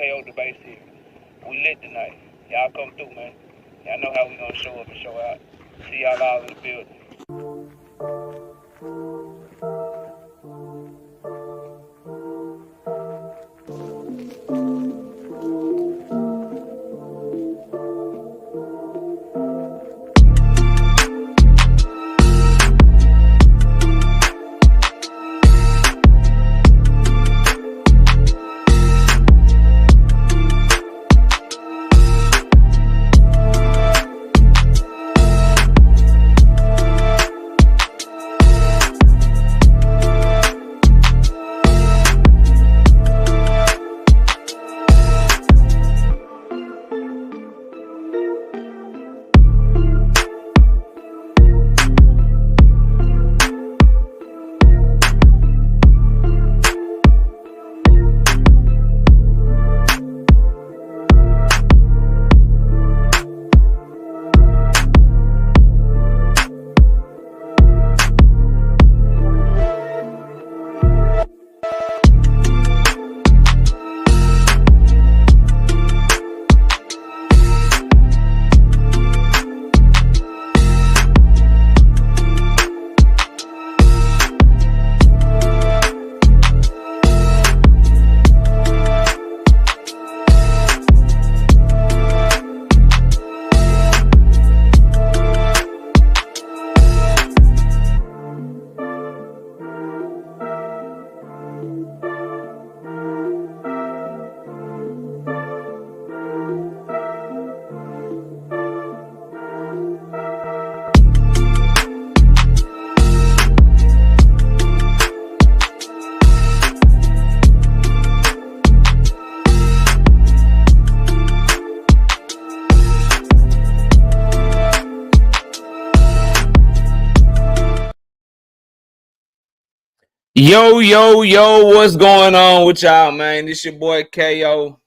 KO debate series. We lit tonight. Y'all come through, man. Y'all know how we gonna show up and show out. See y'all all in the building. Yo, what's going on with y'all, man? This your boy KO.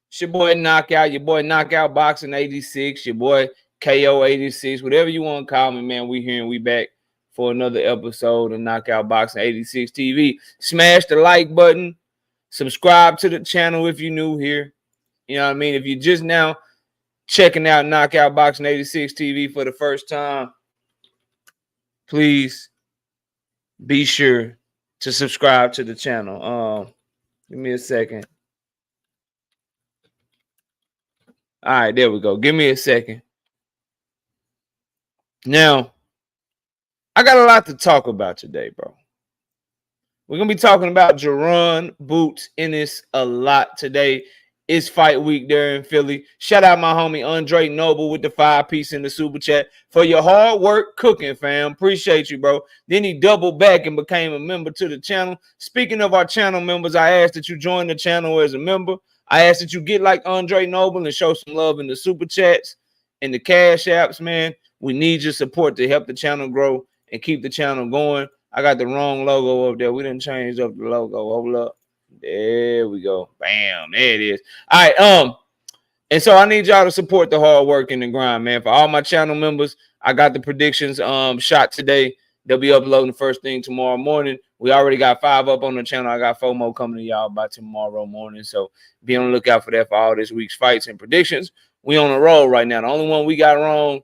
It's your boy Knockout, your boy Knockout Boxing 86, your boy KO 86, whatever you want to call me, man. We here and we back for another episode of Knockout Boxing 86 TV. Smash the like button. Subscribe to the channel if you're new here. You know what I mean? If you're just now checking out Knockout Boxing 86 TV for the first time, please be sure to subscribe to the channel. Give me a second. All right, there we go. Give me a second. Now, I got a lot to talk about today, bro. We're going to be talking about Jaron, Boots, Ennis a lot today. It's fight week there in Philly. Shout out my homie Andre Noble with the 5-piece in the super chat for your hard work cooking, fam. Appreciate you, bro. Then he doubled back and became a member to the channel. Speaking of our channel members, I ask that you join the channel as a member. I ask that you get like Andre Noble and show some love in the super chats and the cash apps, man. We need your support to help the channel grow and keep the channel going. I got the wrong logo up there. We didn't change up the logo. Hold up. There we go. Bam. There it is. All right. And so I need y'all to support the hard work and the grind, man. For all my channel members, I got the predictions shot today. They'll be uploading the first thing tomorrow morning. We already got 5 up on the channel. I got 4 more coming to y'all by tomorrow morning. So be on the lookout for that for all this week's fights and predictions. We on a roll right now. The only one we got wrong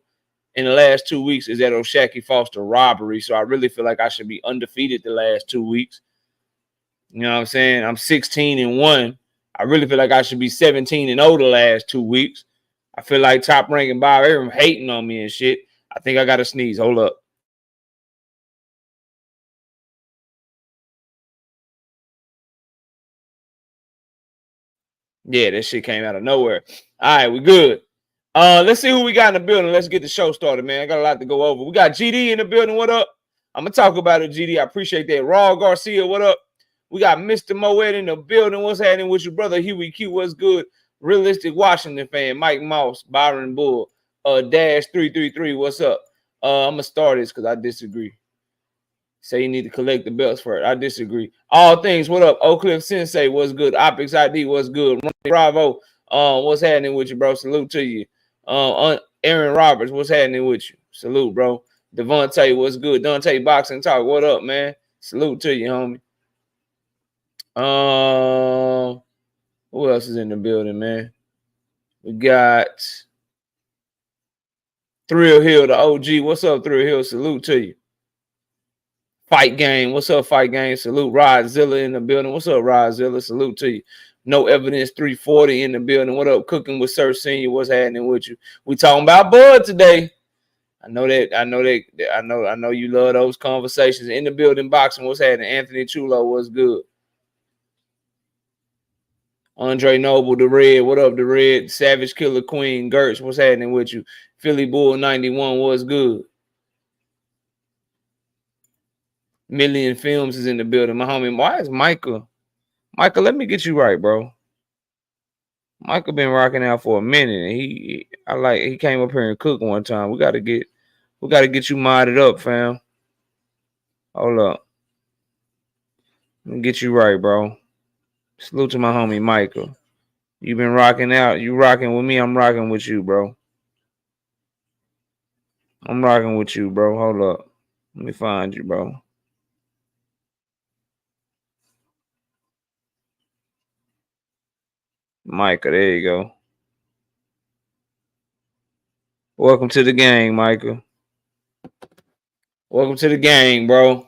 in the last 2 weeks is that O'Shaquie Foster robbery. So I really feel like I should be undefeated the last 2 weeks. You know what I'm saying? I'm 16-1. I really feel like I should be 17-0 the last 2 weeks. I feel like Top Ranking Bob Arum hating on me and shit. I think I got to sneeze. Hold up. Yeah, that shit came out of nowhere. All right, we good. Let's see who we got in the building. Let's get the show started, man. I got a lot to go over. We got GD in the building. What up? I'm going to talk about it, GD. I appreciate that. Raw Garcia, what up? We got Mr. Moet in the building. What's happening with your brother? Huey Q, what's good? Realistic Washington fan. Mike Moss, Byron Bull, Dash 333, what's up? I'm going to start this because I disagree. Say you need to collect the belts for it. I disagree. All things, what up? Oak Cliff Sensei, what's good? Optics ID, what's good? Bravo, what's happening with you, bro? Salute to you. Aaron Roberts, what's happening with you? Salute, bro. Devontae, what's good? Dante Boxing Talk, what up, man? Salute to you, homie. Who else is in the building, man? We got Thrill Hill, the OG. What's up, Thrill Hill? Salute to you. Fight Game. What's up, Fight Game? Salute. Rodzilla in the building. What's up, Rodzilla? Salute to you. No Evidence 340 in the building. What up, Cooking with Sir Senior? What's happening with you? We talking about Bud today. I know you love those conversations. In the building, boxing. What's happening? Anthony Chulo, what's good? Andre Noble, the Red. What up, the Red? Savage Killer Queen, Gertz, what's happening with you? Philly Bull 91, what's good? Million Films is in the building. My homie, why is Michael? Michael, let me get you right, bro. Michael been rocking out for a minute. And he came up here and cooked one time. We gotta get you modded up, fam. Hold up. Let me get you right, bro. Salute to my homie Michael. You been rocking out. You rocking with me. I'm rocking with you, bro. I'm rocking with you, bro. Hold up. Let me find you, bro. Michael, there you go. Welcome to the gang, Michael. Welcome to the gang, bro.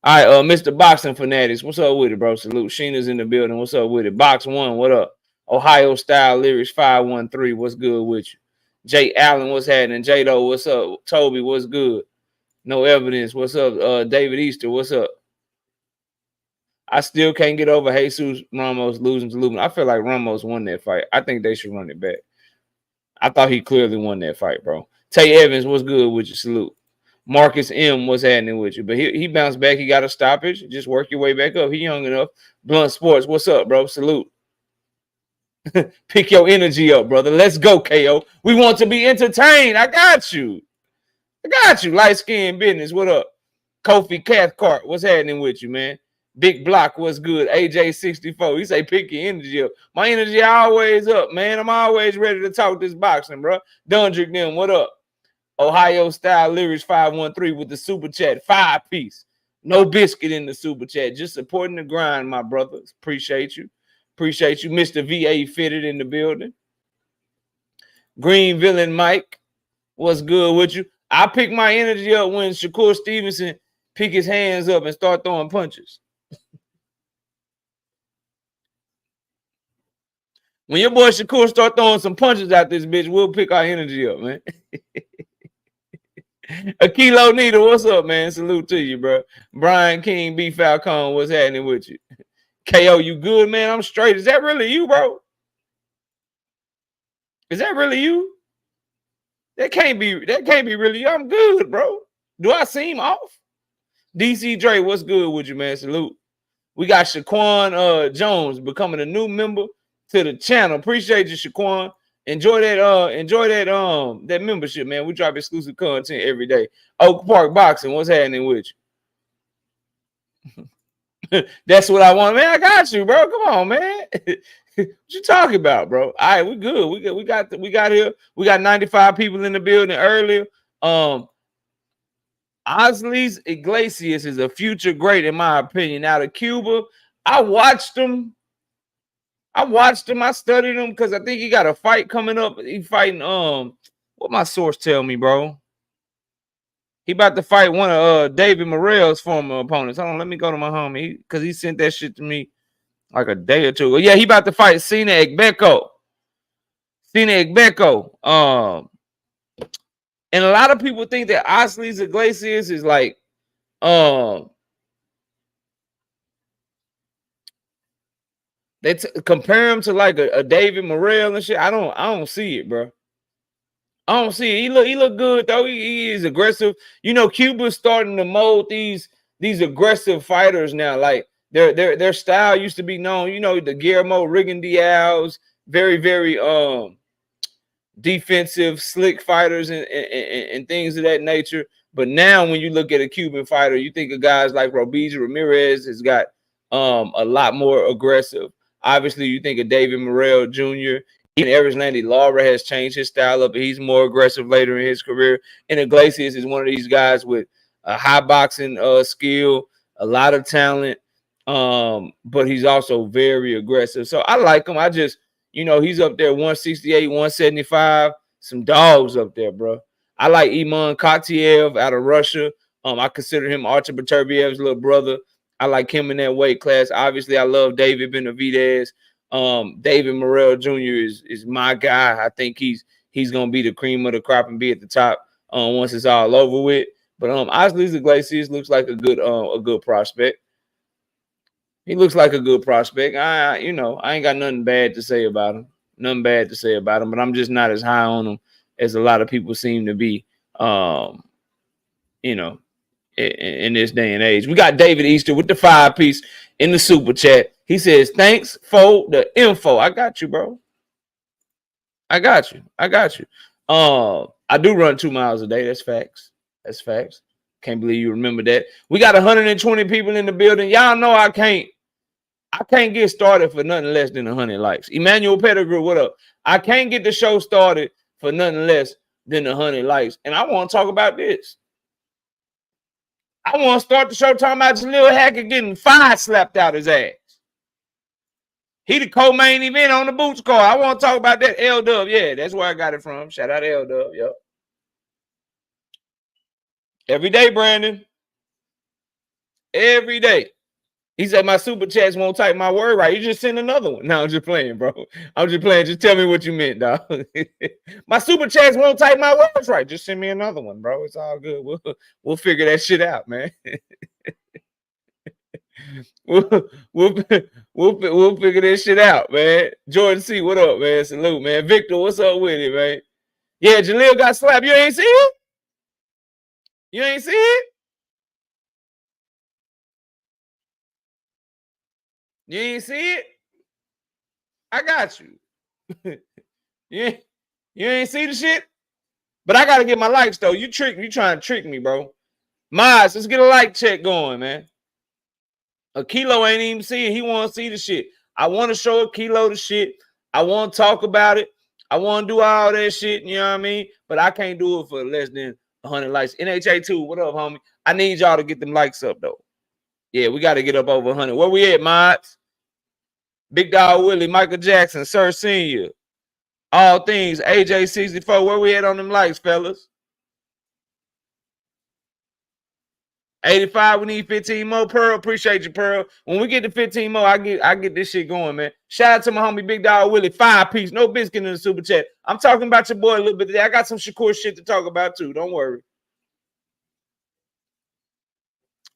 All right, Mr. Boxing Fanatics, what's up with it, bro? Salute. Sheena's in the building. What's up with it? Box One, what up? Ohio Style Lyrics 513, what's good with you? Jay Allen, what's happening? J-Do, what's up? Toby, what's good? No Evidence, what's up? David Easter, what's up? I still can't get over Jesus Ramos losing to Lubin. I feel like Ramos won that fight. I think they should run it back. I thought he clearly won that fight, bro. Tay Evans, what's good with you? Salute. Marcus M, what's happening with you? But he bounced back. He got a stoppage. Just work your way back up. He young enough. Blunt Sports, what's up, bro? Salute. Pick your energy up, brother. Let's go, KO. We want to be entertained. I got you. Light skin business. What up? Kofi Cathcart, what's happening with you, man? Big Block, what's good? AJ64, he say pick your energy up. My energy always up, man. I'm always ready to talk this boxing, bro. Dundrick them, what up? Ohio Style Lyrics 513 with the super chat, 5-piece. No biscuit in the super chat. Just supporting the grind, my brothers. Appreciate you. Mr. VA Fitted in the building. Green Villain Mike, what's good with you? I pick my energy up when Shakur Stevenson pick his hands up and start throwing punches. When your boy Shakur start throwing some punches out this bitch, we'll pick our energy up, man. Akilo Nita, what's up, man? Salute to you, bro. Brian King, B. Falcone, what's happening with you? KO, you good, man? I'm straight. Is that really you, bro? Is that really you? That can't be really you. I'm good, bro. Do I seem off? DC Dre, what's good with you, man? Salute. We got Shaquan Jones becoming a new member to the channel. Appreciate you, Shaquan. Enjoy that membership, man. We drop exclusive content every day. Oak Park Boxing, what's happening with you? That's what I want, man. I got you, bro. Come on, man. What you talking about, bro? All right, we good. We got here. We got 95 people in the building earlier. Osleys Iglesias is a future great, in my opinion. Out of Cuba, I watched him. I studied him because I think he got a fight coming up. He fighting what my source tell me, bro. He about to fight one of David Morrell's former opponents. Hold on, let me go to my homie because he sent that shit to me like a day or two ago. Yeah, he about to fight Sina Egbeko. And a lot of people think that Osleys Iglesias is like they compare him to like a David Morrell and shit. I don't see it, bro. I don't see it. He look good though. He is aggressive. You know, Cuba's starting to mold these aggressive fighters now. Like their style used to be known. You know, the Guillermo Rigondeaux, very defensive, slick fighters and things of that nature. But now when you look at a Cuban fighter, you think of guys like Robija Ramirez has got a lot more aggressive. Obviously, you think of David Morrell Jr. Even Erislandy Lara has changed his style up. He's more aggressive later in his career. And Iglesias is one of these guys with a high boxing skill, a lot of talent. But he's also very aggressive. So I like him. I just, he's up there 168, 175. Some dogs up there, bro. I like Iman Katiev out of Russia. I consider him Archie Beterbiev's little brother. I like him in that weight class. Obviously, I love David Benavidez. David Morrell Jr. is my guy. I think he's gonna be the cream of the crop and be at the top once it's all over with. But Osleys Iglesias looks like a good prospect. He looks like a good prospect. I ain't got nothing bad to say about him. Nothing bad to say about him, but I'm just not as high on him as a lot of people seem to be. In this day and age. We got David Easter with the 5-piece in the super chat. He says, thanks for the info. I got you, bro. I got you. I do run 2 miles a day. That's facts. Can't believe you remember that. We got 120 people in the building. Y'all know I can't get started for nothing less than 100 likes. Emmanuel Pettigrew, what up? I can't get the show started for nothing less than 100 likes. And I want to talk about this. I want to start the show talking about Jalil Hackett getting 5 slapped out his ass. He the co-main event on the Boots card. I want to talk about that. L-Dub, yeah, that's where I got it from. Shout out to L-Dub, yep. Every day, Brandon. Every day. He said my super chats won't type my word right. You just send another one. No, I'm just playing, bro. I'm just playing. Just tell me what you meant, dog. My super chats won't type my words right. Just send me another one, bro. It's all good. We'll figure that shit out, man. we'll figure this shit out, man. Jordan C, what up, man? Salute, man. Victor, what's up with it, man? Yeah, Jalil got slapped. You ain't see it? You ain't see it? You ain't see it? I got you. You ain't see the shit? But I gotta get my likes though. You trying to trick me, bro. Miles, let's get a like check going, man. A Kilo ain't even see it. He want to see the shit. I want to show a Kilo the shit. I want to talk about it. I want to do all that shit, you know what I mean? But I can't do it for less than 100 likes. NHA2, what up, homie? I need y'all to get them likes up, though. Yeah, we got to get up over 100. Where we at, mods? Big Dog Willie, Michael Jackson, Sir Senior. All things, AJ64. Where we at on them likes, fellas? 85, we need 15 more. Pearl, appreciate you, Pearl. When we get to 15 more, I get this shit going, man. Shout out to my homie Big Dog Willie, 5-piece, no biscuit in the super chat. I'm talking about your boy a little bit today. I got some Shakur shit to talk about too. Don't worry.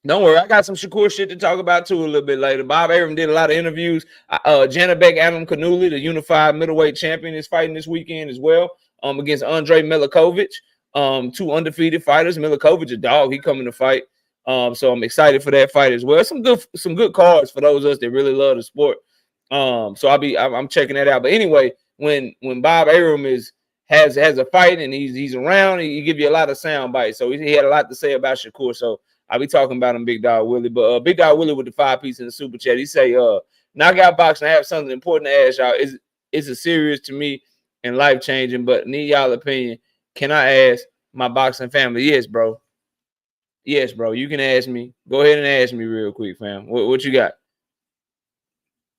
I got some Shakur shit to talk about too a little bit later. Bob Arum did a lot of interviews. Janabek Adam Kanuli, the unified middleweight champion, is fighting this weekend as well. Against Andre Milikovich. 2 undefeated fighters. Milikovich, a dog, he coming to fight. So I'm excited for that fight as well. Some good cards for those of us that really love the sport. So I'm checking that out. But anyway, when Bob Arum has a fight and he's around, he give you a lot of sound bites. So he had a lot to say about Shakur. So I'll be talking about him, Big Dog Willie. But Big Dog Willie with the 5-piece in the super chat. He say, knockout boxing, I have something important to ask y'all. It's a serious to me and life changing, but need y'all opinion. Can I ask my boxing family? Yes, bro. Yes, bro. You can ask me. Go ahead and ask me real quick, fam. What you got?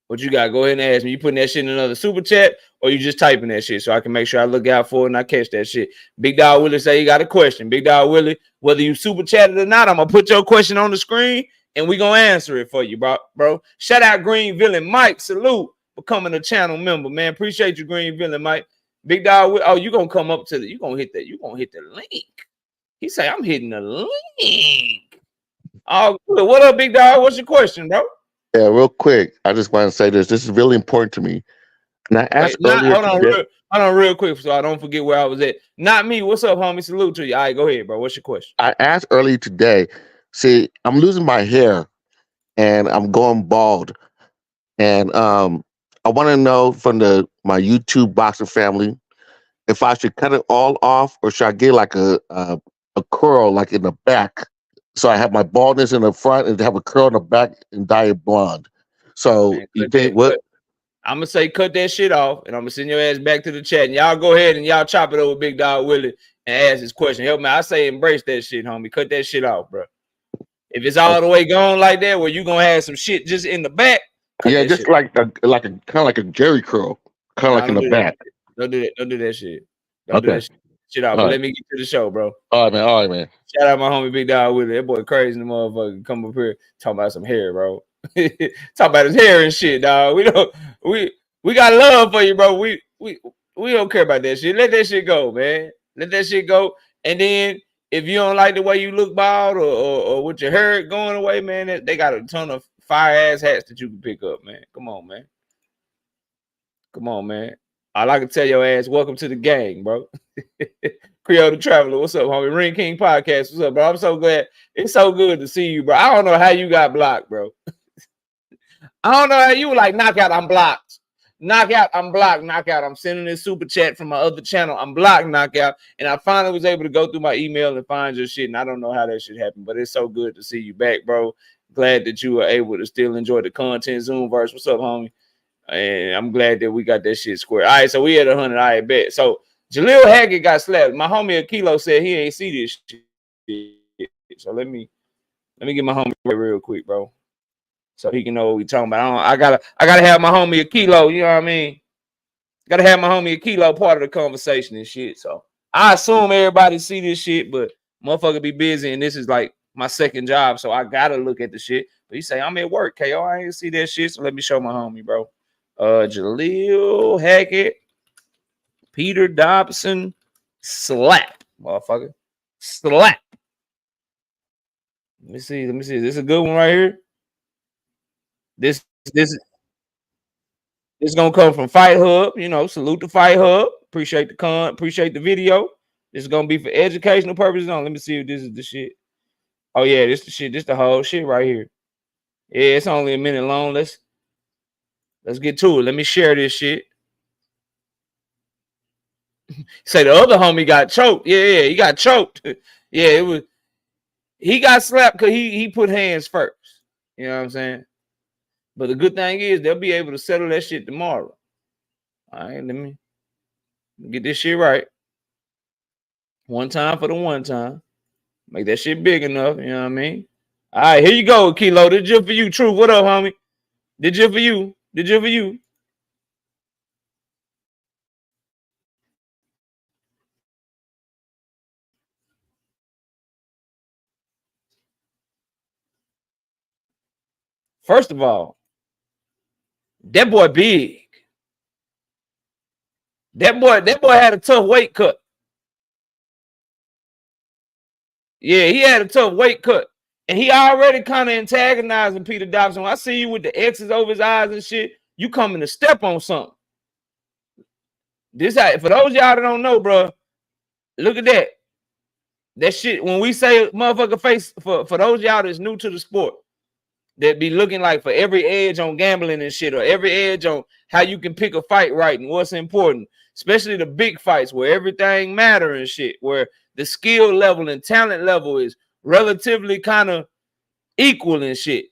What you got? Go ahead and ask me. You putting that shit in another super chat, or you just typing that shit so I can make sure I look out for it and I catch that shit. Big Dog Willie say he got a question. Big Dog Willie, whether you super chatted or not, I'm gonna put your question on the screen and we gonna answer it for you, bro. Shout out Green Villain Mike. Salute becoming a channel member, man. Appreciate you, Green Villain Mike. Big Dog. Oh, you gonna come up to the? You gonna hit that? You gonna hit the link? He say I'm hitting the link. Oh, good. What up, Big Dog? What's your question, bro? Yeah, real quick. I just want to say this. This is really important to me. And I asked earlier. Hold on, real quick, so I don't forget where I was at. Not me. What's up, homie? Salute to you. All right, go ahead, bro. What's your question? I asked earlier today. See, I'm losing my hair, and I'm going bald. And I want to know from my YouTube boxing family if I should cut it all off or should I get like a curl like in the back, so I have my baldness in the front and have a curl in the back and dye it blonde. So man, you think what? I'm gonna say cut that shit off, and I'm gonna send your ass back to the chat. And y'all go ahead and y'all chop it over Big Dog Willie and ask his question. Help me. I say embrace that shit, homie. Cut that shit off, bro. If it's all the way gone like that, where you gonna have some shit just in the back, yeah, just shit. like a kind of like a Jerry curl, kind of like in the back. Don't do that. Don't do that shit. Don't do Okay. that shit out. But let me get to the show, bro. All right, man. Shout out my homie Big Dog with it. That boy crazy, the motherfucker. Come up here talking about some hair, bro. Talk about his hair and shit, dog. We got love for you, bro. We don't care about that shit. Let that shit go, man. Let that shit go. And then if you don't like the way you look bald or with your hair going away, man, they got a ton of fire ass hats that you can pick up, man. Come on, man. Come on, man. All I can tell your ass, welcome to the gang, bro. Creole the Traveler, what's up, homie? Ring King Podcast, what's up, bro? I'm so glad. It's so good to see you, bro. I don't know how you got blocked, bro. I don't know how you were like, knockout, I'm blocked. Knockout, I'm blocked. Knockout, I'm sending this super chat from my other channel. I'm blocked, knockout. And I finally was able to go through my email and find your shit. And I don't know how that shit happened, but it's so good to see you back, bro. Glad that you were able to still enjoy the content. Zoomverse, what's up, homie? And I'm glad that we got that shit square. All right, so we had 100. I bet. So Jalil Hackett got slapped. My homie Akilo said he ain't see this shit. So let me get my homie real quick, bro, so he can know what we talking about. I gotta have my homie Akilo. You know what I mean? Gotta have my homie Akilo part of the conversation and shit. So I assume everybody see this shit, but motherfucker be busy, and this is like my second job, so I gotta look at the shit. But you say I'm at work, KO. I ain't see that shit, so let me show my homie, bro. Jalil Hackett, Peter Dobson, slap, motherfucker, slap. Let me see. Is this a good one right here? This gonna come from Fight Hub. You know, salute the Fight Hub. Appreciate the video. This is gonna be for educational purposes on. Let me see if this is the shit. Oh yeah, this the shit. This the whole shit right here. Yeah, it's only a minute long. Let's get to it. Let me share this shit. Say the other homie got choked. Yeah, he got choked. Yeah, it was. He got slapped because he put hands first. You know what I'm saying? But the good thing is they'll be able to settle that shit tomorrow. All right, let me get this shit right. One time for the one time. Make that shit big enough. You know what I mean? All right, here you go, Kilo. This just for you. Truth. What up, homie? Did just for you. Did just for you. First of all, that boy big. That boy had a tough weight cut. Yeah, he had a tough weight cut. And he already kind of antagonizing Peter Dobson. When I see you with the X's over his eyes and shit, you coming to step on something. This for those y'all that don't know, bro, look at that. That shit, when we say motherfucker face, for those y'all that's new to the sport, that be looking like for every edge on gambling and shit, or every edge on how you can pick a fight right and what's important, especially the big fights where everything matter and shit, where the skill level and talent level is relatively kind of equal and shit.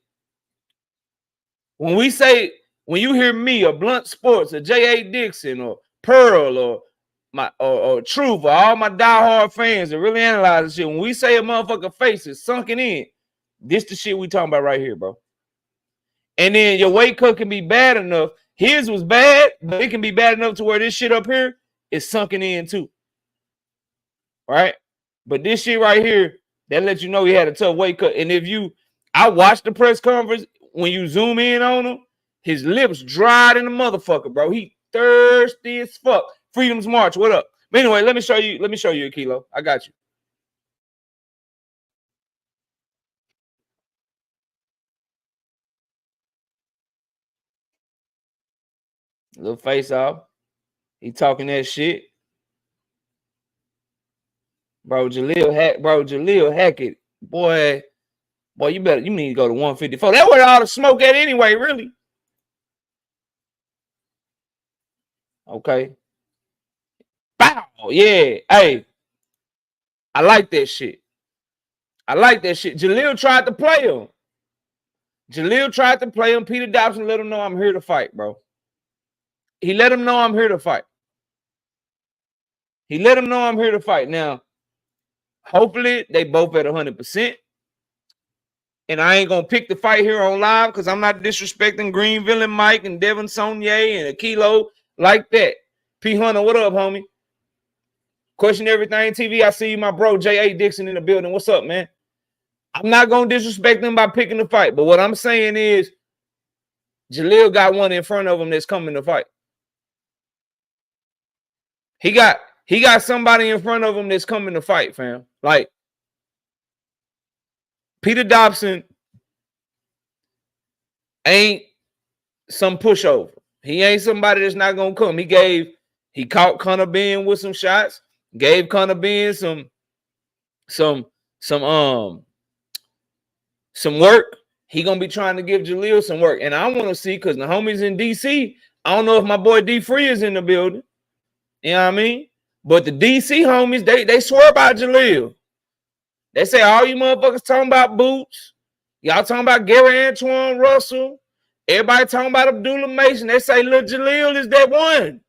When you hear me, or Blunt Sports, or J.A. Dixon, or Pearl, or Truth, or all my diehard fans that really analyze this shit, when we say a motherfucker face is sunken in, this the shit we talking about right here, bro. And then your weight cut can be bad enough. His was bad, but it can be bad enough to where this shit up here is sunken in too. Right? But this shit right here, that lets you know he had a tough weight cut. And I watched the press conference, when you zoom in on him, his lips dried in the motherfucker, bro. He thirsty as fuck. Freedom's March, what up? But anyway, let me show you a kilo. I got you. Little face off. He talking that shit. Bro, Jalil Hackett. Boy, you need to go to 154. That's where all the smoke at anyway, really. Okay. Bow. Yeah. Hey. I like that shit. Jalil tried to play him. Peter Dobson let him know I'm here to fight, bro. He let him know I'm here to fight. Now, hopefully they both at 100%. And I ain't gonna pick the fight here on live because I'm not disrespecting Greenville and Mike and Devin Saunier and a kilo like that. P Hunter, what up, homie? Question Everything TV. I see you, my bro J.A. Dixon in the building. What's up, man? I'm not gonna disrespect them by picking the fight, but what I'm saying is Jalil got one in front of him that's coming to fight. He got somebody in front of him that's coming to fight, fam. Like Peter Dobson ain't some pushover. He ain't somebody that's not gonna come. He caught Conor Ben with some shots, gave Conor Ben some work. He gonna be trying to give Jalil some work. And I want to see, because the homies in DC, I don't know if my boy D Free is in the building. You know what I mean? But the DC homies, they swear about Jalil. They say all you motherfuckers talking about Boots. Y'all talking about Gary Antoine Russell. Everybody talking about Abdullah Mason. They say Lil Jalil is that one.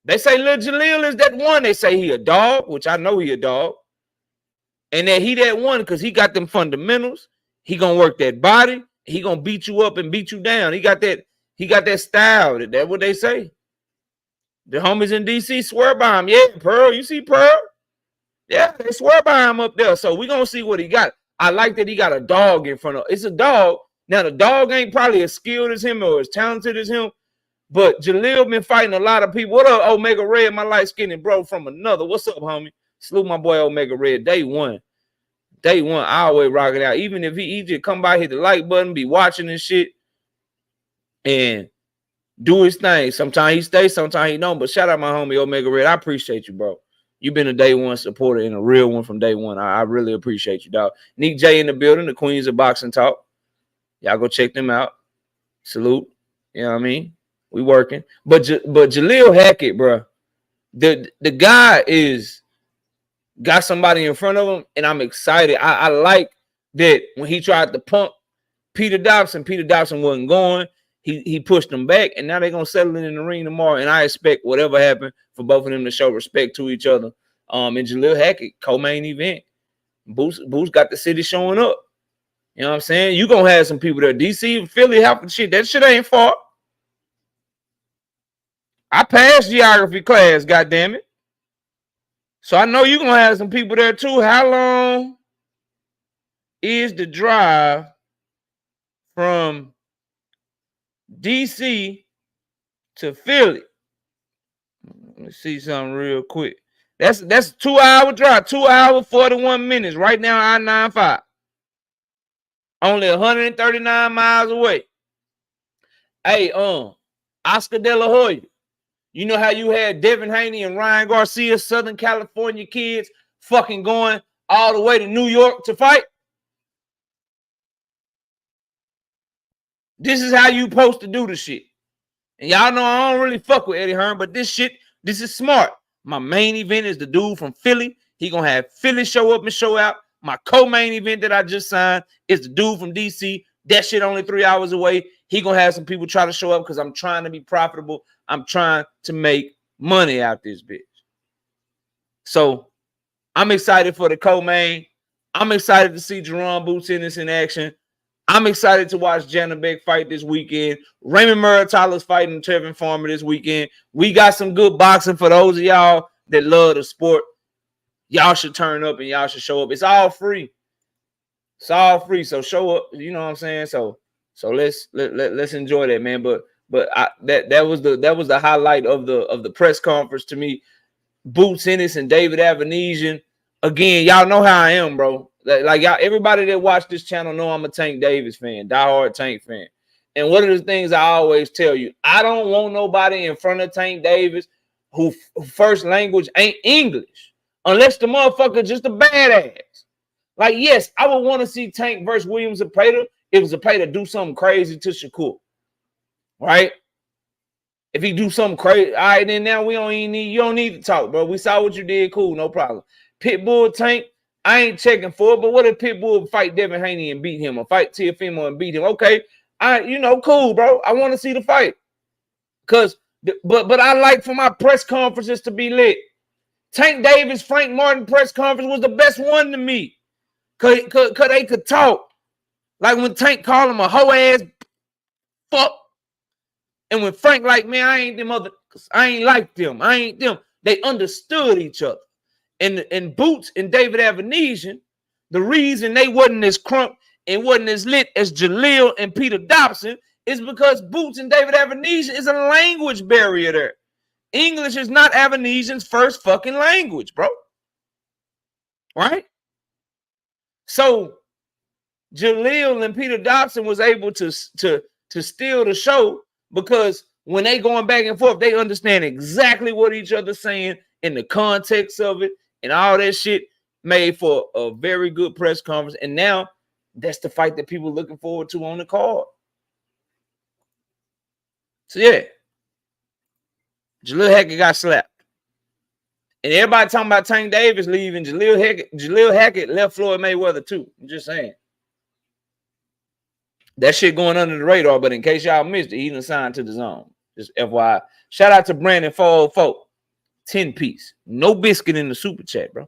They say Lil Jalil is that one. They say he a dog, which I know he a dog. And that he that one because he got them fundamentals. He gonna work that body. He gonna beat you up and beat you down. He got that style. That's what they say. The homies in DC swear by him. Yeah, Pearl. You see Pearl? Yeah, they swear by him up there. So we're going to see what he got. I like that he got a dog in front of him. It's a dog. Now, the dog ain't probably as skilled as him or as talented as him, but Jalil been fighting a lot of people. What up, Omega Red, my light-skinned bro from another? What's up, homie? Salute my boy Omega Red. Day one. I always rock it out. Even if he just come by, hit the like button, be watching and shit, and do his thing. Sometimes he stays, sometimes he don't. But shout out my homie Omega Red. I appreciate you, bro. You've been a day one supporter and a real one from day one. I really appreciate you, dog. Nick J in the building, the Queens of Boxing Talk. Y'all go check them out. Salute. You know what I mean? We working. But Jalil Hackett, bro, the guy got somebody in front of him, and I'm excited. I like that when he tried to pump Peter Dobson wasn't going. He pushed them back, and now they're going to settle it in the ring tomorrow. And I expect whatever happened for both of them to show respect to each other. And Jalil Hackett, co-main event. Boots got the city showing up. You know what I'm saying? You're going to have some people there. DC, Philly, half the shit. That shit ain't far. I passed geography class, goddammit. So I know you're going to have some people there too. How long is the drive from DC to Philly? Let me see something real quick. That's a 2-hour drive, 2 hours, 41 minutes. Right now, I-95. Only 139 miles away. Hey, Oscar De La Hoya. You know how you had Devin Haney and Ryan Garcia, Southern California kids, fucking going all the way to New York to fight? This is how you supposed to do the shit. And y'all know I don't really fuck with Eddie Hearn, but this is smart. My main event is the dude from Philly. He gonna have Philly show up and show out. My co-main event that I just signed is the dude from DC. That shit only 3 hours away. He gonna have some people try to show up because I'm trying to be profitable. I'm trying to make money out this bitch. So I'm excited for the co-main. I'm excited to see Jaron Boots Ennis in action. I'm excited to watch Janabek fight this weekend. Raymond Muratala's fighting Tevin Farmer this weekend. We got some good boxing for those of y'all that love the sport. Y'all should turn up and y'all should show up. It's all free. It's all free. So show up. You know what I'm saying? So let's enjoy that, man. But that was the highlight of the press conference to me. Boots Ennis and David Avanesian. Again, y'all know how I am, bro. Like y'all, everybody that watch this channel know I'm a Tank Davis fan, diehard Tank fan. And one of the things I always tell you, I don't want nobody in front of Tank Davis who first language ain't English, unless the motherfucker just a badass. Like, yes, I would want to see Tank versus Williams Zapata if Zapata do something crazy to Shakur, right? If he do something crazy, all right, then now you don't need to talk, bro. We saw what you did, cool, no problem. Pitbull Tank, I ain't checking for it, but what if Pitbull fight Devin Haney and beat him, or fight Teofimo and beat him? Okay, cool, bro. I want to see the fight, but I like for my press conferences to be lit. Tank Davis, Frank Martin press conference was the best one to me. Cause they could talk. Like when Tank called him a hoe ass fuck. And when Frank like, man, I ain't them other, I ain't like them. I ain't them. They understood each other. And Boots and David Avenesian, the reason they wasn't as crunk and wasn't as lit as Jalil and Peter Dobson is because Boots and David Avenesian is a language barrier there. English is not Avenesian's first fucking language, bro. Right? So Jalil and Peter Dobson was able to steal the show because when they going back and forth, they understand exactly what each other's saying in the context of it, and all that shit made for a very good press conference. And now that's the fight that people are looking forward to on the card. So yeah, Jalil Hackett got slapped. And everybody talking about Tank Davis leaving. Jalil Hackett left Floyd Mayweather too. I'm just saying. That shit going under the radar, but in case y'all missed it, he done signed to the zone. Just FYI. Shout out to Brandon 404. 10-piece. No biscuit in the super chat, bro.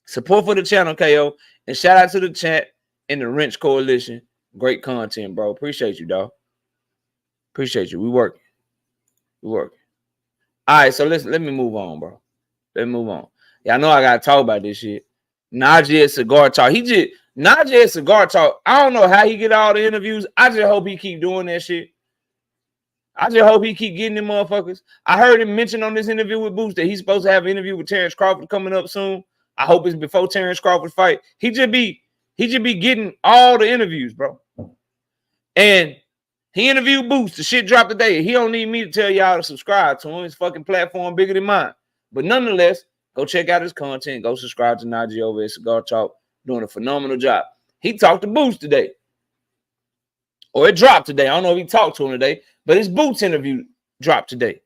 Support for the channel, KO. And shout out to the chat and the Wrench Coalition. Great content, bro. Appreciate you, dog. Appreciate you. We working. We working. All right, so let me move on, bro. Let me move on. Y'all know I gotta talk about this shit. Najee at Cigar Talk. Najee at Cigar Talk. I don't know how he get all the interviews. I just hope he keep doing that shit. I just hope he keep getting them motherfuckers. I heard him mention on this interview with Boots that he's supposed to have an interview with Terence Crawford coming up soon. I hope it's before Terence Crawford fight. He just be getting all the interviews, bro. And he interviewed Boots. The shit dropped today. He don't need me to tell y'all to subscribe to him. His fucking platform bigger than mine. But nonetheless, go check out his content. Go subscribe to Najee over at Cigar Talk. Doing a phenomenal job. He talked to Boots today. Or it dropped today. I don't know if he talked to him today. But his Boots interview dropped today.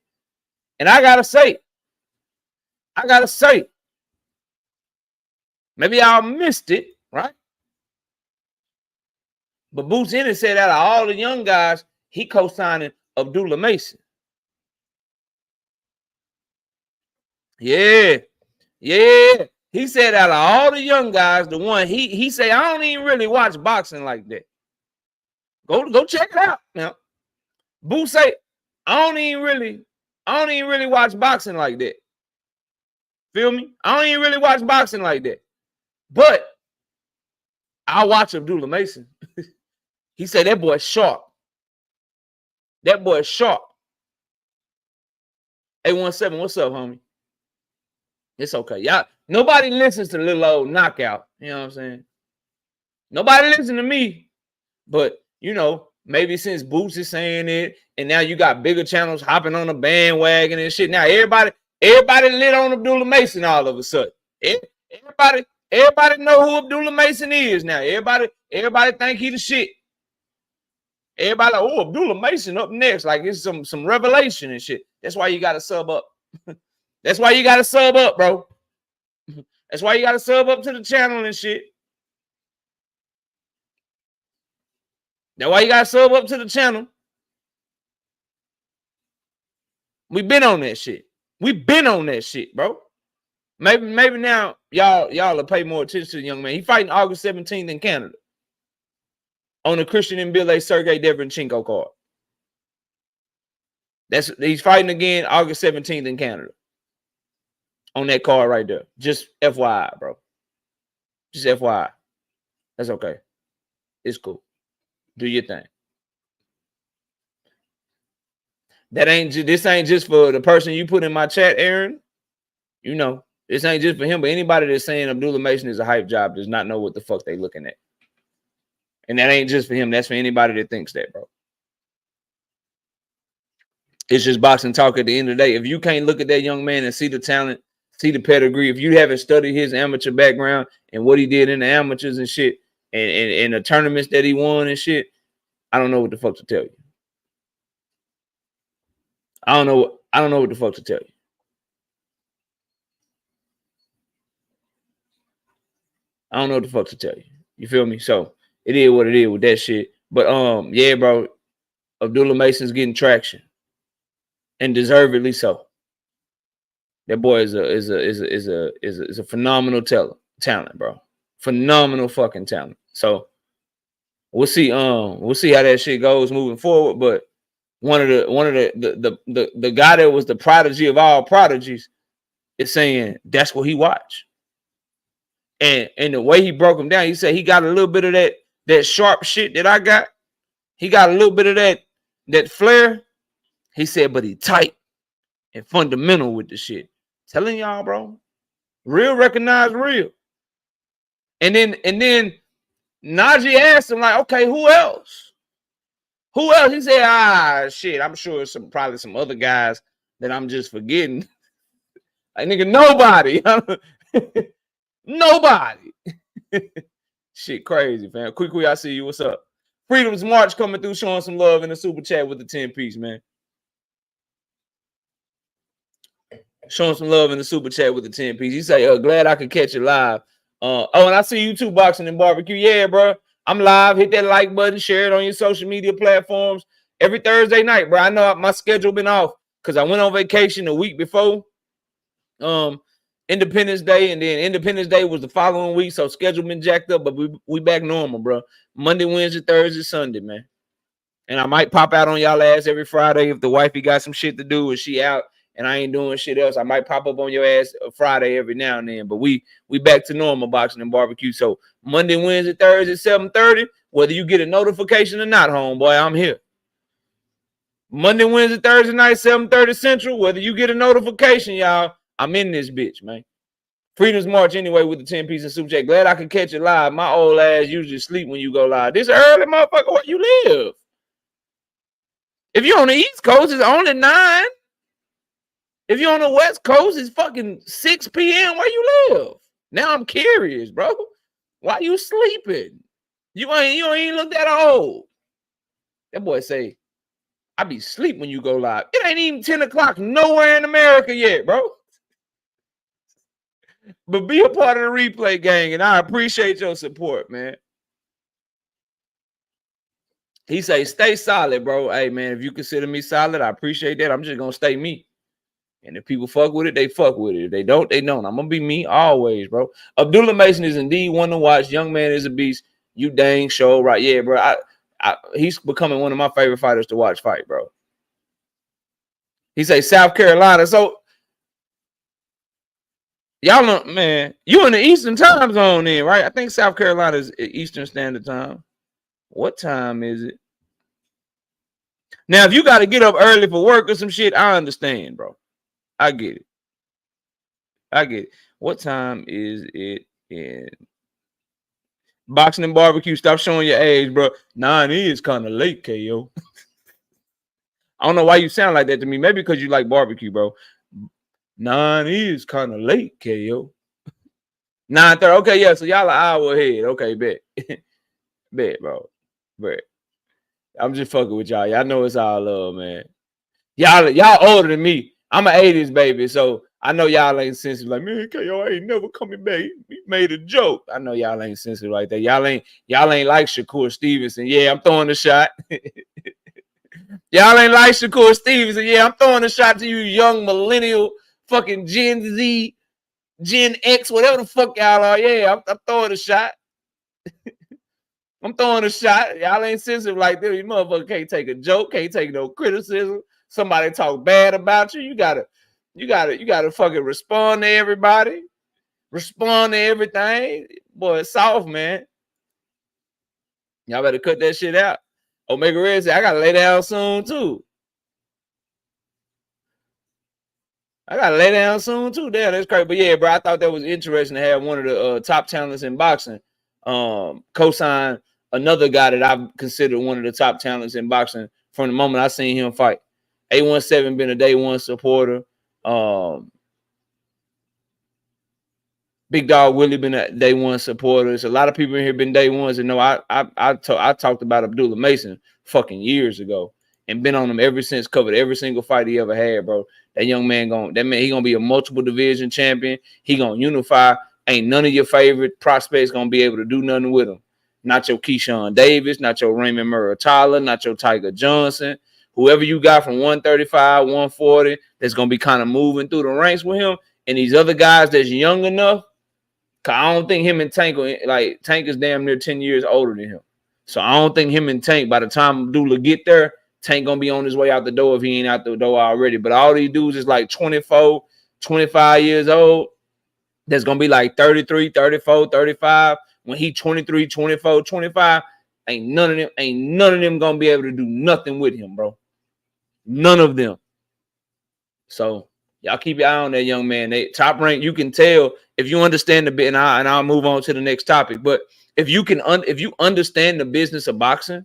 And I gotta say, maybe y'all missed it, right? But Boots Ennis said out of all the young guys, he co-signing Abdullah Mason. Yeah. He said out of all the young guys, the one he said, I don't even really watch boxing like that. Go check it out now. Boots say, I don't even really watch boxing like that. Feel me? I don't even really watch boxing like that. But I watch Abdullah Mason. He said that boy's sharp. That boy's sharp. 817, what's up, homie? It's okay. Y'all, nobody listens to little old knockout. You know what I'm saying? Nobody listens to me. But, you know, maybe since Boots is saying it, and now you got bigger channels hopping on the bandwagon and shit. Now everybody lit on Abdullah Mason all of a sudden. Everybody know who Abdullah Mason is now. Everybody think he the shit. Everybody like, oh, Abdullah Mason up next. Like it's some revelation and shit. That's why you gotta sub up. That's why you gotta sub up, bro. That's why you gotta sub up to the channel and shit. That's why you gotta sub up to the channel. We been on that shit. We been on that shit, bro. Maybe now y'all will pay more attention to the young man. He fighting August 17th in Canada on the Christian Mbile Sergey Deverenchenko card. He's fighting again August 17th in Canada on that card right there. Just FYI, bro. Just FYI. That's okay. It's cool. Do your thing. This ain't just for the person you put in my chat, Aaron. You know, this ain't just for him, but anybody that's saying Abdullah Mason is a hype job does not know what the fuck they looking at. And that ain't just for him. That's for anybody that thinks that, bro. It's just boxing talk at the end of the day. If you can't look at that young man and see the talent, see the pedigree, if you haven't studied his amateur background and what he did in the amateurs and shit, and the tournaments that he won and shit, I don't know what the fuck to tell you. I don't know what the fuck to tell you. I don't know what the fuck to tell you. You feel me? So it is what it is with that shit. But yeah, bro, Abdullah Mason's getting traction, and deservedly so. That boy is a phenomenal talent, bro. Phenomenal fucking talent. So we'll see how that shit goes moving forward. But one of the guy that was the prodigy of all prodigies is saying that's what he watched. And the way he broke him down, he said he got a little bit of that sharp shit that I got. He got a little bit of that flair. He said, but he tight and fundamental with the shit. Telling y'all, bro. Real recognize real. And then Najee asked him, like, okay, who else? Who else? He said, shit, I'm sure probably some other guys that I'm just forgetting. Like, nigga, nobody. Nobody. Shit crazy, fam. Quickly, I see you. What's up? Freedom's March coming through, showing some love in the super chat with the 10-piece, man. Showing some love in the super chat with the 10-piece. He say, glad I could catch it live. And I see you too, Boxing and Barbecue. Yeah, bro. I'm live. Hit that like button. Share it on your social media platforms every Thursday night, bro. I know my schedule been off because I went on vacation the week before Independence Day, and then Independence Day was the following week, so schedule been jacked up, but we back normal, bro. Monday, Wednesday, Thursday, Sunday, man. And I might pop out on y'all ass every Friday if the wifey got some shit to do and she out and I ain't doing shit else. I might pop up on your ass Friday every now and then, but we back to normal, Boxing and Barbecue. So Monday, Wednesday, Thursday, 7:30, whether you get a notification or not, homeboy, I'm here. Monday, Wednesday, Thursday night, 7:30 Central, whether you get a notification, y'all, I'm in this bitch, man. Freedom's March anyway with the 10-piece and super chat. Glad I could catch it live. My old ass usually sleep when you go live. This early, motherfucker, where you live? If you're on the East Coast, it's only 9. If you're on the West Coast, it's fucking 6 p.m. Where you live? Now I'm curious, bro. Why you sleeping? You ain't look that old. That boy say, I be sleep when you go live. It ain't even 10 o'clock nowhere in America yet, bro. But be a part of the replay gang, and I appreciate your support, man. He say, stay solid, bro. Hey, man, if you consider me solid, I appreciate that. I'm just going to stay me. And if people fuck with it, they fuck with it. If they don't, they don't. I'm going to be me always, bro. Abdullah Mason is indeed one to watch. Young man is a beast. You dang show, right? Yeah, bro. He's becoming one of my favorite fighters to watch fight, bro. He say South Carolina. So, y'all know, man, you in the Eastern time zone then, right? I think South Carolina is Eastern Standard Time. What time is it? Now, if you got to get up early for work or some shit, I understand, bro. I get it. What time is it in Boxing and Barbecue? Stop showing your age, bro. 9 is kind of late, KO. I don't know why you sound like that to me. Maybe because you like barbecue, bro. 9 is kind of late, KO. 9:30. Okay, yeah. So y'all an hour ahead. Okay, bet. Bet, bro. Bet. I'm just fucking with y'all. Y'all know it's all love, man. Y'all older than me. I'm an 80s baby, so I know y'all ain't sensitive. Like, man, KO ain't never coming back. He made a joke. I know y'all ain't sensitive like that. Y'all ain't like Shakur Stevenson. Yeah, I'm throwing a shot. Y'all ain't like Shakur Stevenson. Yeah, I'm throwing a shot to you, young millennial, fucking Gen Z, Gen X, whatever the fuck y'all are. Yeah, I'm throwing a shot. I'm throwing a shot. Y'all ain't sensitive like this. You motherfucker can't take a joke, can't take no criticism. Somebody talk bad about you. You gotta fucking respond to everybody. Respond to everything. Boy, it's soft, man. Y'all better cut that shit out. Omega Red said, I gotta lay down soon too. Damn, that's crazy. But yeah, bro, I thought that was interesting to have one of the top talents in boxing co-sign another guy that I've considered one of the top talents in boxing from the moment I seen him fight. 817 been a day one supporter. Big Dog Willie been a day one supporter. There's a lot of people in here been day ones and know I talked about Abdullah Mason fucking years ago and been on him ever since, covered every single fight he ever had, bro. That young man he gonna be a multiple division champion. He gonna unify. Ain't none of your favorite prospects gonna be able to do nothing with him. Not your Keyshawn Davis, not your Raymond Muratalla, not your Tiger Johnson. Whoever you got from 135, 140, that's gonna be kind of moving through the ranks with him. And these other guys that's young enough, Cause I don't think him and Tank Tank is damn near 10 years older than him. So I don't think him and Tank, by the time Abdullah get there, Tank gonna be on his way out the door if he ain't out the door already. But all these dudes is like 24, 25 years old. That's gonna be like 33, 34, 35. When he 23, 24, 25, ain't none of them gonna be able to do nothing with him, bro. None of them. So y'all keep your eye on that young man. They top rank. You can tell if you understand the bit, and I'll move on to the next topic. But if you understand the business of boxing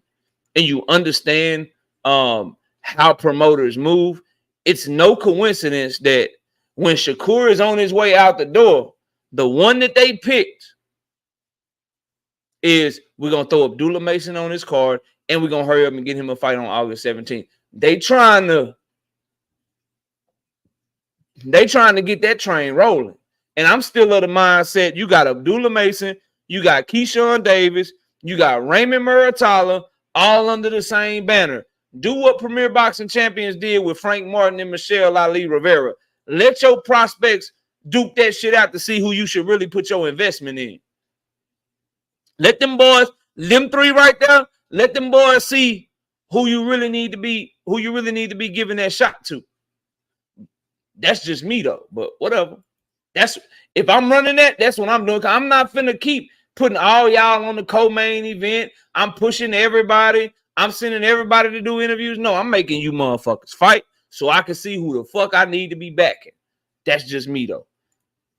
and you understand how promoters move, it's no coincidence that when Shakur is on his way out the door, the one that they picked is we're gonna throw Abdullah Mason on his card and we're gonna hurry up and get him a fight on August 17th. They trying to get that train rolling. And I'm still of the mindset, you got Abdullah Mason, you got Keyshawn Davis, you got Raymond Muratalla, all under the same banner. Do what Premier Boxing Champions did with Frank Martin and Michelle Ali Rivera. Let your prospects duke that shit out to see who you should really put your investment in. Let them boys, them three right there, let them boys see who you really need to be giving that shot to. That's just me though, but whatever. That's if I'm running that, that's what I'm doing. I'm not finna keep putting all y'all on the co-main event. I'm pushing everybody. I'm sending everybody to do interviews. No, I'm making you motherfuckers fight so I can see who the fuck I need to be backing. That's just me though.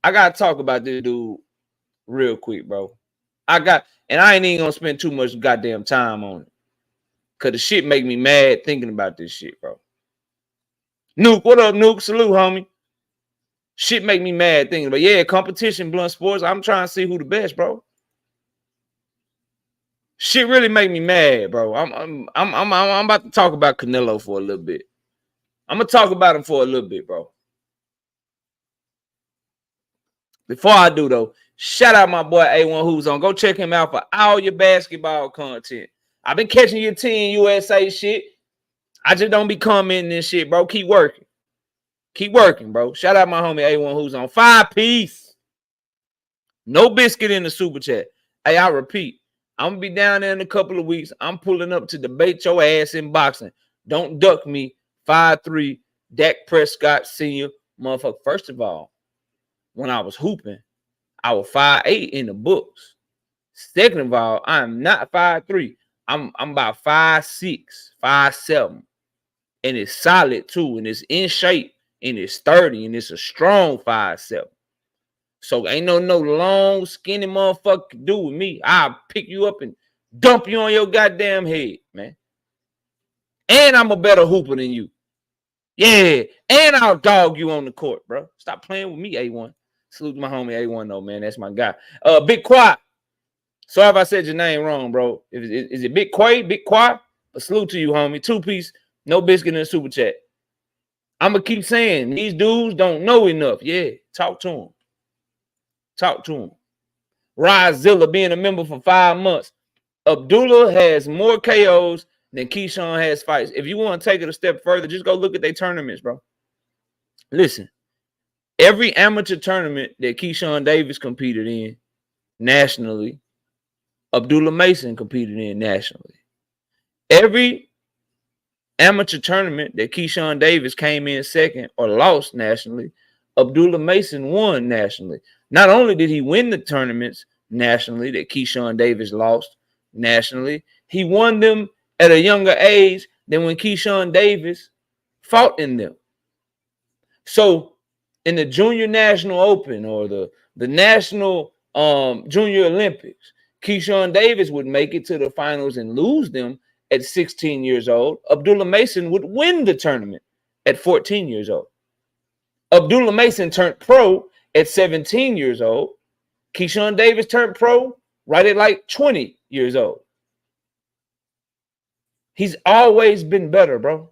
I gotta talk about this dude real quick, bro. And I ain't even gonna spend too much goddamn time on it. Cause the shit make me mad thinking about this shit, bro. Nuke, what up, Nuke? Salute, homie. Shit make me mad thinking about, yeah, competition, blunt sports. I'm trying to see who the best, bro. Shit really make me mad, bro. I'm about to talk about Canelo for a little bit. I'm gonna talk about him for a little bit, bro. Before I do though, shout out my boy A1 Who's On. Go check him out for all your basketball content. I've been catching your Team USA shit. I just don't be commenting this shit, bro. Keep working. Keep working, bro. Shout out my homie A1 Who's On. 5-piece. No biscuit in the super chat. Hey, I repeat, I'm going to be down there in a couple of weeks. I'm pulling up to debate your ass in boxing. Don't duck me. 5'3", Dak Prescott Sr. Motherfucker. First of all, when I was hooping, I was 5'8" in the books. Second of all, I'm not 5'3". I'm about 5'6", 5'7". And it's solid too. And it's in shape. And it's sturdy. And it's a strong 5'7". So ain't no long, skinny motherfucker can do with me. I'll pick you up and dump you on your goddamn head, man. And I'm a better hooper than you. Yeah. And I'll dog you on the court, bro. Stop playing with me, A1. Salute to my homie A1, though, man. That's my guy. Big Quad. Sorry if I said your name wrong, bro. Is it Big Quay? Big Quad? A salute to you, homie. 2-piece, no biscuit in the super chat. I'm going to keep saying, these dudes don't know enough. Yeah, talk to them. Talk to him. Rizilla being a member for 5 months. Abdullah has more KOs than Keyshawn has fights. If you want to take it a step further, just go look at their tournaments, bro. Listen, every amateur tournament that Keyshawn Davis competed in nationally, Abdullah Mason competed in nationally. Every amateur tournament that Keyshawn Davis came in second or lost nationally, Abdullah Mason won nationally. Not only did he win the tournaments nationally that Keyshawn Davis lost nationally, he won them at a younger age than when Keyshawn Davis fought in them. So in the Junior National Open or the National Junior Olympics, Keyshawn Davis would make it to the finals and lose them at 16 years old. Abdullah Mason would win the tournament at 14 years old. Abdullah Mason turned pro at 17 years old. Keyshawn Davis turned pro right at like 20 years old. He's always been better, bro.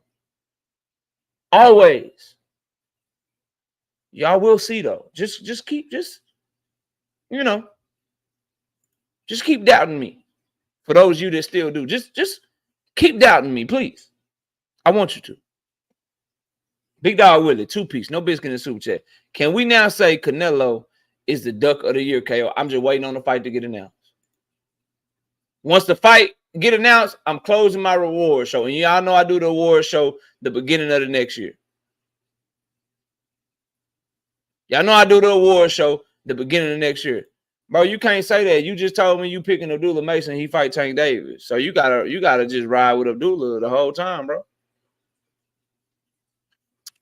Always. Y'all will see though. Just keep doubting me. For those of you that still do, just keep doubting me, please. I want you to. Big Dog Willie, 2-piece, no biscuit in the super chat. Can we now say Canelo is the Duck of the Year, KO. I'm just waiting on the fight to get announced. Once the fight get announced, I'm closing my reward show. And y'all know I do the award show the beginning of the next year. Y'all know I do the award show the beginning of next year. Bro, you can't say that. You just told me you picking Abdullah Mason, he fight Tank Davis. So you gotta just ride with Abdullah the whole time, bro.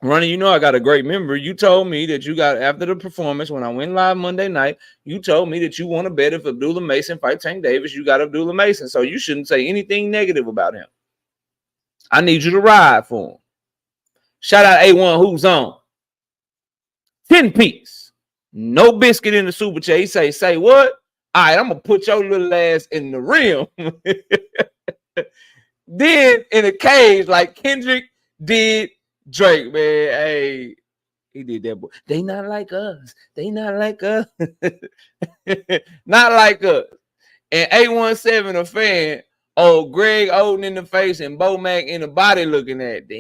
Ronnie, you know I got a great memory. You told me that you got, after the performance, when I went live Monday night, you told me that you want to bet if Abdullah Mason fight Tank Davis, you got Abdullah Mason. So you shouldn't say anything negative about him. I need you to ride for him. Shout out A1 Who's On. 10-piece. No biscuit in the super chat. He say what? All right, I'm going to put your little ass in the rim. Then in a cage like Kendrick did Drake, man. Hey, he did that. Boy. They not like us. They not like us. Not like us. And 817 a fan. Oh, Greg Oden in the face and Bo Mac in the body looking at. Damn.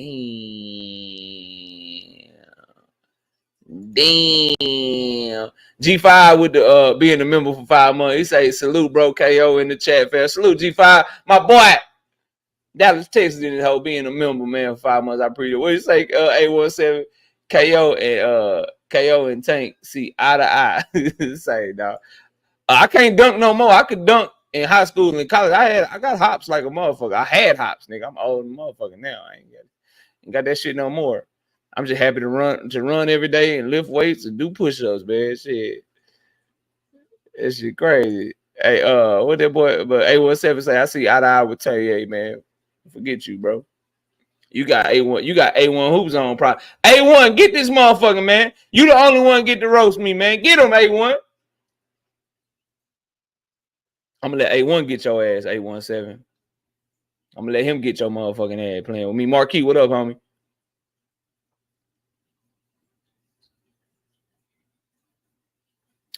G5 with the being a member for 5 months. He say salute, bro. KO in the chat, fam. Salute, G5. My boy. Dallas, Texas in this whole being a member, man, for 5 months. I appreciate it. What you say, 817 KO and Tank see eye to eye. Say, dog. I can't dunk no more. I could dunk in high school and college. I got hops like a motherfucker. I had hops, nigga. I'm old motherfucker now. I ain't got that shit no more. I'm just happy to run every day and lift weights and do push-ups, man. Shit. That shit crazy. Hey, what that boy, but 817 say, I see eye to eye with Tay, man. Forget you, bro. You got A1. You got A1 Hoops on. A1, get this motherfucker, man. You the only one get to roast me, man. Get him, A1. I'm gonna let A1 get your ass, 817. I'm gonna let him get your motherfucking ass playing with me. Marquis, what up, homie?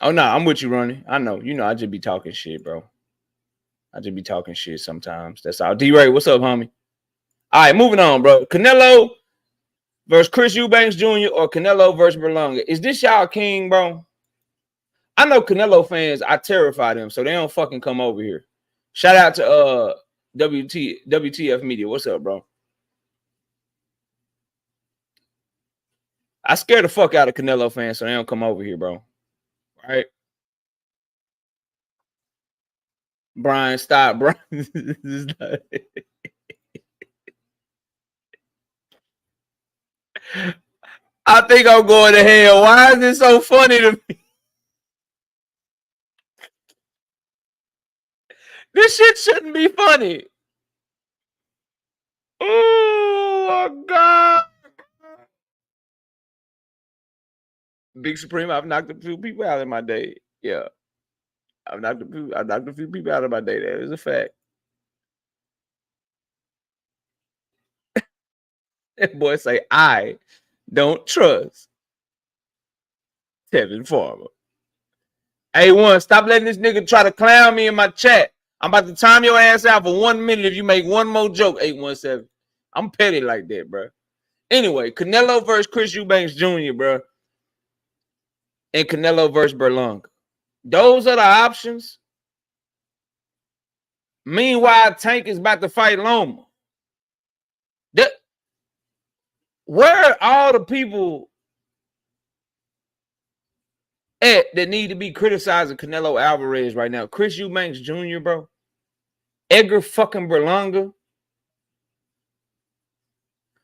Oh, no, I'm with you, Ronnie. I know. You know, I just be talking shit, bro. I just be talking shit sometimes. That's all. D-Ray, what's up, homie? All right, moving on, bro. Canelo versus Chris Eubanks Jr. or Canelo versus Berlanga. Is this y'all king, bro? I know Canelo fans, I terrify them, so they don't fucking come over here. Shout out to WTF Media. What's up, bro? I scare the fuck out of Canelo fans, so they don't come over here, bro. Right? Brian, stop, bro. I think I'm going to hell. Why is it so funny to me? This shit shouldn't be funny. Oh, my God. Big Supreme, I've knocked a few people out in my day. Yeah. I've knocked a few people out of my day. That is a fact. That boy say, I don't trust Tevin Farmer. A1, stop letting this nigga try to clown me in my chat. I'm about to time your ass out for 1 minute if you make one more joke, 817. I'm petty like that, bro. Anyway, Canelo versus Chris Eubanks Jr., bro. And Canelo versus Berlanga. Those are the options. Meanwhile, Tank is about to fight Loma. Where are all the people at that need to be criticizing Canelo Alvarez right now? Chris Eubanks Jr., bro. Edgar fucking Berlanga.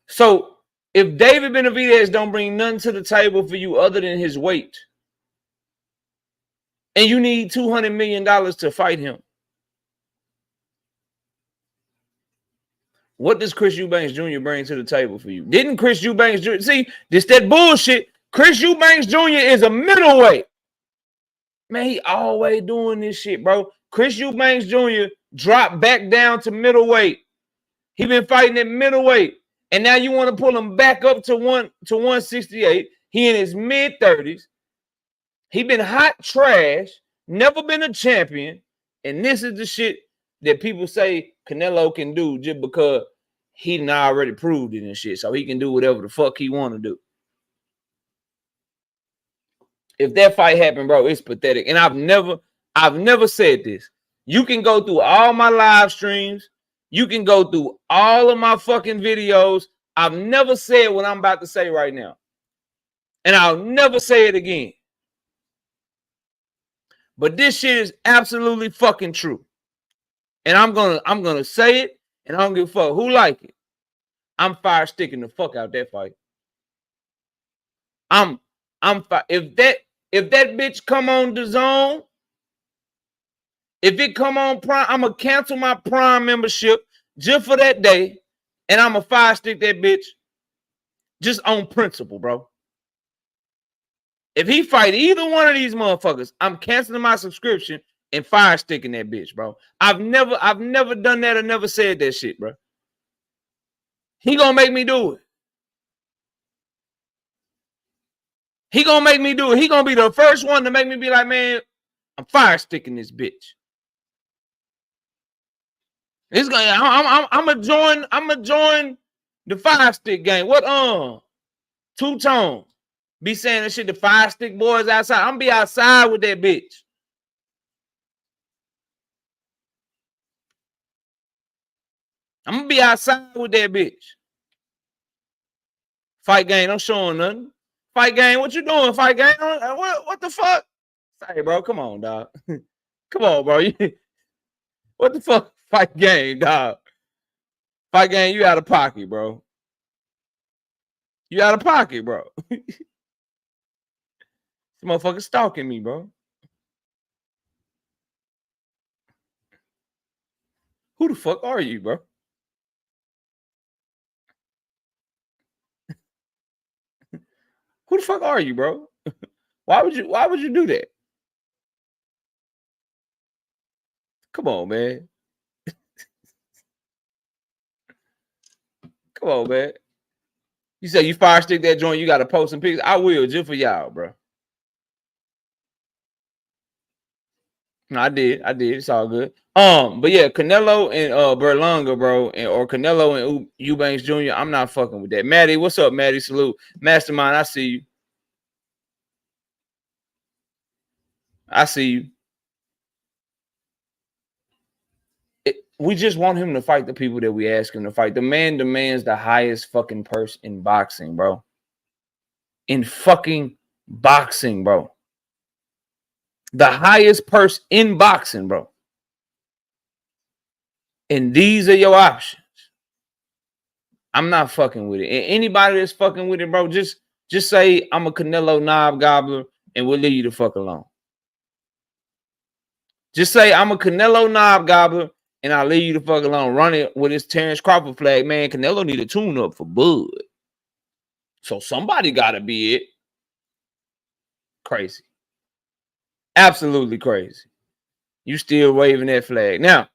So if David Benavidez don't bring nothing to the table for you other than his weight, and you need $200 million to fight him, what does Chris Eubanks Jr. bring to the table for you? Didn't Chris Eubanks Jr. See, this that bullshit. Chris Eubanks Jr. is a middleweight. Man, he always doing this shit, bro. Chris Eubanks Jr. dropped back down to middleweight. He been fighting at middleweight. And now you want to pull him back up to 168. He in his mid-30s. He been hot trash, never been a champion. And this is the shit that people say Canelo can do just because he done already proved it and shit. So he can do whatever the fuck he want to do. If that fight happened, bro, it's pathetic. And I've never said this. You can go through all my live streams. You can go through all of my fucking videos. I've never said what I'm about to say right now. And I'll never say it again. But this shit is absolutely fucking true. And I'm gonna say it, and I don't give a fuck who like it. I'm fire sticking the fuck out that fight. If that bitch come on the zone, if it come on Prime, I'm gonna cancel my Prime membership just for that day, and I'm gonna fire stick that bitch just on principle, bro. If he fight either one of these motherfuckers, I'm canceling my subscription and fire sticking that bitch, bro. I've never done that or never said that shit, bro. He gonna make me do it. He gonna make me do it. He gonna be the first one to make me be like, man, I'm fire sticking this bitch. It's gonna. I'm gonna join the fire stick game. What Two-Tone be saying that shit? The fire stick boys outside. I'm gonna be outside with that bitch. I'm gonna be outside with that bitch. Fight game, I'm showing nothing. Fight game, what you doing? Fight game, what the fuck? Hey, bro, come on, dog. Come on, bro. What the fuck? Fight game, dog. Fight game, you out of pocket, bro. You out of pocket, bro. This motherfucker stalking me, bro. Who the fuck are you, bro? Who the fuck are you, bro? Why would you do that? Come on, man. Come on, man. You say you fire stick that joint, you got to post some pictures. I will, just for y'all, bro. No, I did. It's all good. But yeah, Canelo and Berlanga, bro, or Canelo and Eubanks Jr. I'm not fucking with that. Maddie, what's up, Maddie? Salute. Mastermind, I see you. I see you. We just want him to fight the people that we ask him to fight. The man demands the highest fucking purse in boxing, bro. In fucking boxing, bro. The highest purse in boxing, bro. And these are your options. I'm not fucking with it. And anybody that's fucking with it, bro, just say I'm a Canelo knob gobbler and we'll leave you the fuck alone. Just say I'm a Canelo knob gobbler and I'll leave you the fuck alone. Run it with his Terence Crawford flag. Man, Canelo need a tune-up for Bud. So somebody gotta be it. Crazy. Absolutely crazy. You still waving that flag. Now,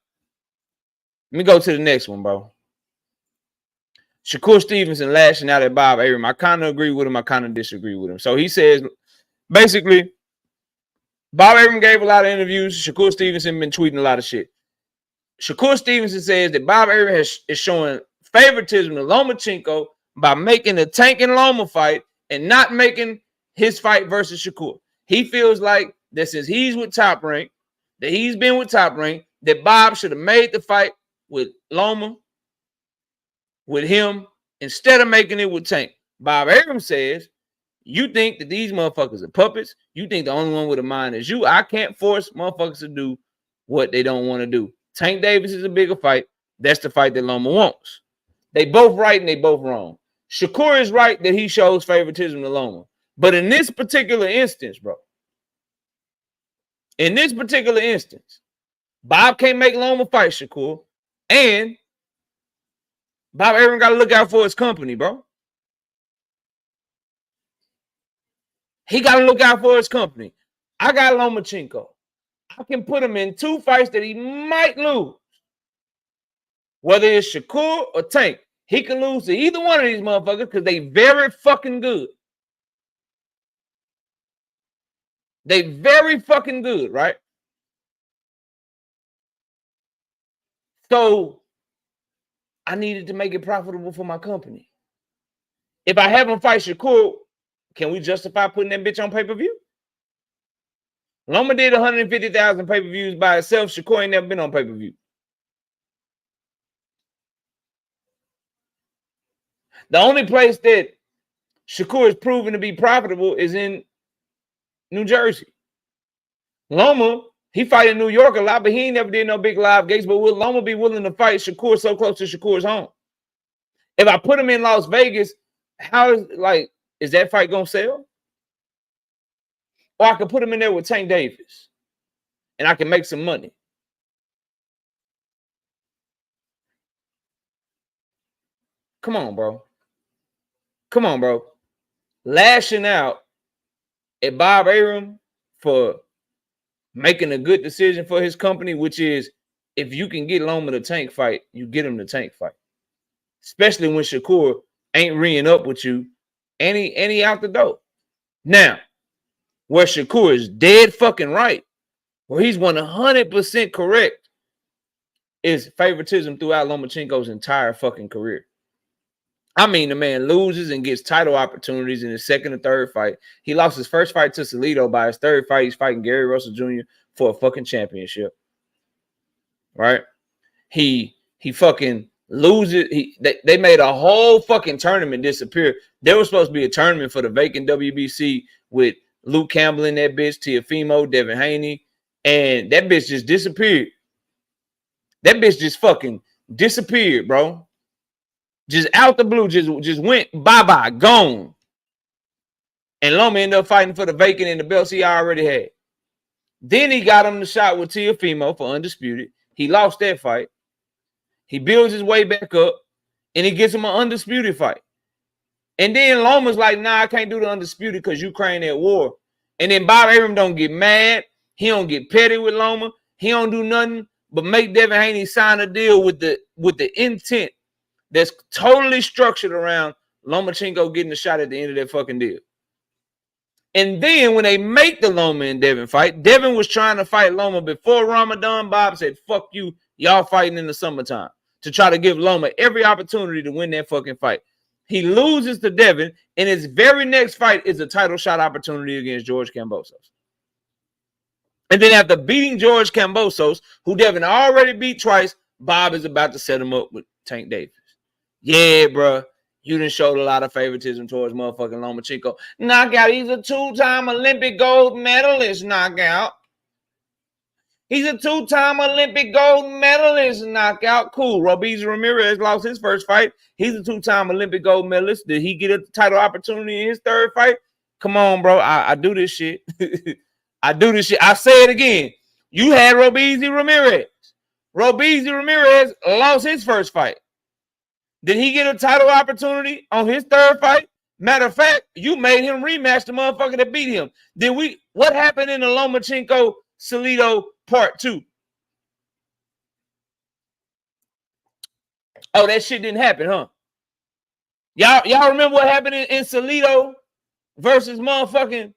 let me go to the next one, bro. Shakur Stevenson lashing out at Bob Arum. I kind of agree with him. I kind of disagree with him. So he says, basically, Bob Arum gave a lot of interviews. Shakur Stevenson been tweeting a lot of shit. Shakur Stevenson says that Bob Arum is showing favoritism to Lomachenko by making the Tank and Loma fight and not making his fight versus Shakur. He feels like that since he's with Top Rank, that he's been with Top Rank, that Bob should have made the fight with Loma, with him, instead of making it with Tank. Bob Arum says, you think that these motherfuckers are puppets. You think the only one with a mind is you. I can't force motherfuckers to do what they don't want to do. Tank Davis is a bigger fight. That's the fight that Loma wants. They both right and they both wrong. Shakur is right that he shows favoritism to Loma. But in this particular instance, bro, in this particular instance, Bob can't make Loma fight Shakur. And Bob Arum got to look out for his company, bro. He got to look out for his company. I got Lomachenko. I can put him in 2 fights that he might lose. Whether it's Shakur or Tank, he can lose to either one of these motherfuckers because they very fucking good. They very fucking good, right? So I needed to make it profitable for my company. If I have him fight Shakur, can we justify putting that bitch on pay-per-view? Loma did 150,000 pay-per-views by itself. Shakur ain't never been on pay-per-view. The only place that Shakur is proven to be profitable is in New Jersey. Loma, he fight in New York a lot, but he ain't never did no big live gigs. But will Loma be willing to fight Shakur so close to Shakur's home? If I put him in Las Vegas, is that fight gonna sell? Or I could put him in there with Tank Davis, and I can make some money. Come on, bro. Come on, bro. Lashing out at Bob Arum for making a good decision for his company, which is if you can get Loma the Tank fight, you get him the Tank fight. Especially when Shakur ain't reeing up with you and he out the door. Now, where Shakur is dead fucking right, where he's 100% correct, is favoritism throughout Lomachenko's entire fucking career. I mean, the man loses and gets title opportunities in his second and third fight. He lost his first fight to Salido. By his third fight, he's fighting Gary Russell Jr. for a fucking championship. Right? He fucking loses. They made a whole fucking tournament disappear. There was supposed to be a tournament for the vacant WBC with Luke Campbell in that bitch, Teofimo, Devin Haney, and that bitch just disappeared. That bitch just fucking disappeared, bro. Just out the blue, just went bye-bye, gone. And Loma ended up fighting for the vacant in the belts he already had. Then he got him the shot with Teofimo for undisputed. He lost that fight. He builds his way back up, and he gets him an undisputed fight. And then Loma's like, nah, I can't do the undisputed because Ukraine at war. And then Bob Arum don't get mad. He don't get petty with Loma. He don't do nothing but make Devin Haney sign a deal with the intent that's totally structured around Lomachenko getting a shot at the end of that fucking deal. And then when they make the Loma and Devin fight, Devin was trying to fight Loma before Ramadan. Bob said, fuck you, y'all fighting in the summertime, to try to give Loma every opportunity to win that fucking fight. He loses to Devin, and his very next fight is a title shot opportunity against George Kambosos. And then after beating George Kambosos, who Devin already beat twice, Bob is about to set him up with Tank Davis. Yeah, bro, you done showed a lot of favoritism towards motherfucking Lomachenko. Knockout, he's a two-time Olympic gold medalist, knockout. He's a two-time Olympic gold medalist, knockout. Cool. Robeisy Ramirez lost his first fight. He's a two-time Olympic gold medalist. Did he get a title opportunity in his third fight? Come on, bro. I do this shit. I do this shit. I say it again. You had Robeisy Ramirez. Robeisy Ramirez lost his first fight. Did he get a title opportunity on his third fight? Matter of fact, you made him rematch the motherfucker that beat him. What happened in the Lomachenko Salido part 2? Oh, that shit didn't happen, huh? Y'all remember what happened in Salido versus motherfucking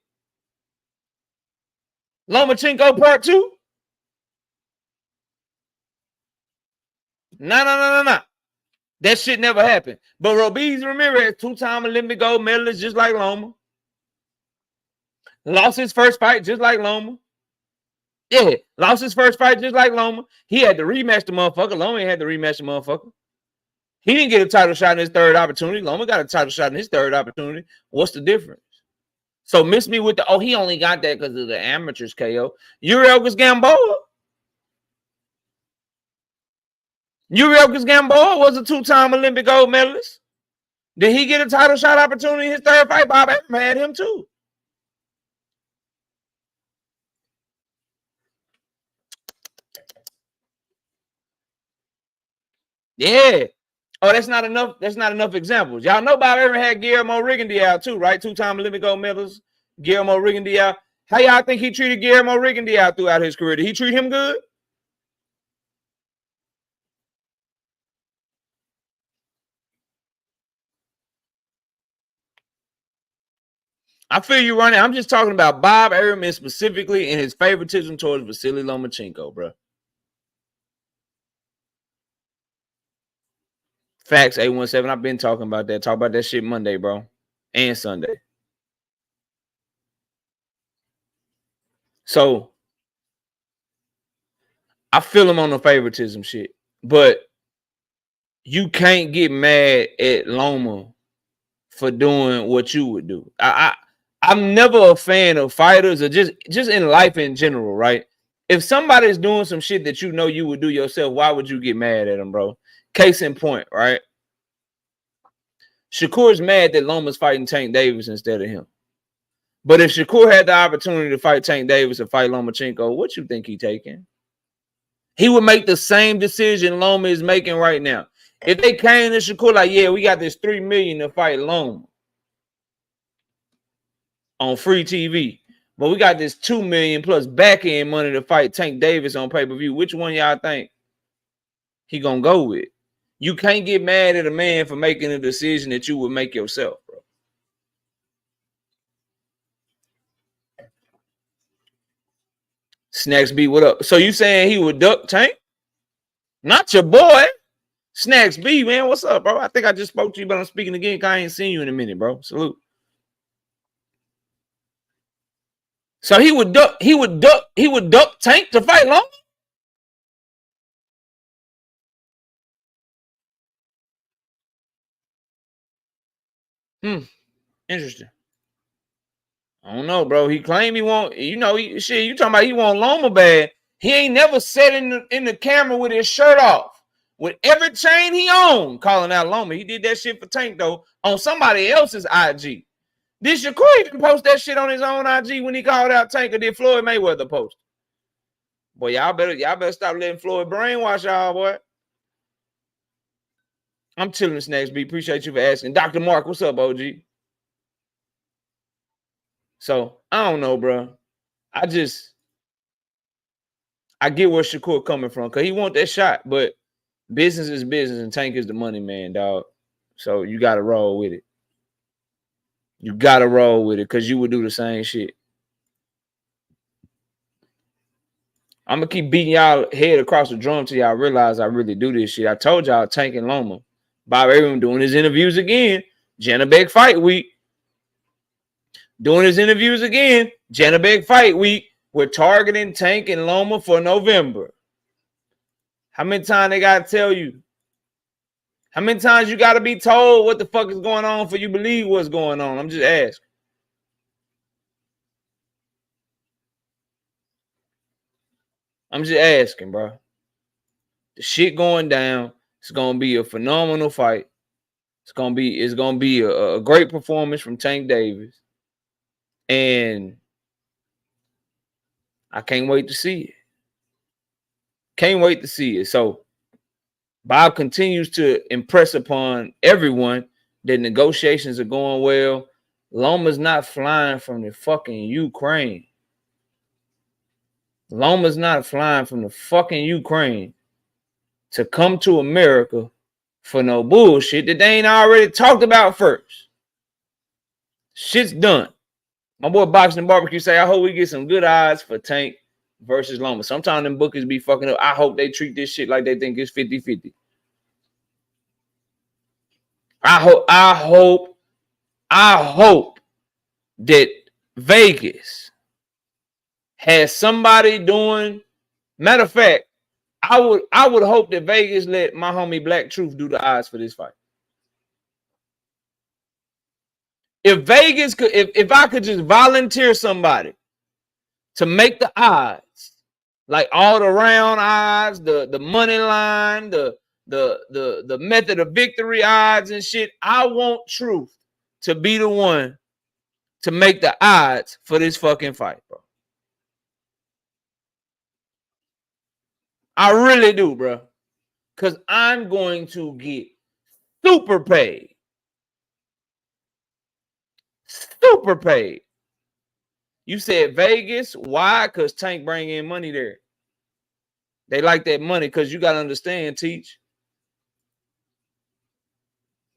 Lomachenko part 2? No. That shit never happened. But Robeisy Ramirez, two-time Olympic gold medalist, just like Loma. Lost his first fight just like Loma. Yeah, lost his first fight just like Loma. He had to rematch the motherfucker. Loma ain't had to rematch the motherfucker. He didn't get a title shot in his third opportunity. Loma got a title shot in his third opportunity. What's the difference? So miss me with he only got that because of the amateurs KO. Uriel Gamboa. Uriel Gamboa was a two-time Olympic gold medalist. Did he get a title shot opportunity in his third fight? Bob Arum had him too. Yeah. Oh, that's not enough. That's not enough examples. Y'all know Bob Arum had Guillermo Rigondeaux too, right? Two-time Olympic gold medalist, Guillermo Rigondeaux. How y'all think he treated Guillermo Rigondeaux throughout his career? Did he treat him good? I feel you, Ronnie. I'm just talking about Bob Arum specifically and his favoritism towards Vasily Lomachenko, bro. Facts, 817. I've been talking about that. Talk about that shit Monday, bro. And Sunday. So I feel him on the favoritism shit, but you can't get mad at Loma for doing what you would do. I'm never a fan of fighters or just in life in general, right? If somebody's doing some shit that you know you would do yourself, why would you get mad at them, bro? Case in point, right? Shakur's mad that Loma's fighting Tank Davis instead of him. But if Shakur had the opportunity to fight Tank Davis or fight Lomachenko, what you think he taking? He would make the same decision Loma is making right now. If they came to Shakur like, yeah, we got this $3 million to fight Loma on free TV, but we got this $2 million plus back end money to fight Tank Davis on pay-per-view. Which one y'all think he gonna go with? You can't get mad at a man for making a decision that you would make yourself, bro. Snacks B, what up? So you saying he would duck Tank? Not your boy. Snacks B, man, what's up, bro? I think I just spoke to you, but I'm speaking again because I ain't seen you in a minute, bro. Salute. So he would duck Tank to fight Loma? Interesting. I don't know, bro. He claimed he won't, you talking about he want Loma bad. He ain't never sat in the camera with his shirt off, with every chain he owned, calling out Loma. He did that shit for Tank, though, on somebody else's IG. Did Shakur even post that shit on his own IG when he called out Tank, or did Floyd Mayweather post? Boy, y'all better stop letting Floyd brainwash y'all, boy. I'm chilling, Snacks B. Appreciate you for asking. Dr. Mark, what's up, OG? So, I don't know, bro. I get where Shakur coming from, because he want that shot, but business is business, and Tank is the money man, dog. So, you got to roll with it. You got to roll with it, because you would do the same shit. I'm going to keep beating y'all head across the drum till y'all realize I really do this shit. I told y'all Tank and Loma. Bob Arum doing his interviews again. Janabek Fight Week. Doing his interviews again. Janabek Fight Week. We're targeting Tank and Loma for November. How many times they got to tell you? How many times you got to be told what the fuck is going on for you believe what's going on? I'm just asking. I'm just asking, bro. The shit going down. It's gonna be a phenomenal fight. It's gonna be a great performance from Tank Davis, and I can't wait to see it. Can't wait to see it. So Bob continues to impress upon everyone that negotiations are going well. Loma's not flying from the fucking Ukraine. Loma's not flying from the fucking Ukraine to come to America for no bullshit that they ain't already talked about first. Shit's done. My boy Boxing and Barbecue say, I hope we get some good odds for Tank versus Loma. Sometimes them bookers be fucking up. I hope they treat this shit like they think it's 50-50. I hope that Vegas has somebody doing. Matter of fact, I would hope that Vegas let my homie Black Truth do the odds for this fight. If Vegas could, if I could just volunteer somebody to make the odds, like all the round odds, the money line, the method of victory odds and shit, I want Truth to be the one to make the odds for this fucking fight, bro. I really do, bro. Because I'm going to get super paid. Super paid. You said Vegas. Why? Because Tank bring in money there. They like that money because you got to understand, Teach.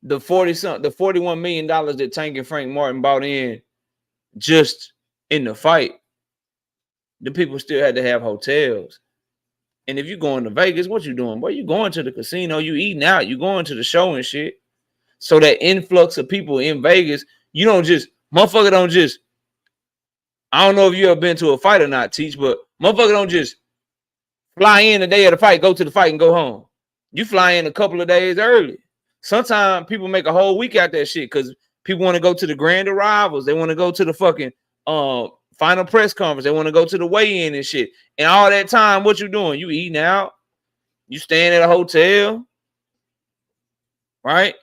The $41 million that Tank and Frank Martin bought in just in the fight, the people still had to have hotels. And if you're going to Vegas, what you doing? Boy, you going to the casino, you eating out, you going to the show and shit. So that influx of people in Vegas, you don't just, motherfucker don't just I don't know if you ever been to a fight or not, Teach, but motherfucker don't just fly in the day of the fight, go to the fight, and go home. You fly in a couple of days early. Sometimes people make a whole week out that shit because people want to go to the grand arrivals. They want to go to the fucking final press conference. They want to go to the weigh-in and shit. And all that time, what you doing? You eating out. You staying at a hotel, right?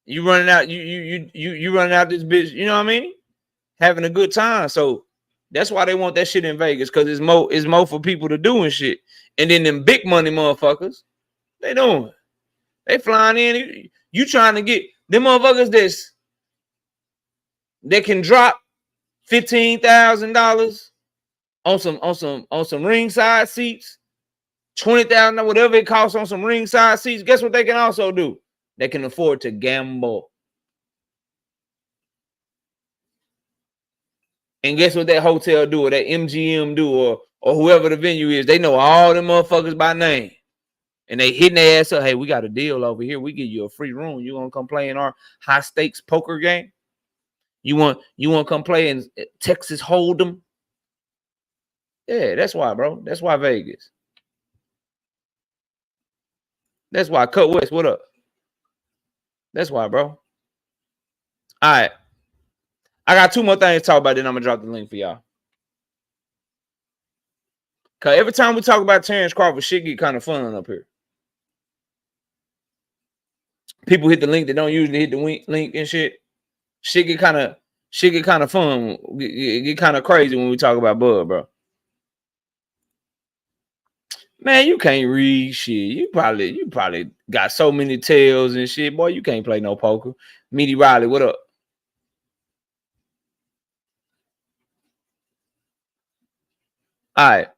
You running out. You running out this bitch. You know what I mean? Having a good time. So that's why they want that shit in Vegas, because it's more for people to do and shit. And then them big money motherfuckers, they doing. They flying in. You trying to get them motherfuckers that can drop $15,000 on some ringside seats, $20,000, whatever it costs on some ringside seats. Guess what they can also do? They can afford to gamble. And guess what that hotel do, or that MGM do, or whoever the venue is? They know all them motherfuckers by name. And they hitting their ass up. Hey, we got a deal over here. We give you a free room. You gonna come play in our high stakes poker game? You want to come play in Texas Hold'em? Yeah, that's why, bro. That's why Vegas. That's why Cut West. What up? That's why, bro. All right. I got two more things to talk about, then I'm gonna drop the link for y'all. Cause every time we talk about Terence Crawford, shit get kind of fun up here. People hit the link that don't usually hit the link and shit. Shit get kind of fun. Get kind of crazy when we talk about Bud, bro. Man, you can't read shit. You probably got so many tails and shit. Boy, you can't play no poker. Meaty Riley, what up? All right.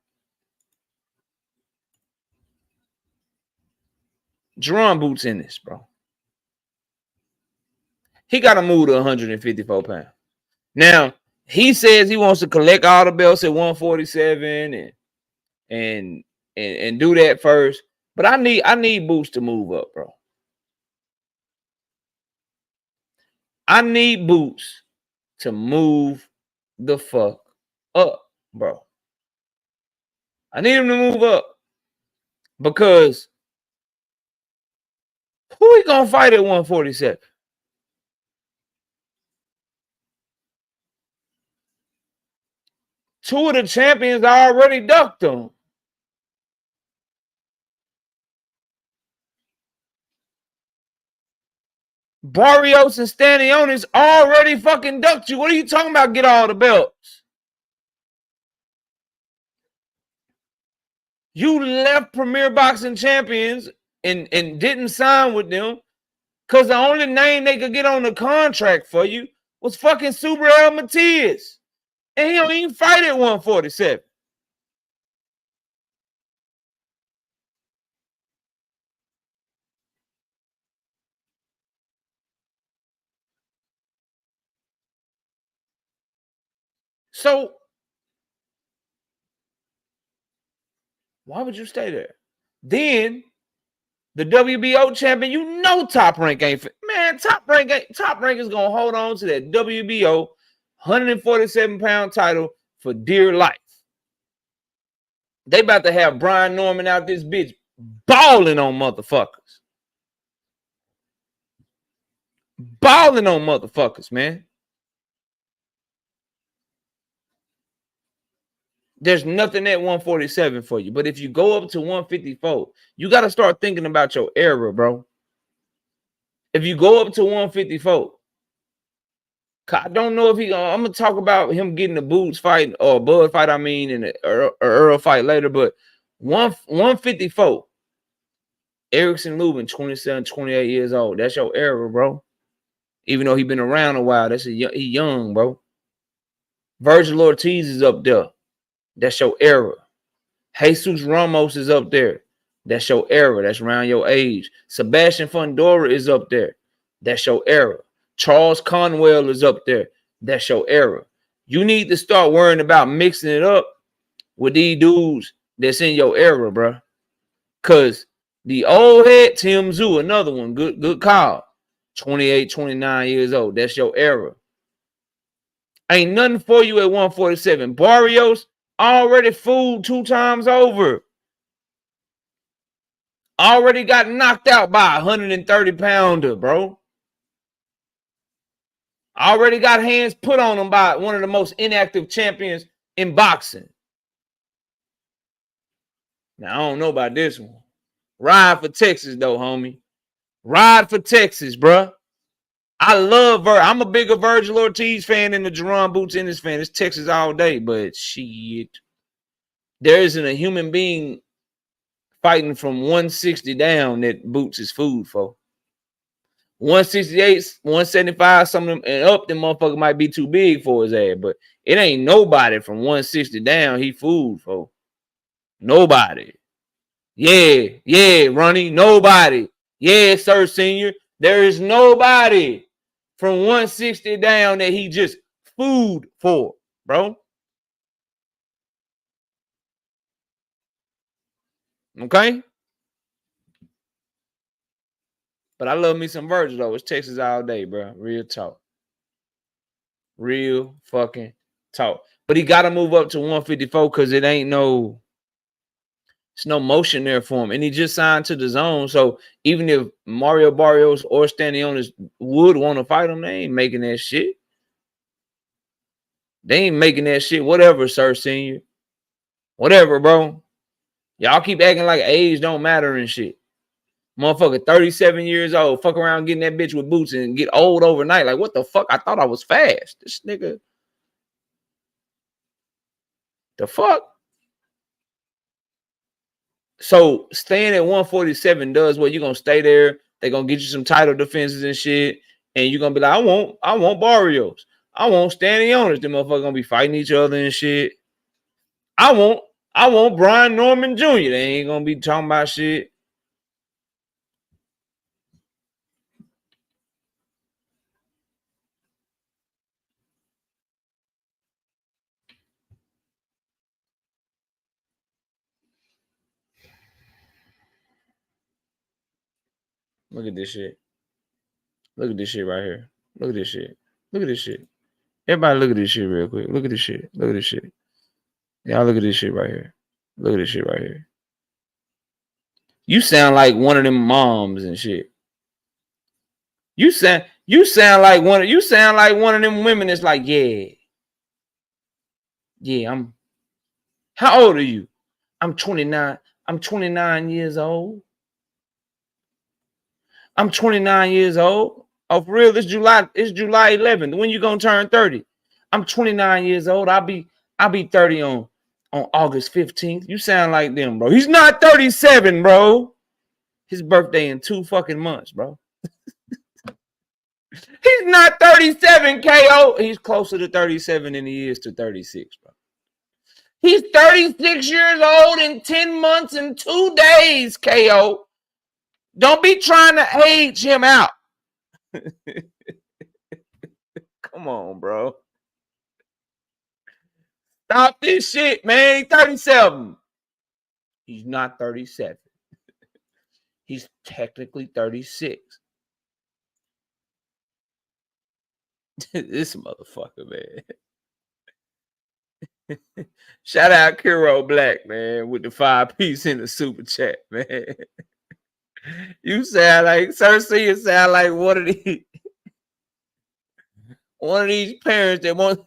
Jaron Boots in this, bro. He got to move to 154 pounds. Now, he says he wants to collect all the belts at 147 and do that first. But I need Boots to move up, bro. I need Boots to move the fuck up, bro. I need him to move up, because who he gonna fight at 147? Two of the champions already ducked him. Barrios and Stanionis already fucking ducked you. What are you talking about? Get all the belts. You left Premier Boxing Champions and didn't sign with them because the only name they could get on the contract for you was fucking Super El Matias. And he don't even fight at 147. So why would you stay there? Then the WBO champion, you know Top Rank ain't man. Top Rank is gonna hold on to that WBO 147-pound title for dear life. They about to have Brian Norman out this bitch balling on motherfuckers. Balling on motherfuckers, man. There's nothing at 147 for you. But if you go up to 154, you got to start thinking about your era, bro. If you go up to 154, I don't know if I'm going to talk about him getting the Boots fight or Bud fight, and the Errol fight later. But 154, Erickson Lubin, 27, 28 years old. That's your era, bro. Even though he been around a while, he young, bro. Virgil Ortiz is up there. That's your era. Jesus Ramos is up there. That's your era. That's around your age. Sebastian Fundora is up there. That's your era. Charles Conwell is up there. That's your era. You need to start worrying about mixing it up with these dudes that's in your era, bro. Because the old head, Tim Tszyu, another one, good call. 28, 29 years old. That's your era. Ain't nothing for you at 147. Barrios already fooled 2 times over. Already got knocked out by a 130-pounder, bro. Already got hands put on him by one of the most inactive champions in boxing. Now, I don't know about this one. Ride for Texas, though, homie. Ride for Texas, bro. I love I'm a bigger Virgil Ortiz fan than the Jaron Boots Ennis fan. It's Texas all day, but shit. There isn't a human being fighting from 160 down that Boots is food for. 168, 175, some of them and up, them motherfucker might be too big for his ass, but it ain't nobody from 160 down he food for. Nobody. Yeah, Ronnie, nobody. Yeah, sir, senior. There is nobody from 160 down that he just food for, bro. Okay? But I love me some Virgil, though. It's Texas all day, bro. Real talk. Real fucking talk. But he got to move up to 154 because it ain't no... There's no motion there for him. And he just signed to the zone. So even if Mario Barrios or Stanionis would want to fight him, they ain't making that shit. They ain't making that shit. Whatever, sir, senior. Whatever, bro. Y'all keep acting like age don't matter and shit. Motherfucker, 37 years old. Fuck around getting that bitch with boots and get old overnight. Like, what the fuck? I thought I was fast. This nigga. The fuck? So staying at 147 does what? You're gonna stay there. They're gonna get you some title defenses and shit. And you're gonna be like, I want Barrios. I want Stanionis. Them motherfuckers gonna be fighting each other and shit. I want Brian Norman Jr. They ain't gonna be talking about shit. Look at this shit. Look at this shit right here. Look at this shit. Look at this shit. Everybody look at this shit real quick. Look at this shit. Look at this shit. Y'all look at this shit right here. Look at this shit right here. You sound like one of them moms and shit. You sound like one of them women that's like, yeah, how old are you? I'm 29. I'm 29 years old. I'm 29 years old. Oh, for real, it's July 11th. When you gonna turn 30? I'm 29 years old. I'll be 30 on August 15th. You sound like them, bro. He's not 37, bro. His birthday in 2 fucking months, bro. He's not 37, KO. He's closer to 37 than he is to 36, bro. He's 36 years old in 10 months and 2 days, KO. Don't be trying to age him out. Come on, bro. Stop this shit, man. He's 37. He's not 37. He's technically 36. This motherfucker, man. Shout out Kiro Black, man, with the 5-piece in the super chat, man. You sound like Cersei. You sound like one of these parents that want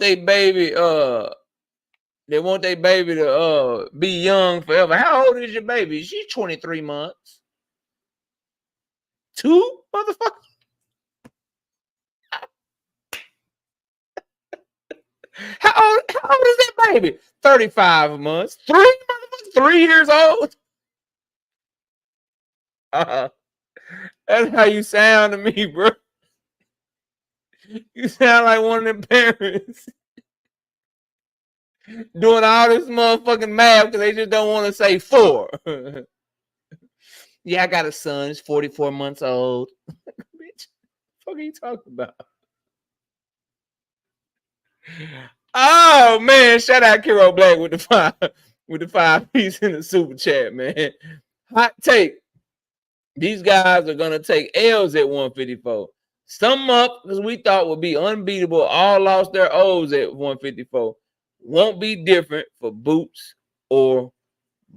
their baby to be young forever. How old is your baby? She's 23 months. 2, motherfucker. How old is that baby? 35 months. 3 years old. That's how you sound to me, bro. You sound like one of them parents doing all this motherfucking math because they just don't want to say 4. Yeah, I got a son. He's 44 months old. Bitch, what the fuck are you talking about? Oh man, shout out Kiro Black with the 5-piece in the super chat, man. Hot take. These guys are gonna take L's at 154. Some up because we thought would be unbeatable, all lost their O's at 154. Won't be different for Boots or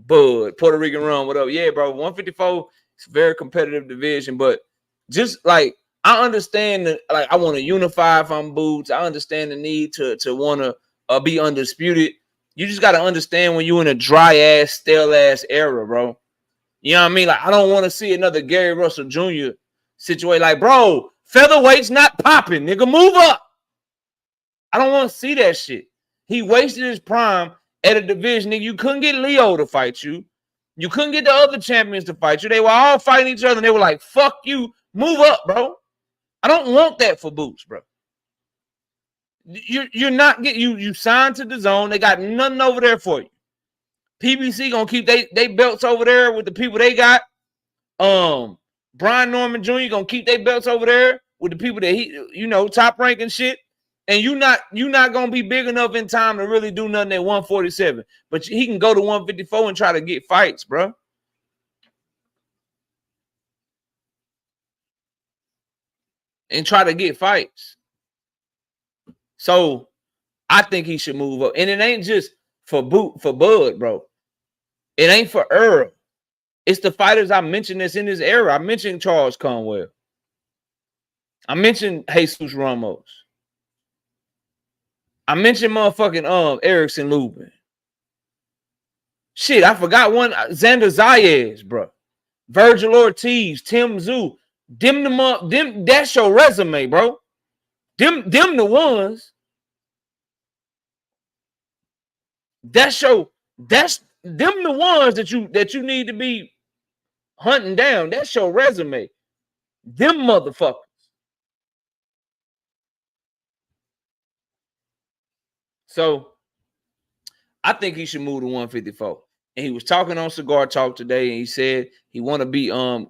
Bud. Puerto Rican Run, what up? Yeah, bro. 154, it's a very competitive division, but just like I understand that, like I want to unify if I'm Boots. I understand the need to want to be undisputed. You just got to understand when you're in a dry ass, stale ass era, bro. You know what I mean? Like I don't want to see another Gary Russell Jr. situation. Like, bro, featherweight's not popping, nigga. Move up. I don't want to see that shit. He wasted his prime at a division. Nigga, you couldn't get Leo to fight you. You couldn't get the other champions to fight you. They were all fighting each other, and they were like, fuck you. Move up, bro. I don't want that for Boots, bro. You're not getting you signed to the zone. They got nothing over there for you. PBC gonna keep they belts over there with the people they got. Brian Norman Jr. gonna keep their belts over there with the people that he, top ranking shit. And you're not gonna be big enough in time to really do nothing at 147. But he can go to 154 and try to get fights, bro. And try to get fights. So I think he should move up. And it ain't just for Bud, bro. It ain't for Errol. It's the fighters I mentioned that's in this era. I mentioned Charles Conwell. I mentioned Jesus Ramos. I mentioned motherfucking Erickson Lubin. Shit, I forgot one. Xander Zayas, bro. Virgil Ortiz, Tim Tszyu. Them, that's your resume, bro. Them the ones. That's them the ones that you need to be hunting down. That's your resume. Them motherfuckers. So I think he should move to 154. And he was talking on Cigar Talk today, and he said he want to be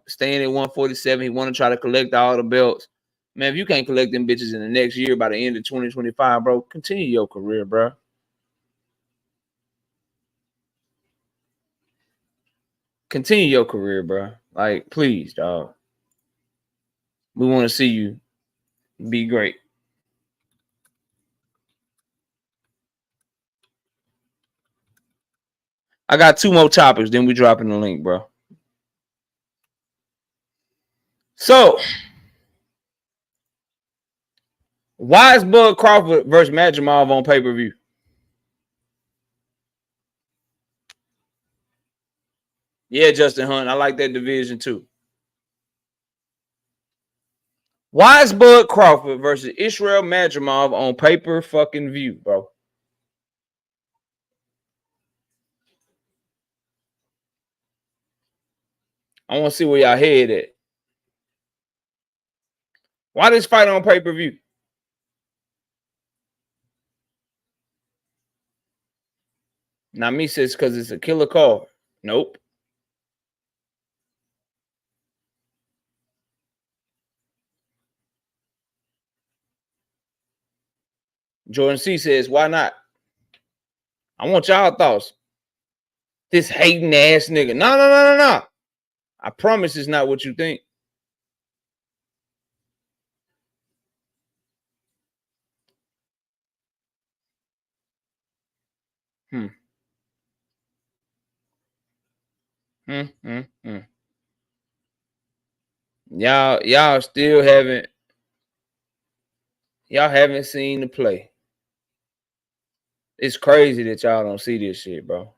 staying at 147. He want to try to collect all the belts. Man, if you can't collect them bitches in the next year by the end of 2025, bro, continue your career, bro. Continue your career, bro. Like, please, dog. We want to see you be great. I got 2 more topics, then we dropping the link, bro. So, why is Bud Crawford versus Madrimov on pay-per-view? Yeah, Justin Hunt. I like that division too. Why is Bud Crawford versus Israel Madrimov on pay-per-fucking-view, bro? I want to see where y'all head at. Why this fight on pay-per-view? Now, me says because it's a killer card. Nope. Jordan C says, why not? I want y'all thoughts. This hating ass nigga. No. I promise it's not what you think. Y'all still haven't seen the play. It's crazy that y'all don't see this shit, bro. All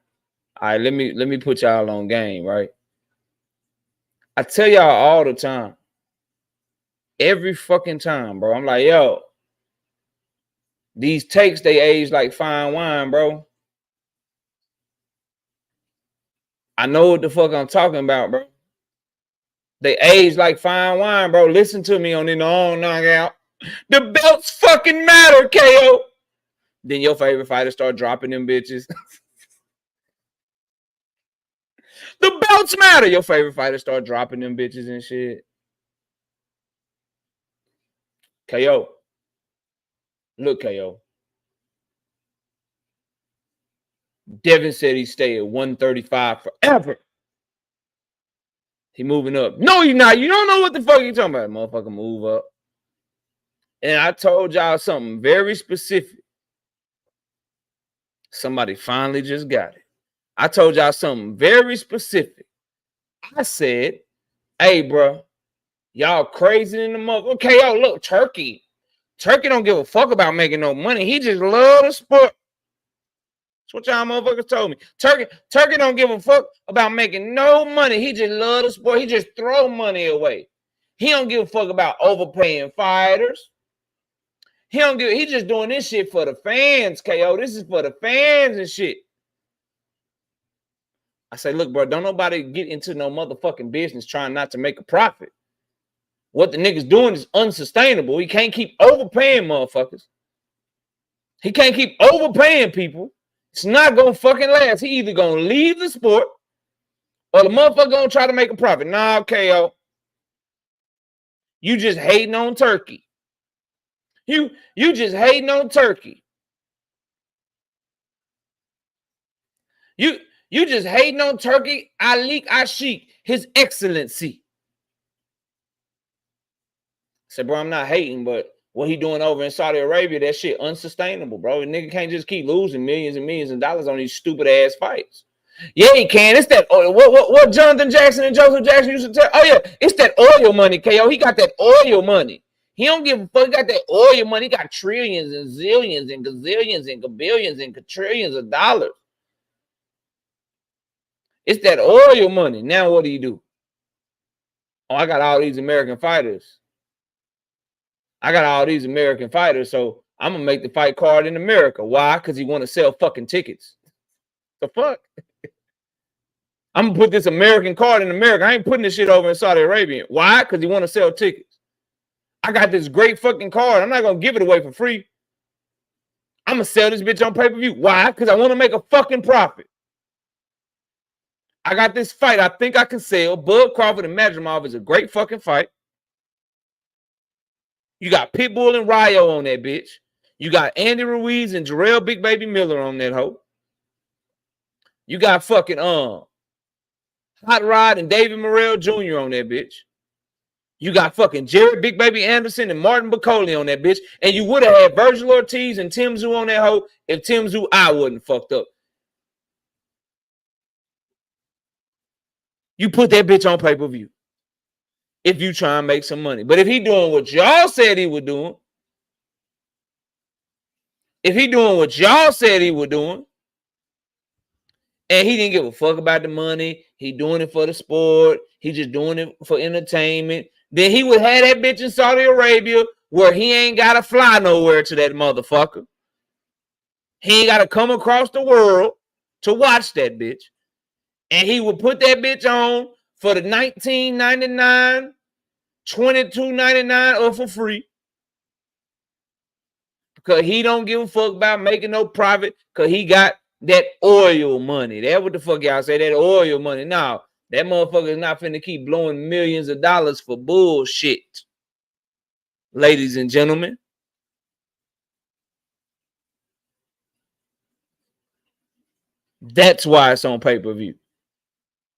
right, let me put y'all on game, right? I tell y'all all the time. Every fucking time, bro. I'm like, yo, these takes, they age like fine wine, bro. I know what the fuck I'm talking about, bro. They age like fine wine, bro. Listen to me on the on knockout. The belts fucking matter, KO. Then your favorite fighter start dropping them bitches. The belts matter. Your favorite fighter start dropping them bitches and shit. KO. Look, KO. Devin said he'd stay at 135 forever. He moving up. No, he's not. You don't know what the fuck you talking about. Motherfucker, move up. And I told y'all something very specific. Somebody finally just got it. I told y'all something very specific. I said, hey, bro, y'all crazy in the mother. Okay, yo, look, Turkey don't give a fuck about making no money. He just love the sport. That's what y'all motherfuckers told me. Turkey don't give a fuck about making no money. He just love the sport. He just throw money away. He don't give a fuck about overpaying fighters. He just doing this shit for the fans, KO. This is for the fans and shit. I say, look, bro, don't nobody get into no motherfucking business trying not to make a profit. What the nigga's doing is unsustainable. He can't keep overpaying motherfuckers. He can't keep overpaying people. It's not gonna fucking last. He either gonna leave the sport or the motherfucker gonna try to make a profit. Nah, KO. You just hating on Turkey. You just hating on Turkey. You just hating on Turkey, Alik Ashik, His Excellency. I said, bro, I'm not hating, but what he doing over in Saudi Arabia, that shit unsustainable, bro. The nigga can't just keep losing millions and millions of dollars on these stupid ass fights. Yeah, he can. It's that what Jonathan Jackson and Joseph Jackson used to tell. Oh yeah, it's that oil money, KO. He got that oil money. He don't give a fuck. He got that oil money. He got trillions and zillions and gazillions and gabillions and quadrillions of dollars. It's that oil money. Now what do? Oh, I got all these American fighters. So I'm gonna make the fight card in America. Why? Because he want to sell fucking tickets. The fuck? I'm gonna put this American card in America. I ain't putting this shit over in Saudi Arabia. Why? Because he want to sell tickets. I got this great fucking card. I'm not gonna give it away for free. I'm gonna sell this bitch on pay-per-view. Why? Because I want to make a fucking profit. I got this fight I think I can sell. Bud Crawford and Madrimov is a great fucking fight. You got Pitbull and Ryo on that bitch. You got Andy Ruiz and Jarrell Big Baby Miller on that hoe. You got fucking Hot Rod and David Morrell Jr. on that bitch. You got fucking Jared Big Baby Anderson and Martin Bacoli on that bitch. And you would have had Virgil Ortiz and Tim Tszyu on that hoe if Tim Tszyu wasn't fucked up. You put that bitch on pay-per-view if you try and make some money. But if he doing what y'all said he was doing, and he didn't give a fuck about the money, he doing it for the sport, he just doing it for entertainment, then he would have that bitch in Saudi Arabia where he ain't got to fly nowhere to that motherfucker. He ain't got to come across the world to watch that bitch. And he would put that bitch on for the $19.99, $22.99 or for free. Because he don't give a fuck about making no profit because he got that oil money. That's what the fuck y'all say, that oil money. No, that motherfucker is not finna keep blowing millions of dollars for bullshit. Ladies and gentlemen. That's why it's on pay-per-view.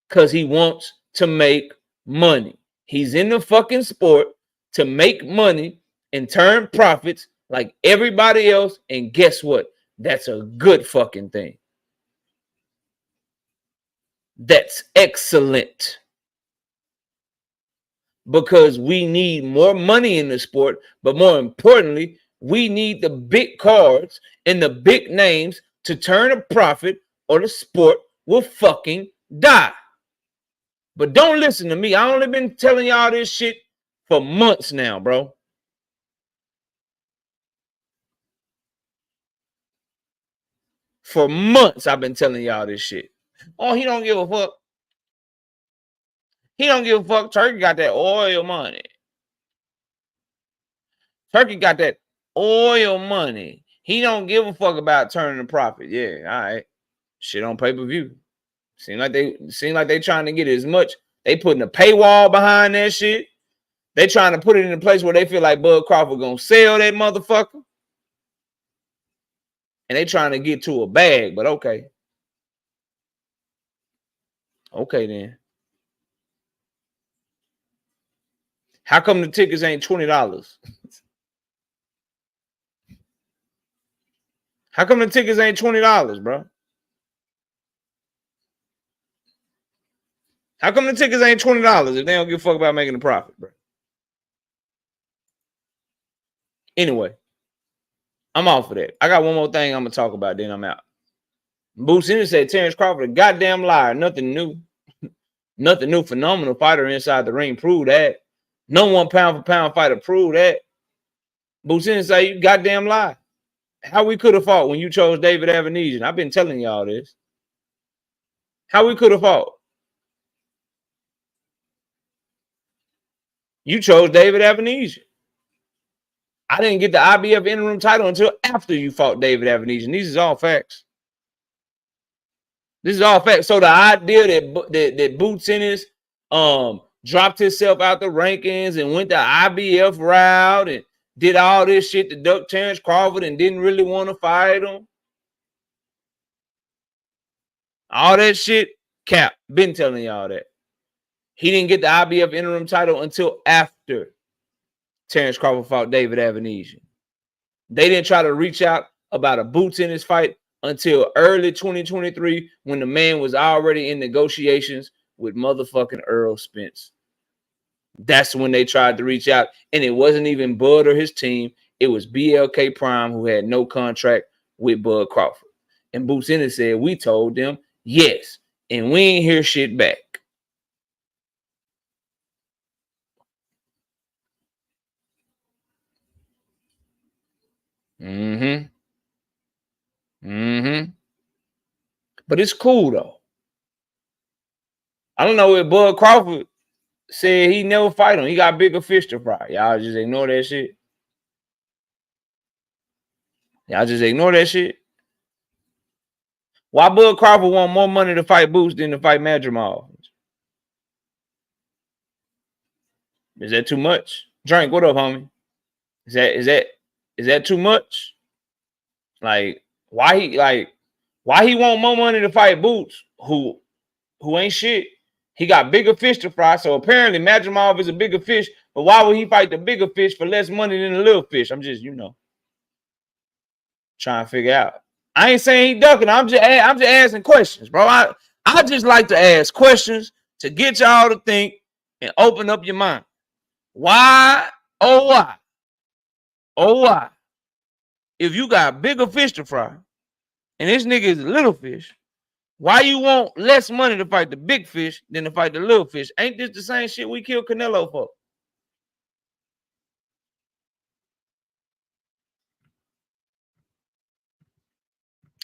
Because he wants to make money. He's in the fucking sport to make money and turn profits like everybody else. And guess what? That's a good fucking thing. That's excellent. Because we need more money in the sport, but more importantly, we need the big cards and the big names to turn a profit or the sport will fucking die. But don't listen to me. I only been telling y'all this shit for months now, bro. For months, I've been telling y'all this shit. Oh, he don't give a fuck. He don't give a fuck. Turkey got that oil money. Turkey got that oil money. He don't give a fuck about turning a profit. Yeah, all right. Shit on pay-per-view. Seem like they trying to get as much. They putting a paywall behind that shit. They trying to put it in a place where they feel like Bud Crawford gonna sell that motherfucker. And they trying to get to a bag, but okay. Okay, then. How come the tickets ain't $20? How come the tickets ain't $20, bro? How come the tickets ain't $20 if they don't give a fuck about making a profit, bro? Anyway, I'm off of that. I got one more thing I'm gonna talk about, then I'm out. Boots Ennis said Terence Crawford a goddamn liar. Nothing new. Nothing new. Phenomenal fighter inside the ring. Prove that. No one pound for pound fighter. Prove that. Boots Ennis say you goddamn lie. How we could have fought when you chose David Avenesian? I've been telling y'all this. How we could have fought? You chose David Avenesian. I didn't get the IBF interim title until after you fought David Avenesian. These is all facts. This is all facts. So the idea that Boots Ennis dropped himself out the rankings and went the IBF route and did all this shit to duck Terence Crawford and didn't really want to fight him. All that shit, cap. Been telling y'all that. He didn't get the IBF interim title until after Terence Crawford fought David Avenesian. They didn't try to reach out about a Boots Ennis fight until early 2023 when the man was already in negotiations with motherfucking Errol Spence. That's when they tried to reach out, and it wasn't even Bud or his team. It was BLK Prime who had no contract with Bud Crawford. And Boots Ennis said, we told them yes, and we ain't hear shit back. But it's cool though. I don't know if Bud Crawford said he never fight him. He got bigger fish to fry. Y'all just ignore that shit. Y'all just ignore that shit. Why Bud Crawford want more money to fight Boots than to fight Madrimov? Is that too much? Drink, what up, homie? Is that too much? Like, why he want more money to fight Boots, who ain't shit? He got bigger fish to fry. So apparently Madrimov is a bigger fish, but why would he fight the bigger fish for less money than the little fish? I'm just, trying to figure out. I ain't saying he ducking. I'm just asking questions, bro. I just like to ask questions to get y'all to think and open up your mind. Why? Oh, why? Oh, why? If you got bigger fish to fry and this nigga is a little fish, why you want less money to fight the big fish than to fight the little fish? Ain't this the same shit we killed Canelo for?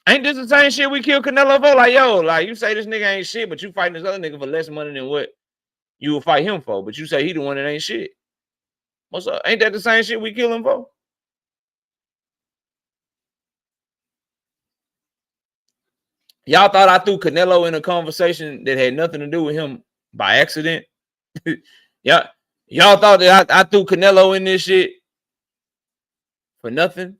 Ain't this the same shit we killed Canelo for? Like, yo, like you say this nigga ain't shit, but you fighting this other nigga for less money than what you would fight him for. But you say he the one that ain't shit. What's up? Ain't that the same shit we kill him for? Y'all thought I threw Canelo in a conversation that had nothing to do with him by accident? Y'all thought that I threw Canelo in this shit for nothing?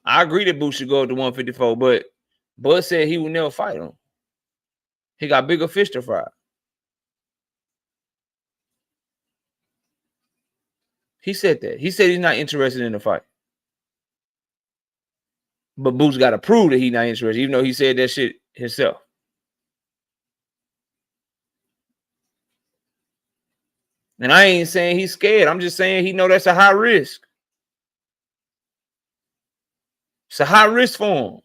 I agree that Boots should go up to 154, but Bud said he would never fight him. He got bigger fish to fry. He said that. He said he's not interested in the fight. But Boots got to prove that he's not interested, even though he said that shit himself. And I ain't saying he's scared. I'm just saying he know that's a high risk. It's a high risk for him.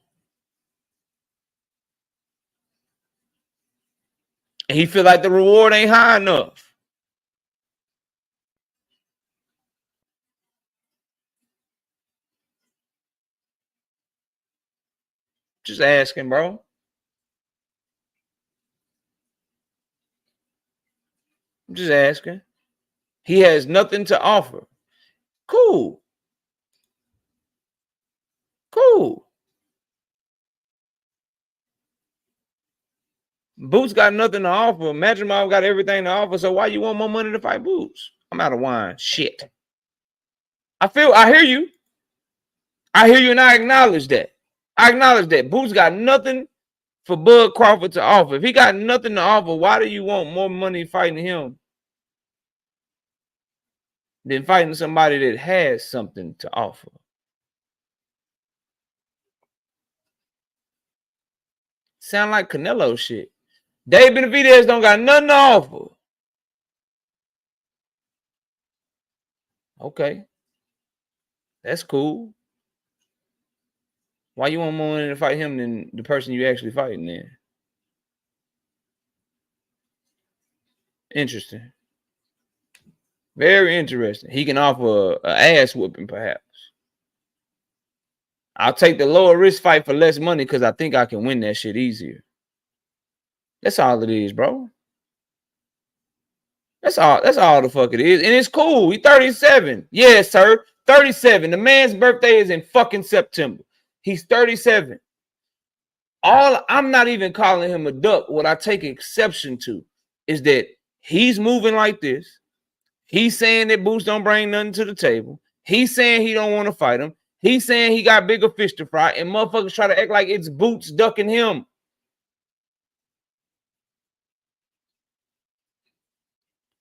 And he feel like the reward ain't high enough. Just asking, bro. I'm just asking. He has nothing to offer. Cool. Cool. Boots got nothing to offer. Madrimov got everything to offer. So why you want more money to fight Boots? I'm out of wine. Shit. I hear you. I hear you, and I acknowledge that. I acknowledge that. Boots got nothing for Bud Crawford to offer. If he got nothing to offer, why do you want more money fighting him? than fighting somebody that has something to offer. Sound like Canelo shit. Dave Benavidez don't got nothing to offer. Okay. That's cool. Why you want more to fight him than the person you actually fighting then? Interesting. Very interesting. He can offer an ass whooping, perhaps. I'll take the lower risk fight for less money because I think I can win that shit easier. That's all it is, bro. That's all the fuck it is. And it's cool. He's 37. Yes, sir. 37. The man's birthday is in fucking September. He's 37. I'm not even calling him a duck. What I take exception to is that he's moving like this. He's saying that Boots don't bring nothing to the table. He's saying he don't want to fight him. He's saying he got bigger fish to fry, and motherfuckers try to act like it's Boots ducking him.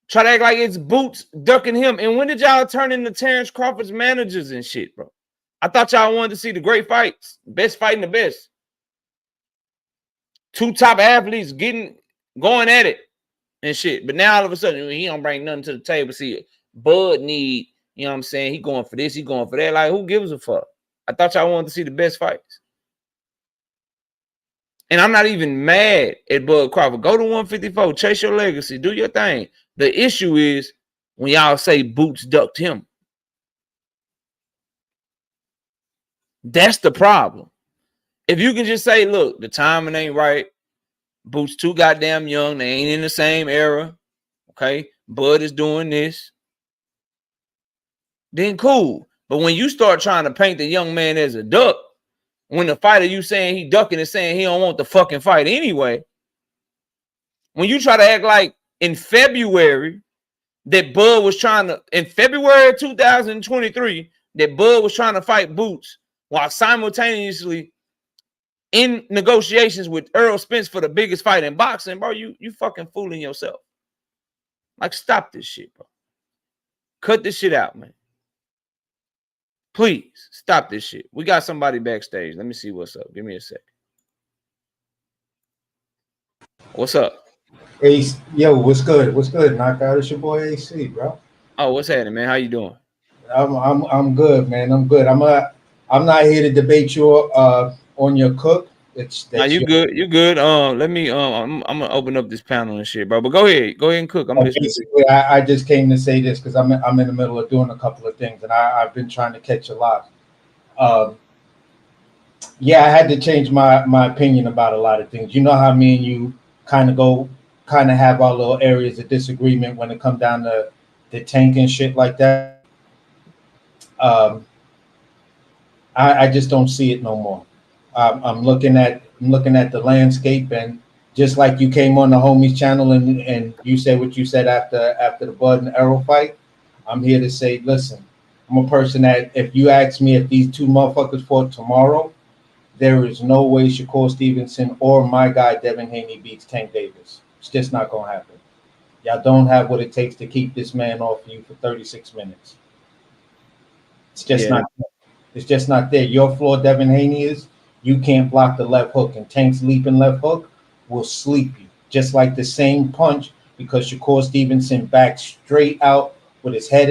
Try to act like it's Boots ducking him. And when did y'all turn into Terence Crawford's managers and shit, bro? I thought y'all wanted to see the great fights. Best fighting the best. Two top athletes going at it and shit. But now all of a sudden, he don't bring nothing to the table. See, Bud need, you know what I'm saying? He going for this, he going for that. Like, who gives a fuck? I thought y'all wanted to see the best fights. And I'm not even mad at Bud Crawford. Go to 154, chase your legacy, do your thing. The issue is when y'all say Boots ducked him. That's the problem. If you can just say, look, the timing ain't right. Boots too goddamn young. They ain't in the same era. Okay? Bud is doing this. Then cool. But when you start trying to paint the young man as a duck, when the fighter you saying he ducking is saying he don't want the fucking fight anyway, when you try to act like in February that Bud was trying to, in February 2023, that Bud was trying to fight Boots while simultaneously in negotiations with Errol Spence for the biggest fight in boxing, bro, you fucking fooling yourself. Like, stop this shit, bro. Cut this shit out, man. Please, stop this shit. We got somebody backstage. Let me see what's up. Give me a second. What's up? Ace, yo, what's good? What's good? Knockout, it's your boy AC, bro. Oh, what's happening, man? How you doing? I'm good, man. I'm good. I'm not here to debate you on your cook. Nah, you good. You good. Let me I'm gonna open up this panel and shit, bro. But go ahead and cook. I'm listening. Basically, I just came to say this because I'm in the middle of doing a couple of things, and I've been trying to catch a lot. Yeah, I had to change my opinion about a lot of things. You know how me and you kind of have our little areas of disagreement when it comes down to the tank and shit like that. I just don't see it no more. I'm looking at the landscape, and just like you came on the homies channel and you said what you said after the Bud and Errol fight, I'm here to say, listen, I'm a person that if you ask me if these two motherfuckers fought tomorrow, there is no way Shakur Stevenson or my guy Devin Haney beats Tank Davis. It's just not gonna happen. Y'all don't have what it takes to keep this man off you for 36 minutes. It's just not. It's just not there. Your flaw, Devin Haney, is you can't block the left hook, and Tank's leaping left hook will sleep you. Just like the same punch, because Shakur Stevenson backed straight out with his head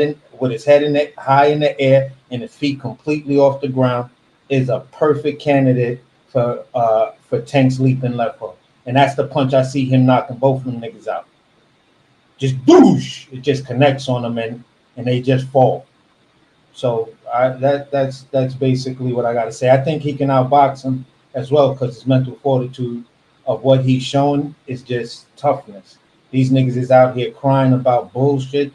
high in the air and his feet completely off the ground, is a perfect candidate for Tank's leaping left hook. And that's the punch I see him knocking both of them niggas out. Just doosh! It just connects on them and they just fall. So that's basically what I got to say. I think he can outbox him as well because his mental fortitude of what he's shown is just toughness. These niggas is out here crying about bullshit.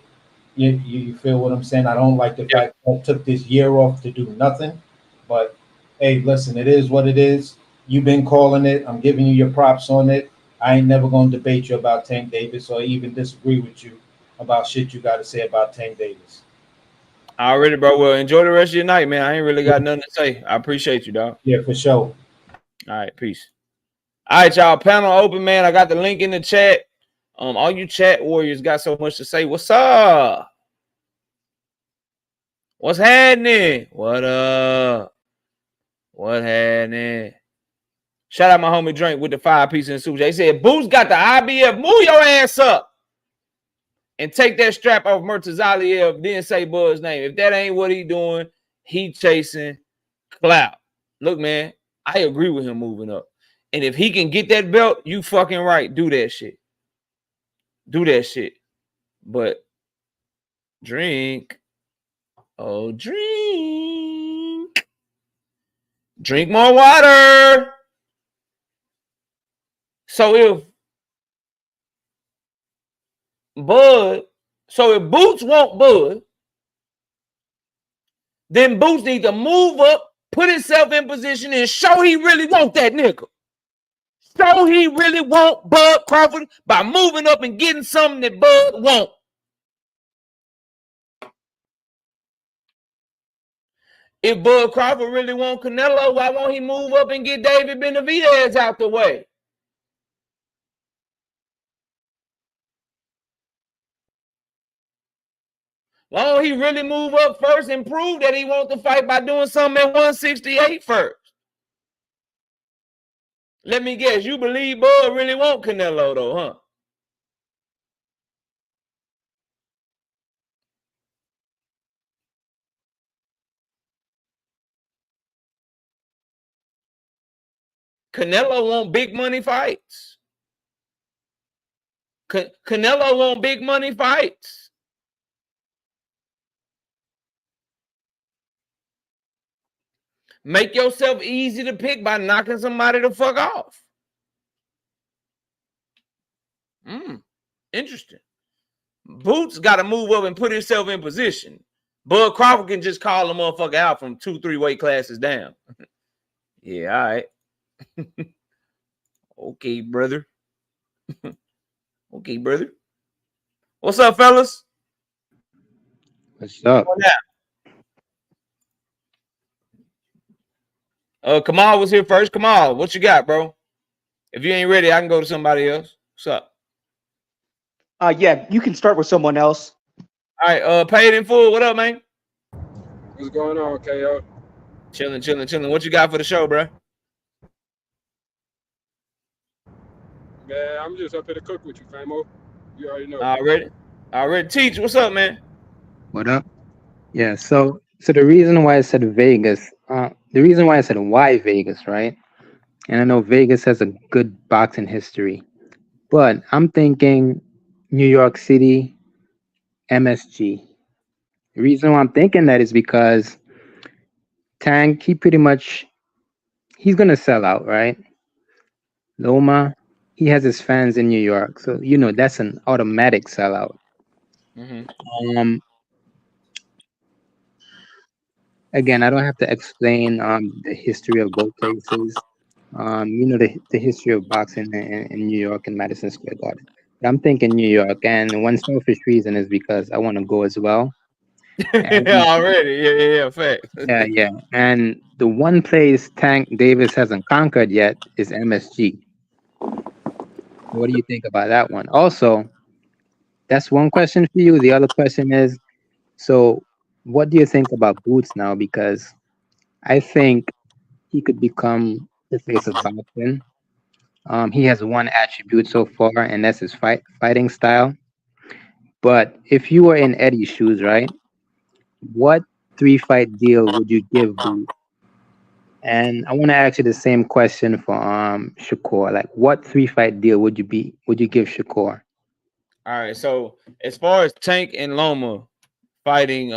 You feel what I'm saying? I don't like the fact that I took this year off to do nothing. But, hey, listen, it is what it is. You've been calling it. I'm giving you your props on it. I ain't never going to debate you about Tank Davis or even disagree with you about shit you got to say about Tank Davis. Already, bro. Well, enjoy the rest of your night, man. I ain't really got nothing to say. I appreciate you, dog. Yeah, for sure. All right, peace. All right, y'all. Panel open, man. I got the link in the chat. All you chat warriors got so much to say. What's up? What's happening? What up? What happening? Shout out my homie Drink with the 5-piece and super. They said, Boots got the IBF. Move your ass up and take that strap off Murtazaliev. Then say Bud's name. If that ain't what he doing, he chasing clout. Look, man, I agree with him moving up. And if he can get that belt, you fucking right. Do that shit. Do that shit. But drink. Oh, drink. Drink more water. So if Boots want Bud, then Boots need to move up, put himself in position, and show he really want that nigga. Show he really want Bud Crawford by moving up and getting something that Bud want. If Bud Crawford really want Canelo, why won't he move up and get David Benavidez out the way? Why don't he really move up first and prove that he wants to fight by doing something at 168 first? Let me guess, you believe Bud really want Canelo though, huh? Canelo want big money fights. Canelo want big money fights. Make yourself easy to pick by knocking somebody the fuck off. Interesting. Boots got to move up and put himself in position. Bud Crawford can just call a motherfucker out from 2-3 weight classes down. Yeah, all right. Okay, brother. Okay, brother. What's up, fellas? What's up? Kamal was here first. Kamal, what you got, bro? If you ain't ready, I can go to somebody else. What's up? Yeah, you can start with someone else. All right, paid in full. What up, man? What's going on, KO? Chilling. What you got for the show, bro? Man, I'm just up here to cook with you, famo. You already know. Already. Teach, what's up, man? What up? Yeah, so the reason why I said Vegas, the reason why I said why Vegas, right? And I know Vegas has a good boxing history, but I'm thinking New York City, MSG. The reason why I'm thinking that is because Tank, he's gonna sell out, right? Loma, he has his fans in New York, so that's an automatic sellout. Again, I don't have to explain the history of both places. The history of boxing in New York and Madison Square Garden. But I'm thinking New York, and one selfish reason is because I want to go as well. Yeah, fact. Yeah. And the one place Tank Davis hasn't conquered yet is MSG. What do you think about that one? Also, that's one question for you. The other question is, so what do you think about Boots now? Because I think he could become the face of boxing. He has one attribute so far, and that's his fighting style. But if you were in Eddie's shoes, right? What 3-fight deal would you give Boots? And I want to ask you the same question for Shakur. Like, what 3-fight deal would you give Shakur? All right, so as far as Tank and Loma fighting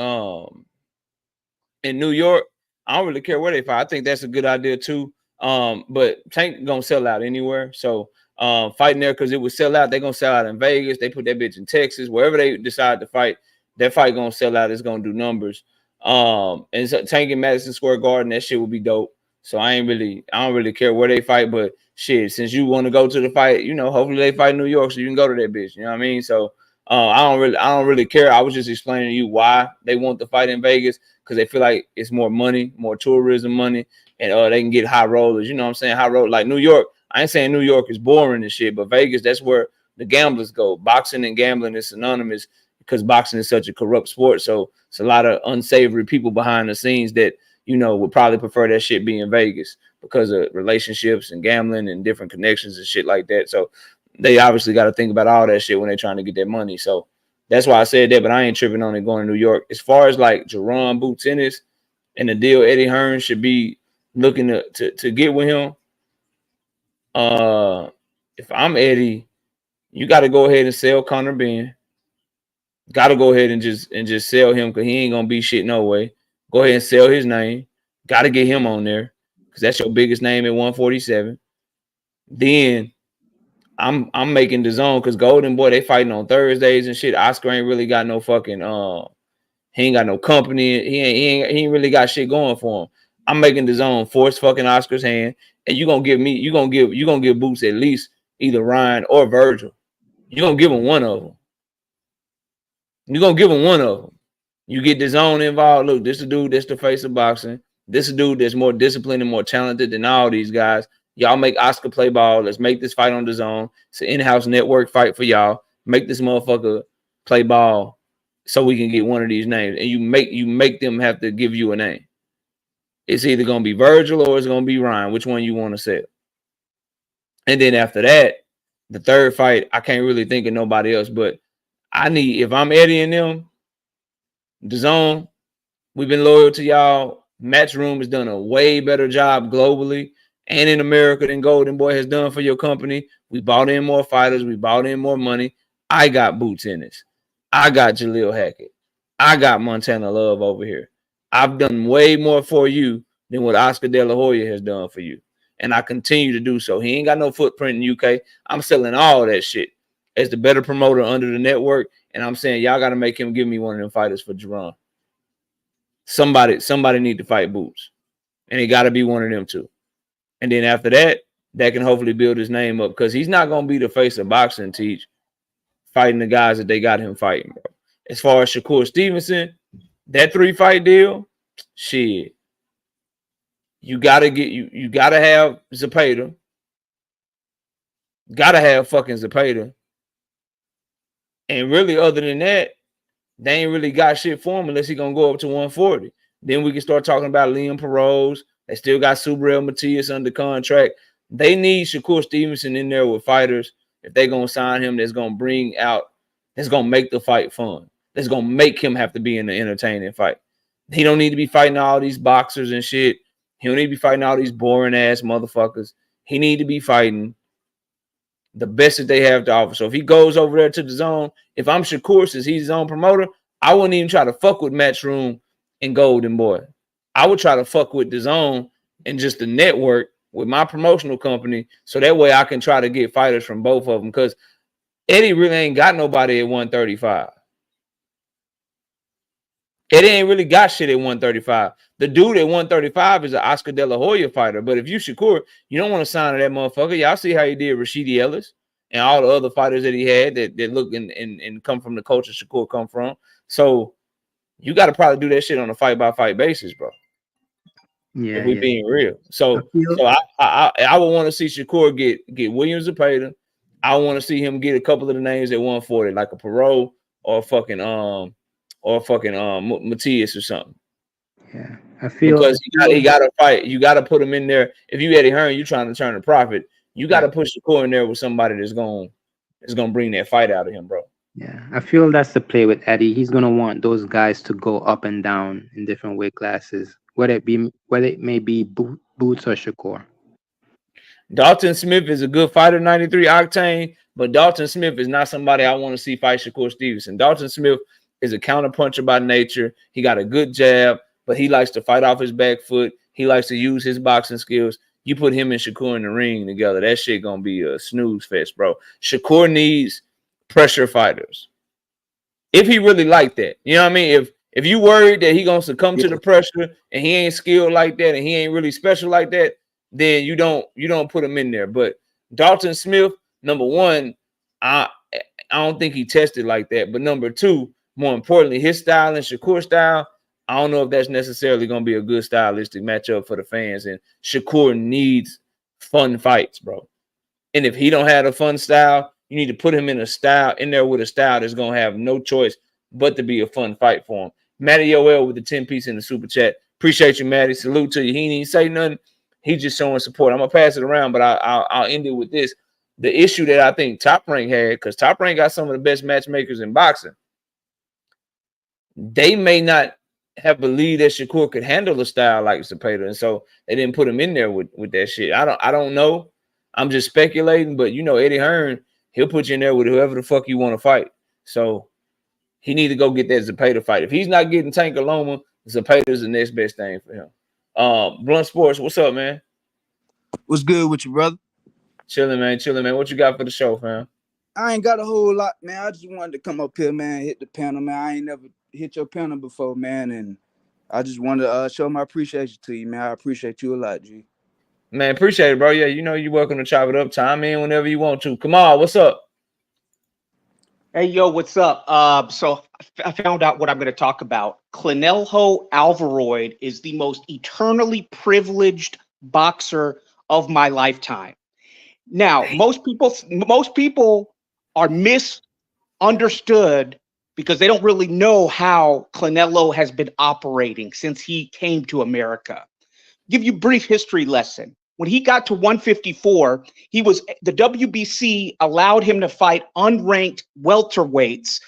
in New York, I don't really care where they fight. I think that's a good idea too. But Tank gonna sell out anywhere. So fighting there because it would sell out. They're gonna sell out in Vegas. They put that bitch in Texas. Wherever they decide to fight, that fight gonna sell out. It's gonna do numbers. And so Tank in Madison Square Garden, that shit would be dope. So I don't really care where they fight, but shit, since you want to go to the fight, hopefully they fight in New York so you can go to that bitch. You know what I mean? So I don't really care. I was just explaining to you why they want the fight in Vegas, because they feel like it's more money, more tourism money, and they can get high rollers. You know what I'm saying? High roll like New York. I ain't saying New York is boring and shit, but Vegas, that's where the gamblers go. Boxing and gambling is synonymous. because boxing is such a corrupt sport. So it's a lot of unsavory people behind the scenes that, you know, would probably prefer that shit be in Vegas because of relationships and gambling and different connections and shit like that. So they obviously got to think about all that shit when they're trying to get that money. So that's why I said that, but I ain't tripping on it going to New York. As far as like Jaron, Boots, Ennis, and the deal Eddie Hearn should be looking to get with him. If I'm Eddie, you got to go ahead and sell Conor Ben. Got to go ahead and just sell him because he ain't gonna be shit no way. Go ahead and sell his name. Got to get him on there because that's your biggest name at 147. Then I'm making the zone because Golden Boy, they fighting on Thursdays and shit. Oscar ain't really got no fucking he ain't got no company. He ain't really got shit going for him. I'm making the zone force fucking Oscar's hand, and you gonna give Boots at least either Ryan or Virgil. You're gonna give him one of them. You're gonna give him one of them. You get the zone involved. Look, this is a dude that's the face of boxing. This is a dude that's more disciplined and more talented than all these guys. Y'all make Oscar play ball. Let's make this fight on the zone. It's an in-house network fight for y'all. Make this motherfucker play ball so we can get one of these names. And you make them have to give you a name. It's either gonna be Virgil or it's gonna be Ryan. Which one you want to sell? And then after that, the third fight, I can't really think of nobody else, but I need, if I'm Eddie and them, the zone, we've been loyal to y'all. Matchroom has done a way better job globally and in America than Golden Boy has done for your company. We bought in more fighters. We bought in more money. I got Boots in this. I got Jalil Hackett. I got Montana Love over here. I've done way more for you than what Oscar De La Hoya has done for you. And I continue to do so. He ain't got no footprint in UK. I'm selling all that shit as the better promoter under the network. And I'm saying, y'all got to make him give me one of them fighters for Jaron. Somebody need to fight Boots. And it got to be one of them two. And then after that, that can hopefully build his name up because he's not going to be the face of boxing, Teach, fighting the guys that they got him fighting, bro. As far as Shakur Stevenson, that 3-fight deal, shit. You gotta have Zepeda. Gotta have fucking Zepeda. And really, other than that, they ain't really got shit for him unless he gonna go up to 140. Then we can start talking about Liam Perot. They still got Subriel Matias under contract. They need Shakur Stevenson in there with fighters if they gonna sign him. That's gonna make the fight fun. That's gonna make him have to be in the entertaining fight. He don't need to be fighting all these boxers and shit. He don't need to be fighting all these boring ass motherfuckers. He need to be fighting the best that they have to offer. So if he goes over there to the zone, if I'm Shakur, since he's his own promoter, I wouldn't even try to fuck with Matchroom and Golden Boy. I would try to fuck with the zone and just the network with my promotional company, so that way I can try to get fighters from both of them. Because Eddie really ain't got nobody at 135. Eddie ain't really got shit at 135. The dude at 135 is an Oscar De La Hoya fighter. But if you Shakur, you don't want to sign to that motherfucker. Y'all see how he did Rashidi Ellis and all the other fighters that he had that look and come from the culture Shakur come from. So you got to probably do that shit on a fight-by-fight basis, bro. Yeah, if we being real. So I would want to see Shakur get Williams Zepeda. I want to see him get a couple of the names at 140, like a Perot or fucking Matias or something. Yeah, I feel because he got to fight. You got to put him in there. If you Eddie Hearn, you trying to turn a profit. You got to push the core in there with somebody that's going to bring that fight out of him, bro. Yeah, I feel that's the play with Eddie. He's gonna want those guys to go up and down in different weight classes, whether it may be Boots or Shakur. Dalton Smith is a good fighter, 93 octane, but Dalton Smith is not somebody I want to see fight Shakur Stevenson. Dalton Smith is a counterpuncher by nature. He got a good jab, but he likes to fight off his back foot. He likes to use his boxing skills. You put him and Shakur in the ring together, that shit gonna be a snooze fest, bro. Shakur needs pressure fighters. If he really like that, you know what I mean? If you worried that he gonna succumb to the pressure and he ain't skilled like that and he ain't really special like that, then you don't put him in there. But Dalton Smith, number one, I don't think he tested like that. But number two, more importantly, his style and Shakur style, I don't know if that's necessarily going to be a good stylistic matchup for the fans. And Shakur needs fun fights, bro. And if he don't have a fun style, you need to put him in a style in there with a style that's going to have no choice but to be a fun fight for him. Matty Yoel with the 10-piece in the super chat. Appreciate you, Matty. Salute to you. He didn't even say nothing. He just showing support. I'm gonna pass it around, but I'll end it with this. The issue that I think Top Rank had, because Top Rank got some of the best matchmakers in boxing. They may not have believed that Shakur could handle a style like Zepeda, and so they didn't put him in there with that shit. I don't know. I'm just speculating, but you know Eddie Hearn, he'll put you in there with whoever the fuck you want to fight. So he need to go get that Zepeda fight. If he's not getting Tank or Loma, Zepeda's the next best thing for him. Blunt Sports, what's up, man? What's good with you, brother? Chilling, man. Chilling, man. What you got for the show, fam? I ain't got a whole lot, man. I just wanted to come up here, man, hit the panel, man. I ain't never hit your panel before, man, and I just wanted to show my appreciation to you, man. I appreciate you a lot, G. Man, appreciate it, bro. Yeah, you know you're welcome to chop it up. Time in whenever you want to. Come on, what's up? Hey, yo, what's up? So I found out what I'm going to talk about. Canelo Alvarez is the most eternally privileged boxer of my lifetime. Now, most people are misunderstood because they don't really know how Canelo has been operating since he came to America. Give you a brief history lesson. When he got to 154, the WBC allowed him to fight unranked welterweights,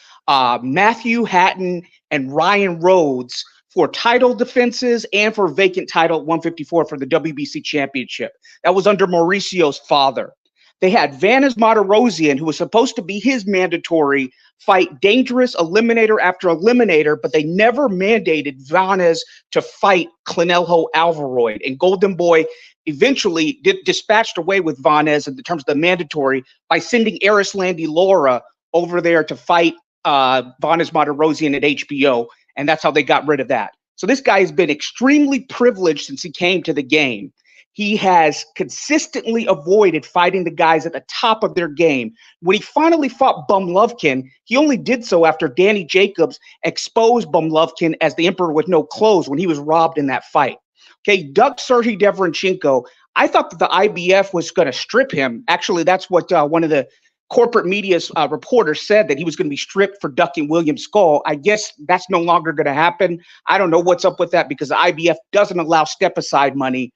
Matthew Hatton and Ryan Rhodes, for title defenses and for vacant title at 154 for the WBC championship. That was under Mauricio's father. They had Vanes Martirosyan, who was supposed to be his mandatory, fight dangerous eliminator after eliminator, but they never mandated Vanes to fight Canelo Alvarez. And Golden Boy eventually dispatched away with Vanes in terms of the mandatory by sending Erislandy Lara over there to fight Vanes Martirosyan at HBO, and that's how they got rid of that. So this guy has been extremely privileged since he came to the game. He has consistently avoided fighting the guys at the top of their game. When he finally fought Bumlovkin, he only did so after Danny Jacobs exposed Bumlovkin as the emperor with no clothes when he was robbed in that fight. Okay, Doug Sergey Deverenchenko, I thought that the IBF was going to strip him. Actually, that's what one of the corporate media's reporters said, that he was going to be stripped for ducking William Skull. I guess that's no longer going to happen. I don't know what's up with that because the IBF doesn't allow step-aside money.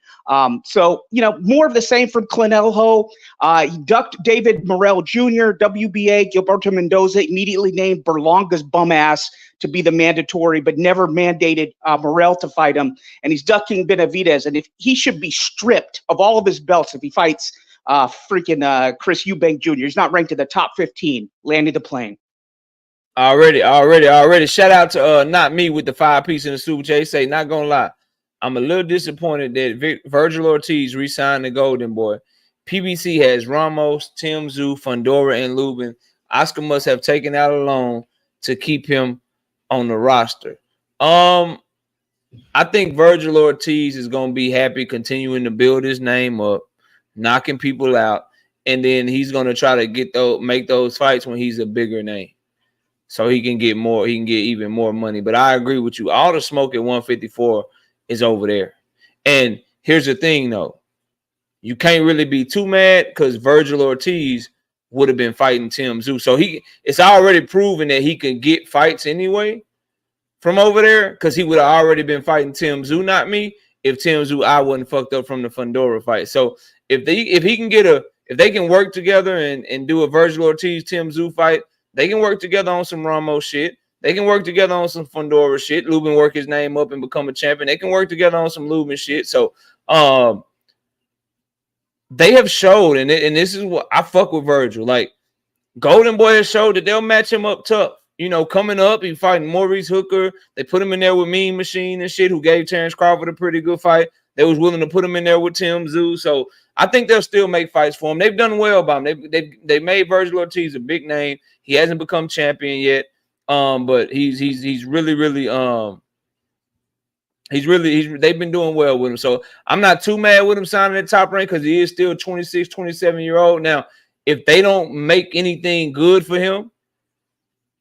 So, you know, more of the same from Canelo. He ducked David Morrell Jr., WBA, Gilberto Mendoza immediately named Berlanga's bum ass to be the mandatory, but never mandated Morrell to fight him. And he's ducking Benavidez. And if he should be stripped of all of his belts if he fights Chris Eubank Jr. He's not ranked in the top 15. Landing the plane. Already. Shout out to not me with the 5-piece in the super chat. Say, not gonna lie, I'm a little disappointed that Virgil Ortiz re-signed the Golden Boy. PBC has Ramos, Tim Tszyu, Fundora, and Lubin. Oscar must have taken out a loan to keep him on the roster. I think Virgil Ortiz is gonna be happy continuing to build his name up, knocking people out, and then he's gonna try to make those fights when he's a bigger name, so he can get more. He can get even more money. But I agree with you. All the smoke at 154 is over there. And here's the thing, though, you can't really be too mad because Virgil Ortiz would have been fighting Tim Tszyu, so it's already proven that he can get fights anyway from over there because he would have already been fighting Tim Tszyu, not me. If Tim Tszyu I wasn't fucked up from the Fundora fight, so. If they can work together and do a Virgil Ortiz Tim Tszyu fight, they can work together on some Ramos shit. They can work together on some Fundora shit. Lubin work his name up and become a champion. They can work together on some Lubin shit. So they have showed, and this is what I fuck with Virgil. Like Golden Boy has showed that they'll match him up tough. You know, coming up, he fighting Maurice Hooker. They put him in there with Mean Machine and shit, who gave Terence Crawford a pretty good fight. They was willing to put him in there with Tim Tszyu. So I think they'll still make fights for him. They've done well by him. They made Virgil Ortiz a big name. He hasn't become champion yet. But he's really they've been doing well with him. So I'm not too mad with him signing at Top Rank because he is still 26, 27-year-old. Now, if they don't make anything good for him,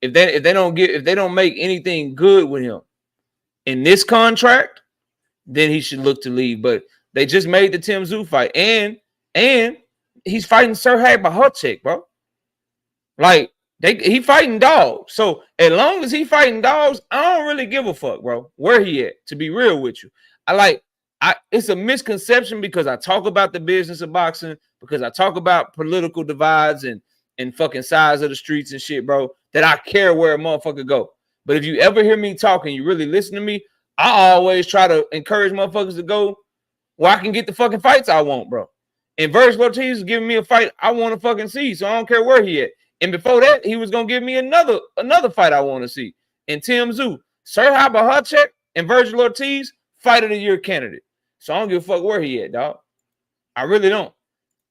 if they don't make anything good with him in this contract, then he should look to leave. But they just made the Tim Tszyu fight, and he's fighting Serhej Bohacek, bro. Like He fighting dogs. So as long as he fighting dogs, I don't really give a fuck, bro. Where he at? To be real with you, it's a misconception because I talk about the business of boxing, because I talk about political divides and fucking size of the streets and shit, bro, that I care where a motherfucker go. But if you ever hear me talking, you really listen to me, I always try to encourage motherfuckers to go where I can get the fucking fights I want, bro. And Virgil Ortiz is giving me a fight I want to fucking see, so I don't care where he at. And before that, he was gonna give me another fight I want to see. And Tim Tszyu, Serhai Bohacek, and Virgil Ortiz, fight of the year candidate. So I don't give a fuck where he at, dog. I really don't.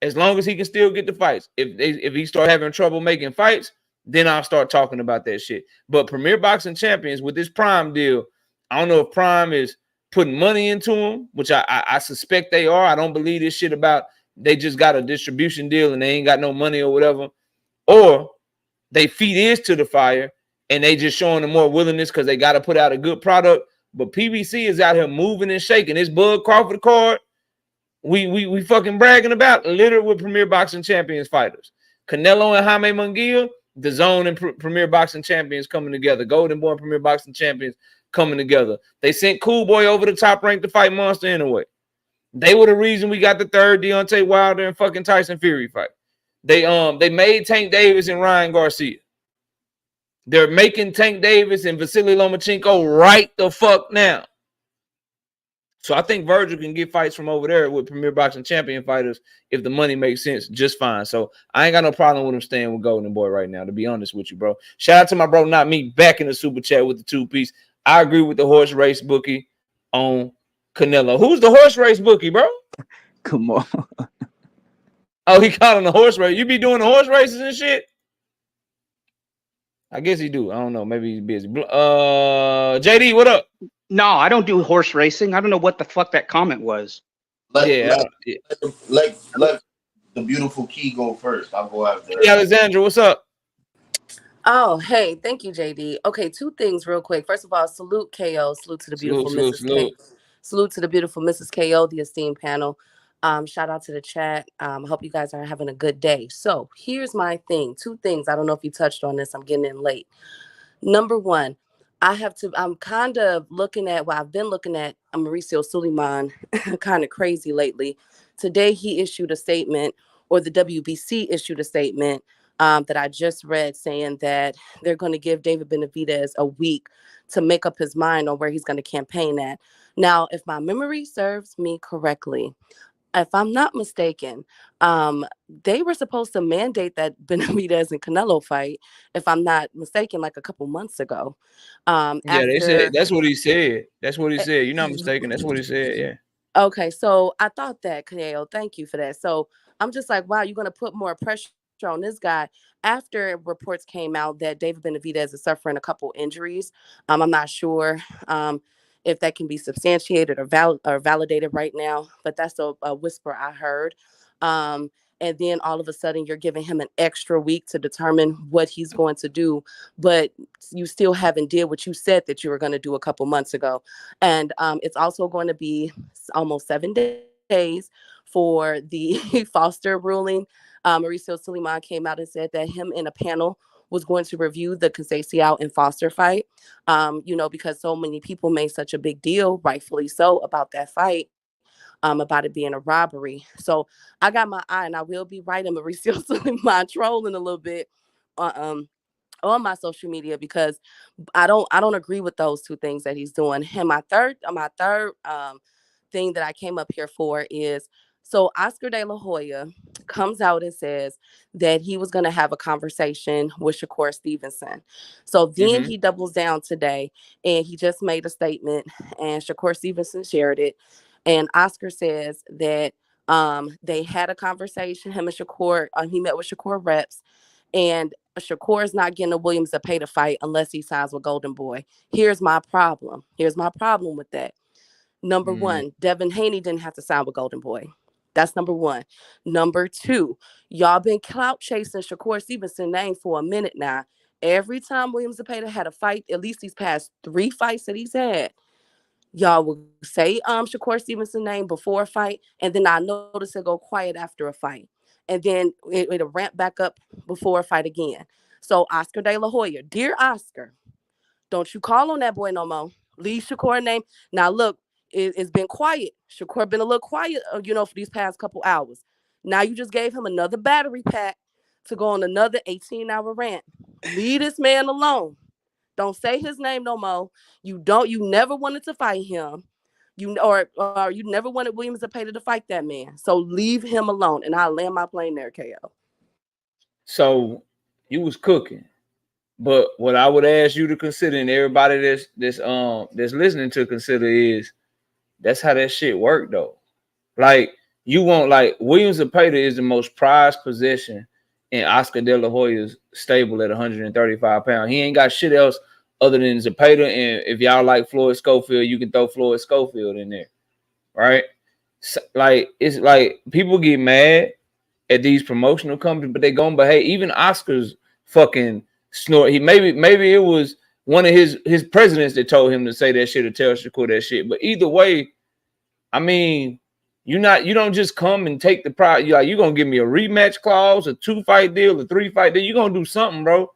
As long as he can still get the fights. If he start having trouble making fights, then I'll start talking about that shit. But Premier Boxing Champions with this Prime deal, I don't know if Prime is putting money into him, which I suspect they are. I don't believe this shit about they just got a distribution deal and they ain't got no money or whatever. Or they feet is to the fire and they just showing them more willingness because they got to put out a good product. But PBC is out here moving and shaking. This Bud Crawford card, we fucking bragging about, littered with Premier Boxing Champions fighters. Canelo and Jaime Munguia, the Zone and Premier Boxing Champions coming together. Golden Boy and Premier Boxing Champions coming together. They sent Cool Boy over the top rank to fight Monster anyway. They were the reason we got the third Deontay Wilder and fucking Tyson Fury fight. They made Tank Davis and Ryan Garcia. They're making Tank Davis and Vasily Lomachenko right the fuck now. So I think Virgil can get fights from over there with Premier Boxing Champion fighters if the money makes sense just fine. So I ain't got no problem with him staying with Golden Boy right now, to be honest with you, bro. Shout out to my bro, Not Me, back in the super chat with the 2-piece. I agree with the horse race bookie on Canelo. Who's the horse race bookie, bro? Come on. Oh, he caught on the horse race. You be doing the horse races and shit? I guess he do. I don't know. Maybe he's busy. JD, what up? No, I don't do horse racing. I don't know what the fuck that comment was. Let the beautiful Key go first. I'll go after her. Hey, Alexandra, what's up? Oh, hey, thank you, JD. Okay, two things real quick. First of all, salute KO, salute to the beautiful salute to the beautiful Mrs. KO, the esteemed panel. Shout out to the chat. I hope you guys are having a good day. So here's my thing. Two things. I don't know if you touched on this. I'm getting in late. Number one, I'm kind of looking at I've been looking at Mauricio Suleiman kind of crazy lately. Today he issued a statement, or the WBC issued a statement that I just read, saying that they're going to give David Benavidez a week to make up his mind on where he's going to campaign at. Now, if my memory serves me correctly, if I'm not mistaken, they were supposed to mandate that Benavidez and Canelo fight, if I'm not mistaken, like a couple months ago. They said that's what he said. That's what he said. You're not mistaken. That's what he said. Yeah. Okay, so I thought that, Canelo. Thank you for that. So I'm just like, wow, you're going to put more pressure on this guy after reports came out that David Benavidez is suffering a couple injuries. I'm not sure if that can be substantiated or validated right now, but that's a whisper I heard. And then all of a sudden you're giving him an extra week to determine what he's going to do, but you still haven't did what you said that you were going to do a couple months ago. And it's also going to be almost 7 days for the Foster ruling. Mauricio Suleiman came out and said that him and a panel was going to review the Conceição and Foster fight, because so many people made such a big deal, rightfully so, about that fight, about it being a robbery. So I got my eye, and I will be writing Mauricio Suleiman trolling a little bit on my social media, because I don't agree with those two things that he's doing. And my third thing that I came up here for is, so Oscar De La Hoya comes out and says that he was going to have a conversation with Shakur Stevenson. So then he doubles down today, and he just made a statement, and Shakur Stevenson shared it. And Oscar says that they had a conversation, him and Shakur, he met with Shakur reps, and Shakur is not getting a Williams to pay to fight unless he signs with Golden Boy. Here's my problem with that. Number one, Devin Haney didn't have to sign with Golden Boy. That's number one. Number two, y'all been clout chasing Shakur Stevenson's name for a minute now. Every time Williams Zepeda had a fight, at least these past 3 fights that he's had, y'all will say Shakur Stevenson's name before a fight, and then I notice it go quiet after a fight. And then it'll ramp back up before a fight again. So Oscar De La Hoya, dear Oscar, don't you call on that boy no more. Leave Shakur name. Now look, it's been quiet. Shakur been a little quiet, for these past couple hours. Now you just gave him another battery pack to go on another 18-hour rant. Leave this man alone. Don't say his name no more. You never wanted to fight him. Or you never wanted Williams Zepeda to fight that man. So leave him alone. And I'll land my plane there, KO. So you was cooking. But what I would ask you to consider, and everybody that's listening to consider, is that's how that shit work though. Like you want, like, Williams Zepeda is the most prized possession in Oscar De La Hoya's stable at 135 pounds. He ain't got shit else other than Zepeda. And if y'all like Floyd Schofield, you can throw Floyd Schofield in there, right? So, like, it's like people get mad at these promotional companies, but they gonna behave. Even Oscar's fucking snort. He maybe it was one of his presidents that told him to say that shit or tell Shakur that shit. But either way, I mean, you don't just come and take the prize. You're gonna give me a rematch clause, a 2-fight deal, a 3-fight deal. You're gonna do something, bro.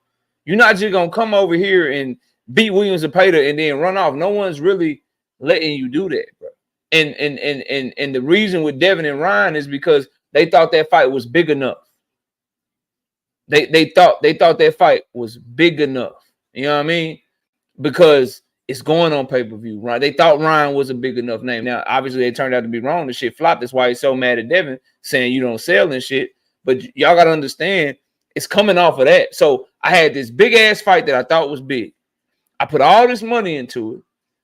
You're not just gonna come over here and beat Williams Zepeda and then run off. No one's really letting you do that, bro. And the reason with Devin and Ryan is because they thought that fight was big enough. They thought that fight was big enough. You know what I mean? Because it's going on pay-per-view, right? They thought Ryan was a big enough name. Now, obviously, they turned out to be wrong. The shit flopped. That's why he's so mad at Devin, saying you don't sell and shit. But y'all got to understand, it's coming off of that. So I had this big-ass fight that I thought was big. I put all this money into it.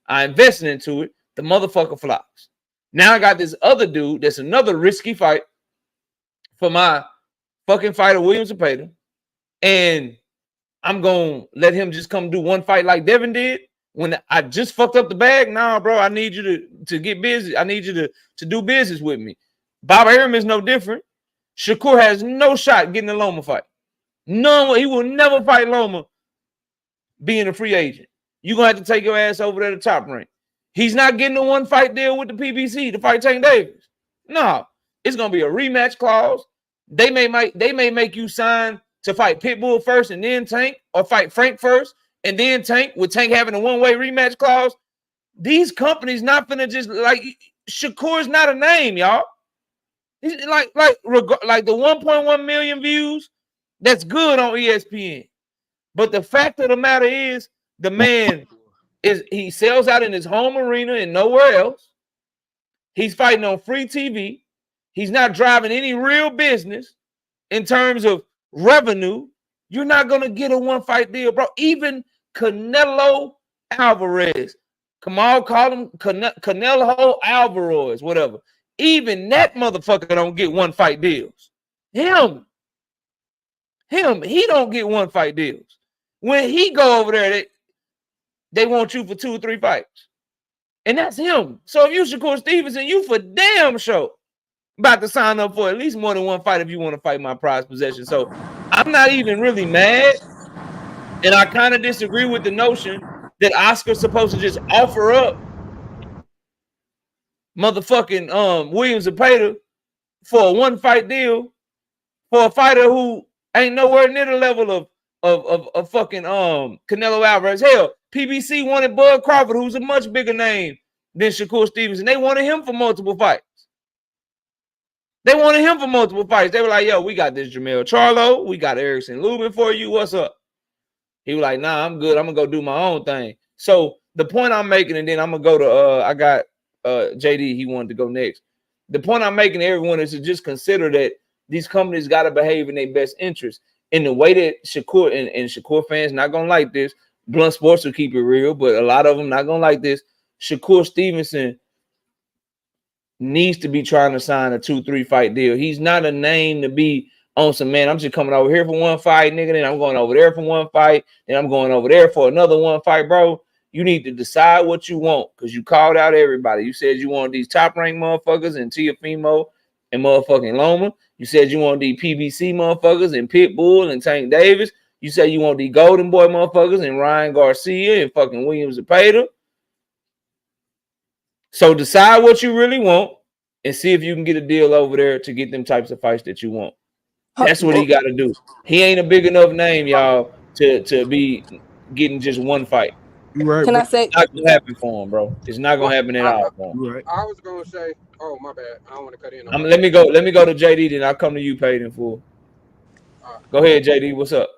I invested into it. The motherfucker flops. Now I got this other dude that's another risky fight for my fucking fighter, Williams Zepeda. And I'm going to let him just come do one fight like Devin did when I just fucked up the bag. Nah, bro, I need you to get busy. I need you to do business with me. Bob Arum is no different. Shakur has no shot getting a Loma fight. None. He will never fight Loma being a free agent. You're going to have to take your ass over there to Top Rank. He's not getting a one-fight deal with the PBC to fight Tank Davis. No. It's going to be a rematch clause. They may make you sign to fight Pitbull first and then Tank, or fight Frank first and then Tank, with Tank having a one-way rematch clause. These companies not finna just, like, Shakur's not a name, y'all. He's like the 1.1 million views, that's good on ESPN. But the fact of the matter is, the man he sells out in his home arena and nowhere else. He's fighting on free TV. He's not driving any real business in terms of revenue. You're not going to get a one-fight deal, bro. Even Canelo Alvarez, call him Canelo Alvarez, whatever. Even that motherfucker don't get one-fight deals. Him, he don't get one-fight deals. When he go over there, they want you for 2 or 3 fights. And that's him. So if you Shakur Stevenson, you for damn sure about to sign up for at least more than one fight if you want to fight my prized possession. So I'm not even really mad. And I kind of disagree with the notion that Oscar's supposed to just offer up motherfucking Williams Zepeda for a one-fight deal for a fighter who ain't nowhere near the level of fucking Canelo Alvarez. Hell, PBC wanted Bud Crawford, who's a much bigger name than Shakur Stevenson. They wanted him for multiple fights. They were like, yo, we got this Jermell Charlo. We got Erickson Lubin for you. What's up? He was like, nah, I'm good. I'm going to go do my own thing. So the point I'm making, and then I'm going to go to, I got JD. He wanted to go next. The point I'm making to everyone is to just consider that these companies got to behave in their best interest. In the way that Shakur, and Shakur fans not going to like this. Blunt Sports will keep it real, but a lot of them not going to like this. Shakur Stevenson needs to be trying to sign a 2-3 fight deal. He's not a name to be on some, man, I'm just coming over here for one fight, nigga, then I'm going over there for one fight, then I'm going over there for another one fight, bro. You need to decide what you want, because you called out everybody. You said you want these top-ranked motherfuckers and Teofimo and motherfucking Loma. You said you want these PBC motherfuckers and Pitbull and Tank Davis. You said you want these Golden Boy motherfuckers and Ryan Garcia and fucking Williams Zepeda. So decide what you really want and see if you can get a deal over there to get them types of fights that you want. That's what he got to do. He ain't a big enough name, y'all, to be getting just one fight. You right, Can bro. I say? It's not gonna happen for him, bro. It's not Well, gonna happen at all for him. You right. I was gonna say, oh my bad, I don't want to cut in. Let me go to JD, then I'll come to you, paid in full. Go ahead, JD. What's up?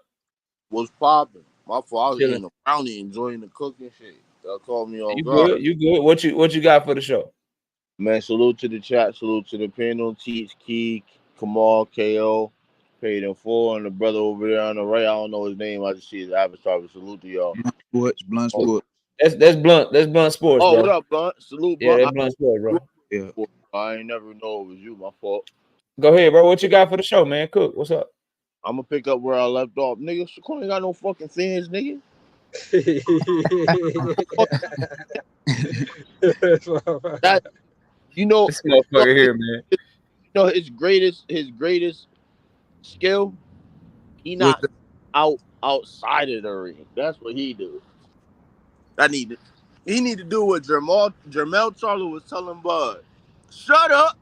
What's popping? My fault. I was Chilling. eating a brownie, enjoying the cooking shit. That called me off You guard. good? You good? What you got for the show? Man, salute to the chat, salute to the panel, Teach, Key, Kamal, KO, paid in full, and the brother over there on the right. I don't know his name. I just see his avatar. But salute to y'all. Blunt sports. That's blunt. That's blunt sports, Oh, bro. what up, Blunt? Salute, Yeah, Blunt. that's blunt sports, bro. Yeah. I ain't never know it was you. My fault. Go ahead, bro. What you got for the show, man? Cook. What's up? I'm gonna pick up where I left off, nigga. Shakur ain't got no fucking fans, nigga. That you know, This motherfucker here, man. You know his greatest skill. He not outside of the ring. That's what he do. He need to do what Jermel Charlo was telling Bud. Shut up,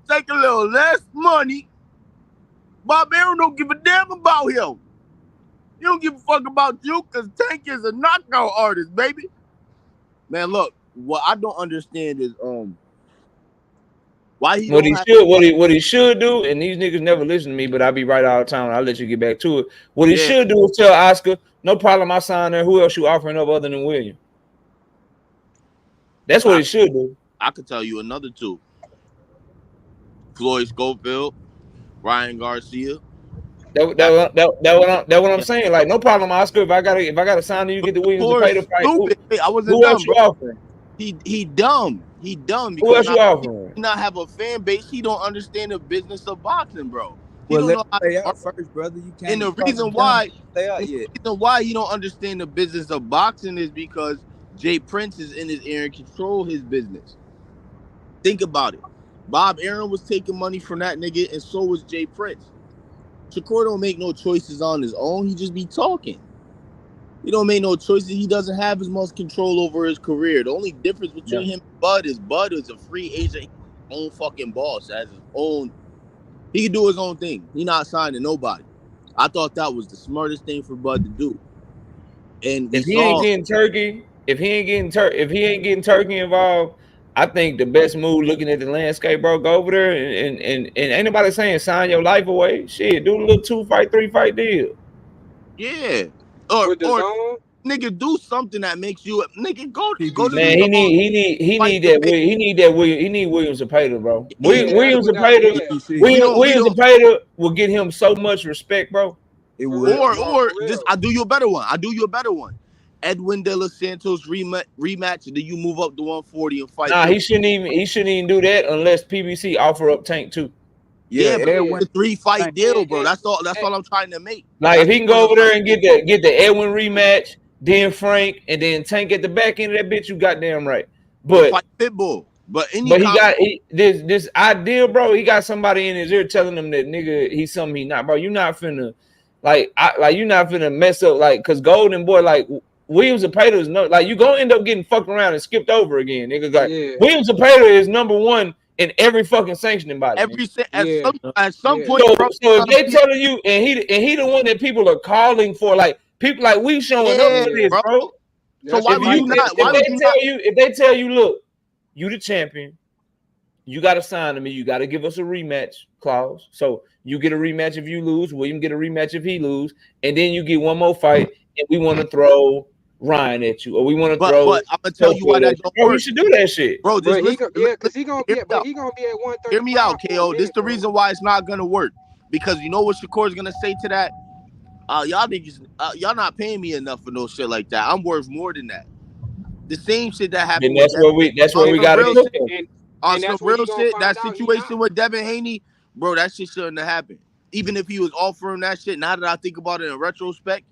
take a little less money. Bob Arum don't give a damn about him. He don't give a fuck about you because Tank is a knockout artist, baby. Man, look, what I don't understand is why he what don't he should do, and these niggas never listen to me, but I'll be right out of town. I'll let you get back to it. What he should do is tell Oscar, no problem, I signed there. Who else you offering up other than William? That's what he should do. I could tell you another two. Floyd Schofield, Ryan Garcia. That what I'm saying. Like, no problem, Oscar. If I gotta sign you, get the Williams to pay the fight. I wasn't who dumb, else you bro. offering? He dumb. He dumb Who else because you offering? he not have a fan base. He don't understand the business of boxing, bro. He Well, don't know how play out first, brother. You can't. And the reason why he don't understand the business of boxing is because Jay Prince is in his ear and control his business. Think about it. Bob Arum was taking money from that nigga, and so was Jay Prince. Shakur don't make no choices on his own. He just be talking. He don't make no choices. He doesn't have as much control over his career. The only difference between him and Bud is a free agent, his own fucking boss, has his own. He can do his own thing. He not signing nobody. I thought that was the smartest thing for Bud to do. And if he ain't getting Turkey involved, I think the best move, looking at the landscape, bro, go over there and ain't nobody saying sign your life away. Shit, do a little 2-fight, 3-fight deal. Yeah. Or nigga, do something that makes you nigga go to man. He need Williams to pay bro. Williams to pay will get him so much respect, bro. It would. Or just I'll do you a better one. Edwin De Los Santos rematch. Do you move up to 140 and fight? Nah, he shouldn't even do that unless PBC offer up Tank too. Yeah, but it's a 3-fight deal, bro. That's all I'm trying to make. Like, if he can go over there and get the Edwin rematch, then Frank, and then Tank at the back end of that bitch, you goddamn right. But fight Pitbull. But he got this idea, bro. He got somebody in his ear telling him that nigga he's something he not, bro. You not finna you not finna mess up, like, cause Golden Boy, like, Williams Zepeda is no, like, you gonna end up getting fucked around and skipped over again, nigga. Like, Williams Zepeda is number one in every fucking sanctioning body. At some point. So if they telling you, and he the one that people are calling for, like, people like we showing up for this, bro. So why would you not? If they tell you, look, you the champion, you got to sign to me. You got to give us a rematch clause. So you get a rematch if you lose. William get a rematch if he lose, and then you get one more fight. And we want to throw Ryan at you, or we want to throw. But I'm gonna tell you why that don't work. You should do that shit, bro. Because he gonna be at 130. Hear me out, KO. This is the reason why it's not gonna work. Because you know what Shakur is gonna say to that? Y'all niggas, y'all not paying me enough for no shit like that. I'm worth more than that. The same shit that happened. And that's where we got to on some real shit. That situation with Devin Haney, bro, that shit shouldn't have happened. Even if he was offering that shit. Now that I think about it in retrospect,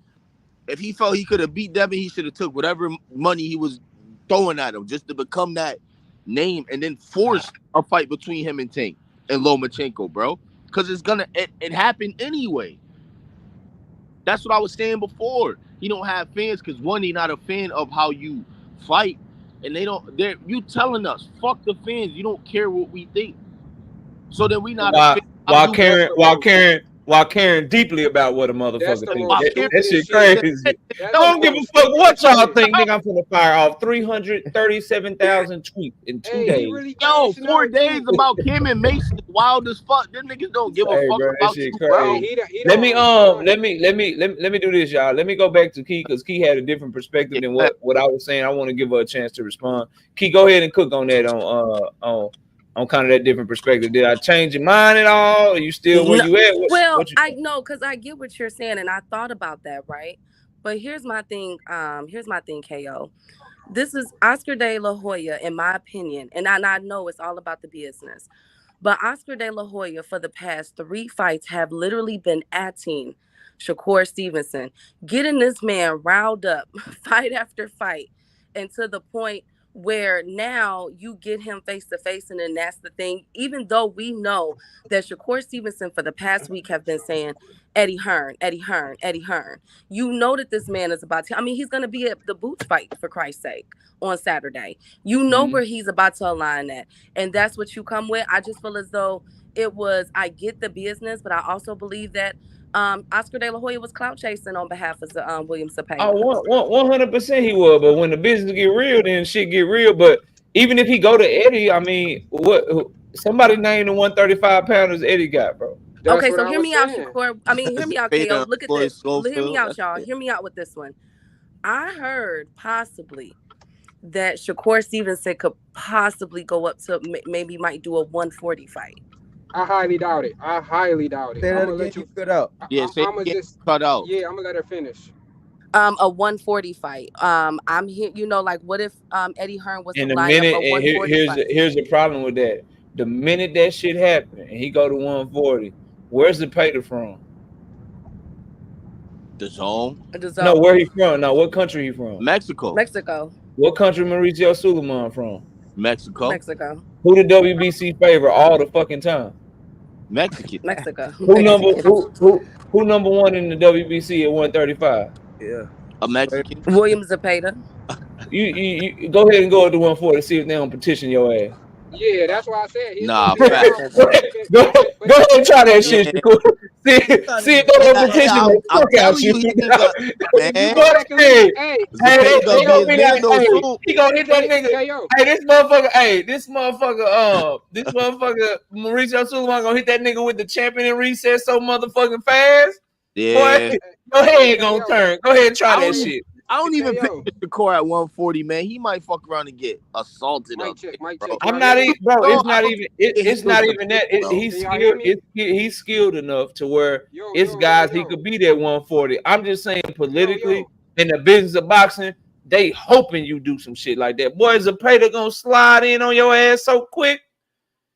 if he felt he could have beat Devin, he should have took whatever money he was throwing at him just to become that name, and then force a fight between him and Tank and Lomachenko, bro. Because it happened anyway. That's what I was saying before. He don't have fans because, one, he not a fan of how you fight, and you telling us, fuck the fans, you don't care what we think. So then we not while while caring deeply about what a That's motherfucker the thinks. most That stupidest shit shit. crazy. That's I the don't give a most fuck what stupidest y'all shit. think. Nigga, I'm finna fire off 337,000 tweets in 2 Hey, he days. really Yo, crashing 4 out days too. about Kim and Mason is wild as fuck. Them niggas don't give a Hey, fuck bro, that about shit you, crazy. bro. Hey, he Let don't. me do this, y'all. Let me go back to Key because Key had a different perspective than what I was saying. I want to give her a chance to respond. Key, go ahead and cook on that on kind of that different perspective. Did I change your mind at all? Are you still where No, you at? well, What you I think? know because I get what you're saying, and I thought about that, right? But here's my thing. Here's my thing, KO. This is Oscar De La Hoya, in my opinion, and I know it's all about the business. But Oscar De La Hoya, for the past 3 fights, have literally been atting Shakur Stevenson, getting this man riled up fight after fight, and to the point where now you get him face to face, and then that's the thing. Even though we know that Shakur Stevenson for the past week have been saying Eddie Hearn, Eddie Hearn, Eddie Hearn. You know that this man is about to. I mean, he's going to be at the Boots fight for Christ's sake on Saturday. You know where he's about to align at, and that's what you come with. I just feel as though it was. I get the business, but I also believe that Oscar De La Hoya was clout chasing on behalf of William Cepeda. Oh, 100% he would, but when the business get real, then shit get real. But even if he go to Eddie, I mean, somebody named the 135 pounders Eddie got, bro. That's Okay, what so I hear was me out, saying. Shakur. I mean, hear me out, KO. Peter Look at Floyd this. Hear me Schofield. out, y'all. Hear me out with this one. I heard possibly that Shakur Stevenson could possibly go up to maybe might do a 140 fight. I highly doubt it. I highly doubt it. Say I'm that gonna again. let You you. cut out. Yeah, say I'm gonna get just. cut out. Yeah, I'm gonna let her finish. A 140 fight. I'm here. You know, like what if Eddie Hearn was to And the line up minute, a and 140 fight? here's the problem with that. The minute that shit happen and he go to 140, where's the Pater from? The zone. The No, zone, where he from? No, what country he from? Mexico. Mexico, What country Mauricio Suleiman from? Mexico. Mexico, Who the WBC favor all the fucking time? Mexican. Mexico, Who number Mexicans. who number one in the WBC at 135? Yeah. A Mexican. William Zepeda. You go ahead and go up to 140, see if they don't petition your ass. Yeah, that's why I said he's gonna Nah, be fact. around. go, go ahead and try that Yeah, shit, Shakur. See if they don't petition the I'm fuck out telling you. you, he ain't got If you man. go back and look, Hey, hey, they Zepeda be gonna his be man like, though hey, soon. he gonna hit that nigga. KO. Hey, this motherfucker, Mauricio Suleiman gonna hit that nigga with the champion in recess so motherfucking fast. Boy, Yeah. your Hey, head gonna KO. turn. Go ahead and try I that don't even shit. I don't even KO. picture Shakur at 140, man. He might fuck around and get assaulted Mic up check, there, mic bro. check. I'm Y'all not hear me? even, bro. No, It's I not don't even. think he It's not handles even that. the bro. He's Can y'all hear skilled. me? He's skilled enough to where Yo, it's yo, yo, guys he yo, could be there 140. I'm just saying yo, politically yo. in the business of boxing, they hoping you do some shit like that. Boy, Zepeda gonna slide in on your ass so quick,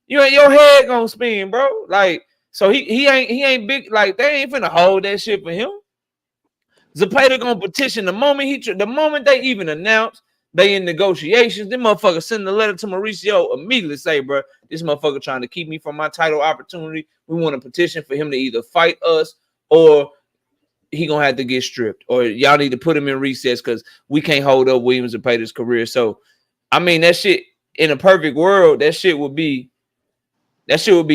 your head gonna spin, bro. Like so he ain't big. Like they ain't finna hold that shit for him. Zepeda gonna petition the moment they even announce they in negotiations. Them motherfuckers send a letter to Mauricio immediately say, bro, this motherfucker trying to keep me from my title opportunity. We want a petition for him to either fight us or he gonna have to get stripped, or y'all need to put him in recess because we can't hold up Williams Zepeda's career. So, I mean, that shit in a perfect world, that shit would be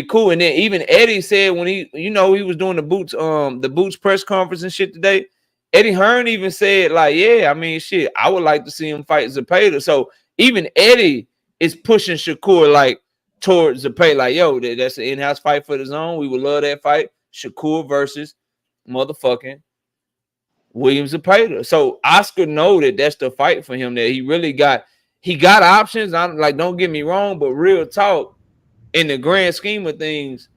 cool. And then even Eddie said when he was doing the Boots press conference and shit today, Eddie Hearn even said, like, yeah, I mean, shit, I would like to see him fight Zepeda. So even Eddie is pushing Shakur like towards Zepeda, like, yo, that's an in-house fight for the zone. We would love that fight. Shakur versus motherfucking William Zepeda. So Oscar know that that's the fight for him, that he got options. I'm like, don't get me wrong, but real talk, in the grand scheme of things,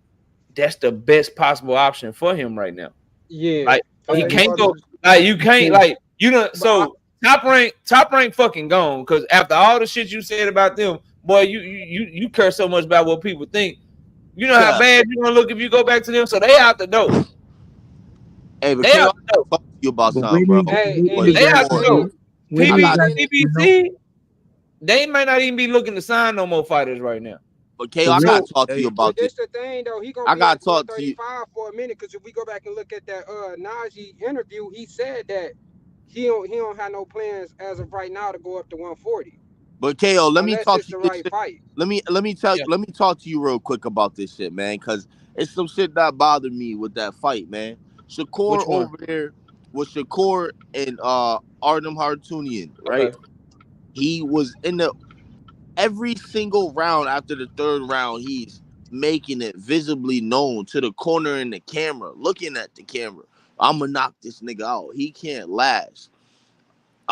that's the best possible option for him right now. Yeah. Like he Hey, Facts. can't brother. go, like you can't, like you know. But I, So top rank fucking gone. Because after all the shit you said about them, boy, you care so much about what people think. You know how bad you're gonna look if you go back to them. So they out the door. Hey, but They KO, out I the door. gotta talk to you about But where something, do bro. you, hey, where and do They here's you the out guys the thing. door. see? Where do I you got guys And you know? TBC, they might not even be looking to sign no more fighters right now. but KO, But I where, gotta so, talk to you Hey, about but this. this the thing though. He gonna I be gotta at talk to you. 135 for a minute. Because if we go back and look at that Najee interview, he said that he don't have no plans as of right now to go up to 140. But KO, let me unless talk it's to the you. right fight. Let me talk to you real quick about this shit, man, because it's some shit that bothered me with that fight, man. Shakur Which one? over there was Shakur and Artem Hartunian, right? Okay. He was in the every single round after the third round, he's making it visibly known to the corner in the camera, looking at the camera. I'm gonna knock this nigga out. He can't last.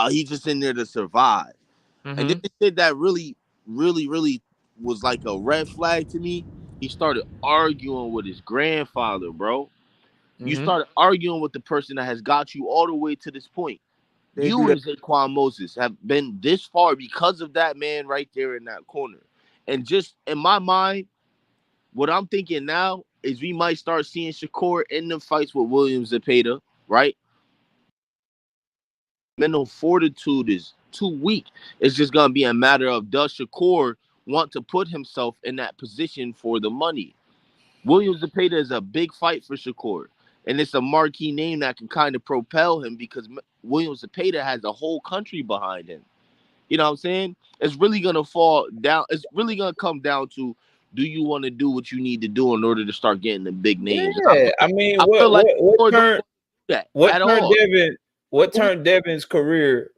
He's just in there to survive. And then Mm-hmm. the shit that really, really, really was like a red flag to me. He started arguing with his grandfather, bro. You Mm-hmm. started arguing with the person that has got you all the way to this point. They You do that. and Zaquan Moses have been this far because of that man right there in that corner. And just in my mind, what I'm thinking now is we might start seeing Shakur in the fights with William Zepeda, right? Mental fortitude is too weak. It's just gonna be a matter of does Shakur want to put himself in that position for the money? William Zepeda is a big fight for Shakur, and it's a marquee name that can kind of propel him because William Zepeda has a whole country behind him. You know what I'm saying? It's really gonna fall down. It's really gonna come down to do you want to do what you need to do in order to start getting the big names? Yeah. I mean, I feel like what Shakur don't turned want to do that what at turned all. Devin what turned Devin's career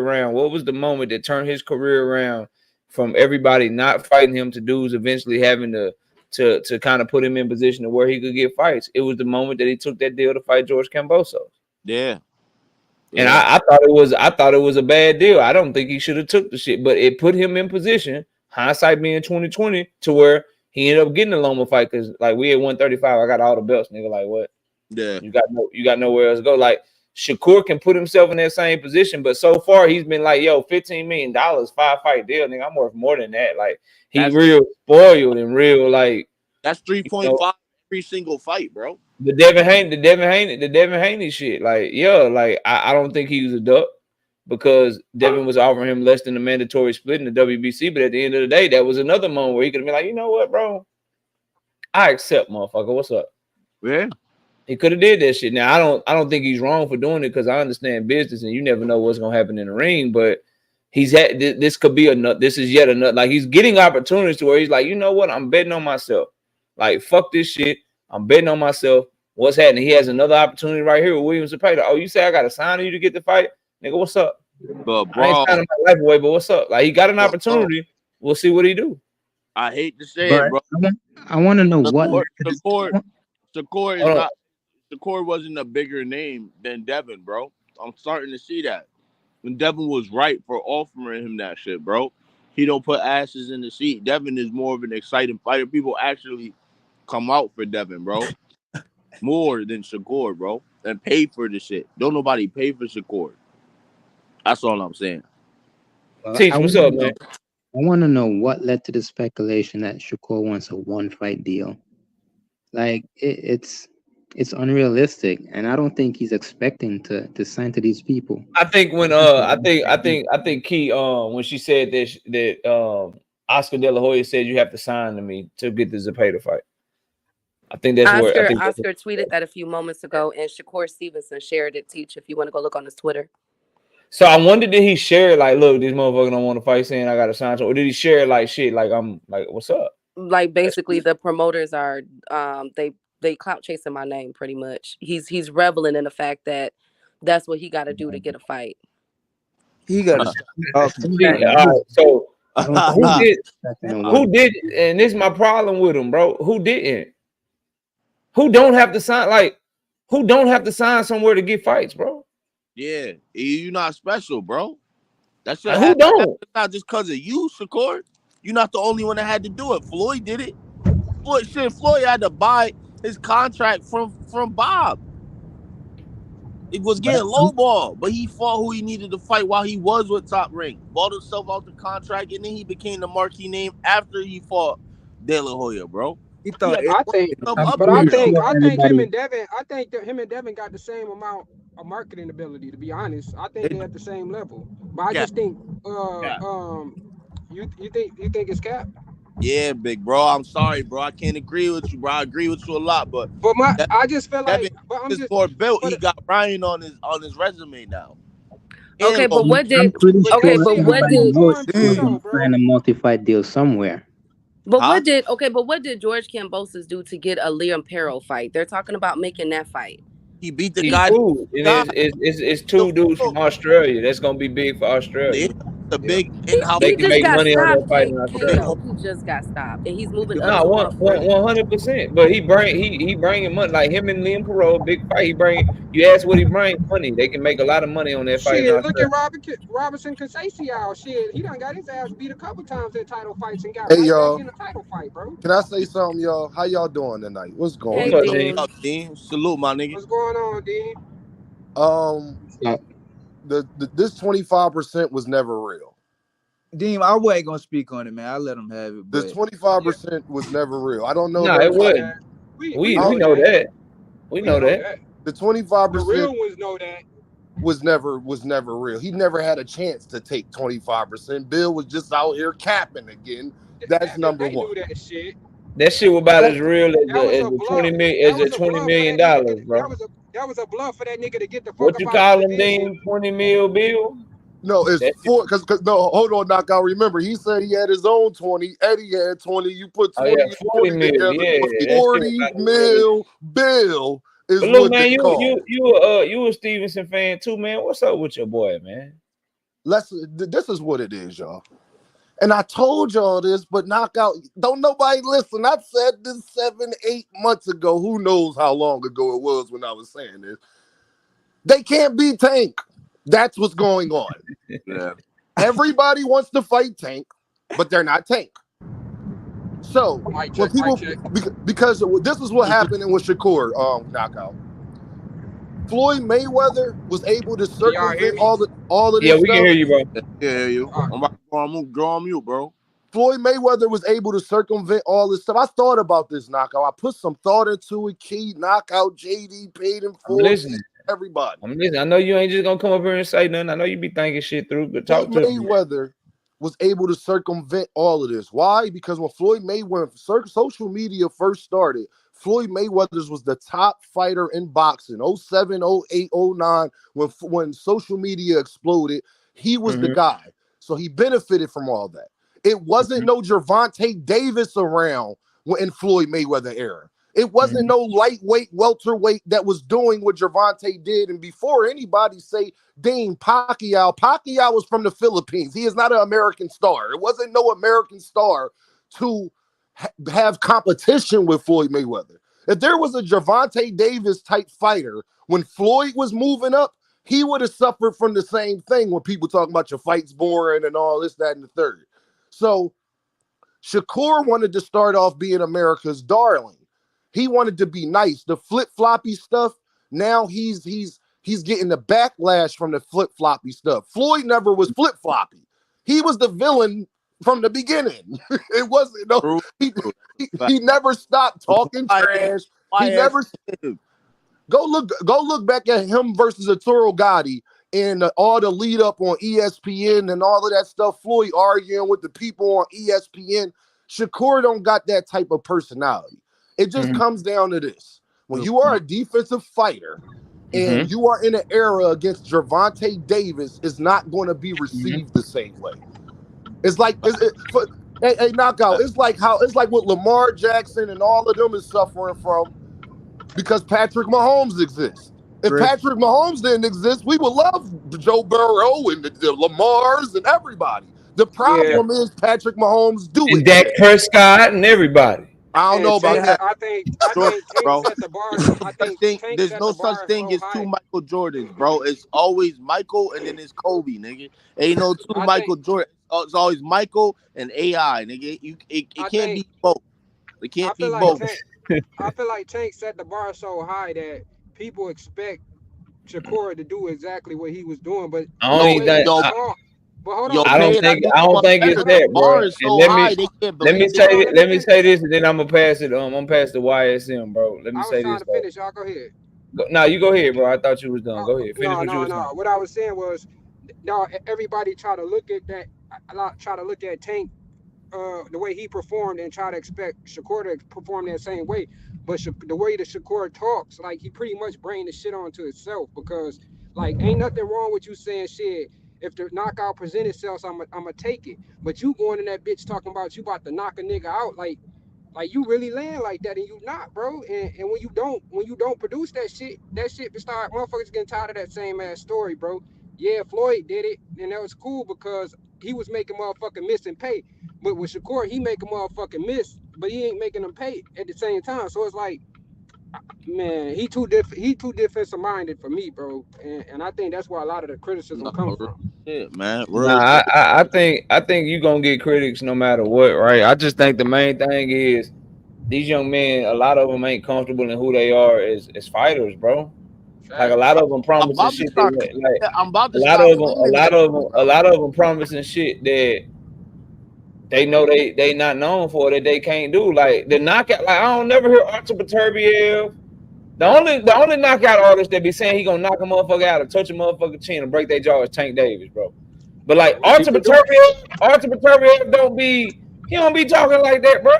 around? What was the moment that turned his career around from everybody not fighting him to dudes eventually having to kind of put him in position to where he could get fights? It was the moment that he took that deal to fight George Kambosos. Yeah. And I thought it was a bad deal. I don't think he should have took the shit, but it put him in position, hindsight being 2020, to where he ended up getting a Loma fight because like we at 135, I got all the belts, nigga. Like what? Yeah. You got nowhere else to go. Like Shakur can put himself in that same position, but so far he's been like, yo, $15 million, 5-fight deal, nigga. I'm worth more than that. Like That's real spoiled and real like that's 3.5 every single fight, bro. the Devin Haney shit. Like, yeah, like I don't think he was a duck because Devin was offering him less than the mandatory split in the WBC. But at the end of the day, that was another moment where he could have been like, you know what, bro? I accept, motherfucker. What's up? Yeah. He could have did that shit. Now I don't think he's wrong for doing it because I understand business and you never know what's gonna happen in the ring. But he's had this could be another. This is yet another. Like he's getting opportunities to where he's like, you know what? I'm betting on myself. Like fuck this shit. I'm betting on myself. What's happening? He has another opportunity right here with William Zepeda. Oh, you say I got to sign you to get the fight, nigga? What's up? But I ain't bro, signing my life away, but what's up? Like he got an opportunity. We'll see what he do. I hate to say But it, bro. I want to know what Shakur is not. Shakur wasn't a bigger name than Devin, bro. I'm starting to see that. And Devin was right for offering him that shit, bro. He don't put asses in the seat. Devin is more of an exciting fighter. People actually come out for Devin, bro. More than Shakur, bro. And pay for the shit. Don't nobody pay for Shakur. That's all I'm saying. Teach, what's up, man? I want to know what led to the speculation that Shakur wants a one-fight deal. Like it's unrealistic, and I don't think he's expecting to sign to these people. I think when I think Key when she said that Oscar De La Hoya said you have to sign to me to get the Zepeda fight. I think that's where Oscar tweeted that a few moments ago, and Shakur Stevenson shared it. Teach if you want to go look on his Twitter. So I wondered, did he share like, look, this motherfucker don't want to fight, saying I got to sign to, or did he share like shit, like I'm like, what's up? Like basically, the promoters are they clout chasing my name pretty much. He's reveling in the fact that that's what he got to do to get a fight. He got to stop talking. So who did? And this is my problem with him, bro. Who didn't? Who don't have to sign? Like, who don't have to sign somewhere to get fights, bro? Yeah, you're not special, bro. That's who don't. It's not just because of you, Shakur. You're not the only one that had to do it. Floyd did it. Floyd had to buy his contract from Bob. It was getting lowball, but he fought who he needed to fight while he was with Top Rank. Bought himself out the contract, and then he became the marquee name after he fought De La Hoya, bro. He thought I think him and Devin got the same amount of marketing ability. To be honest, I think they're at the same level. But I just think, you think it's cap? Yeah, big bro. I'm sorry, bro. I can't agree with you, bro. I agree with you a lot, but I just feel like, Devin is more built. He got Ryan on his resume now. Okay, but what I'm did? pretty But Okay, sure that but shit what everybody was did? knows going he was too, Damn. though, gonna bro. sign a multi-fight deal somewhere. But Huh? what did? Okay, but what did George Kambosos do to get a Liam Perro fight? They're talking about making that fight. He beat the He's guy. cool. And Guy. it's The two dudes from Australia. That's gonna be big for Australia. the Yeah. big He in-house. They he can just make got money on that stopped, fight in Big Australia. home. He just got stopped, and he's moving The, up No, to one 140. 100%. But he bringing money like him and Liam Perot, big fight. He bringing. You ask what he bring money. They can make a lot of money on that fight in Shit, look Australia. at Robinson Conceição. Shit, he done got his ass beat a couple times in title fights and got Hey right back y'all, in a title fight, bro. can I say something, y'all? How y'all doing tonight? What's going Hey, What's up, on? Dean? Dean. team. Salute, my nigga. What's going on, D? Um, this 25% was never real. Dean, I wasn't gonna speak on it, man. I let him have it, This but 25% was never real. I don't know if No, it We know everybody. wasn't. that. We We know know that. that. We We know know that. that. The The 25% real ones know that. was never real. He never had a chance to take 25%. Bill was just out here capping again. That's number They knew one. that shit. That shit was about as real as That was a the bluff. 20 million That as the was a $20 bluff for million that nigga. bro. That was a bluff for that nigga to get the fuck What up you out of call the them, division. Dean? 20 mil bill? No, it's That shit. four. Because no, hold on, knockout. Remember, he said he had his own 20. Eddie had 20. You put Oh 20 yeah, and 40 20 mil. together. Yeah, A that shit was 40 about as real as. mil bill is But look, what they man, call. you a Stevenson fan too, man. What's up with your boy, man? This is what it is, y'all. And I told y'all this, but knockout, don't nobody listen. I said this 7-8 months ago. Who knows how long ago it was when I was saying this. They can't beat Tank. That's what's going on. Yeah. Everybody wants to fight Tank, but they're not Tank. So Mic when check, mic people, check. because this is what happened with Shakur knockout. Floyd Mayweather was able to Can y'all hear circumvent me? all of Yeah, this we can stuff. hear you, bro. Yeah, you. All right. I'm about to go on mute, bro. Floyd Mayweather was able to circumvent all this stuff. I thought about this knockout. I put some thought into it. Key knockout, JD paid him I'm for listening. everybody. I'm listening. I know you ain't just gonna come up here and say nothing. I know you be thinking shit through, but Floyd talk to me. Mayweather was able to circumvent all of this. Why? Because when social media first started, Floyd Mayweather's was the top fighter in boxing. 07, 08, 09, when social media exploded, he was the guy. So he benefited from all that. It wasn't no Gervonta Davis around in Floyd Mayweather era. It wasn't no lightweight, welterweight that was doing what Gervonta did. And before anybody say Dean Pacquiao was from the Philippines. He is not an American star. It wasn't no American star to have competition with Floyd Mayweather. If there was a Gervonta Davis type fighter when Floyd was moving up, he would have suffered from the same thing when people talking about your fights boring and all this, that, and the third. So Shakur wanted to start off being America's darling. He wanted to be nice. The flip-floppy stuff, now he's getting the backlash from the flip-floppy stuff. Floyd never was flip-floppy. He was the villain from the beginning. It wasn't no he never stopped talking trash. He never go look back at him versus Arturo Gotti and all the lead up on ESPN and all of that stuff. Floyd arguing with the people on ESPN. Shakur don't got that type of personality. It just comes down to this. When you are a defensive fighter and you are in an era against Gervonta Davis, is not going to be received the same way. It's like hey, knockout. It's like what Lamar Jackson and all of them is suffering from because Patrick Mahomes exists. If Patrick Mahomes didn't exist, we would love Joe Burrow and the Lamars and everybody. The problem is Patrick Mahomes do And it. Dak Prescott and everybody. I don't know about Tank, that. I think Tank set the bar. I think Tank There's set no the bar such thing so as two high. Michael Jordans, bro. It's always Michael and then it's Kobe, nigga. Ain't no two Michael Jordan. It's always Michael and AI, nigga. It can't be both. It can't be both. I feel like Tank set the bar so high that people expect Shakur to do exactly what he was doing, but I don't think that. But hold Yo, on. I don't think it's the that, bro. bar is And so high they can't let me believe say it. let me say this, and then I'm gonna pass it. I'm gonna pass the YSM, bro. Let me I was say trying this. to finish. Y'all go ahead. No, you go ahead, bro. I thought you was done. Go ahead. Finish what you was saying. No. What I was saying was, no. Everybody try to look at that. Try to look at Tank, the way he performed, and try to expect Shakur to perform that same way. But the way that Shakur talks, like he pretty much bring the shit onto himself because Like, ain't nothing wrong with you saying shit. If the knockout present itself, I'ma take it. But you going in that bitch talking about you about to knock a nigga out, like you really land like that, and you not, bro. And when you don't produce that shit start motherfuckers getting tired of that same ass story, bro. Yeah, Floyd did it, and that was cool because he was making motherfucking miss and pay. But with Shakur, he make a motherfucking miss, but he ain't making them pay at the same time. So it's like, man, he too defensive minded for me, bro. And I think that's where a lot of the criticism come from. Yeah, man. Nah, I think you're gonna get critics no matter what, right? I just think the main thing is these young men, a lot of them ain't comfortable in who they are as fighters, bro. Like a lot of them promising shit. I'm about to a lot of them promising shit that they know they not known for, that they can't do. Like the knockout, like I don't never hear Artur Beterbiev. The only knockout artist that be saying he gonna knock a motherfucker out or touch a motherfucker chin and break their jaw is Tank Davis, bro. But like Artur Beterbiev don't be talking like that, bro.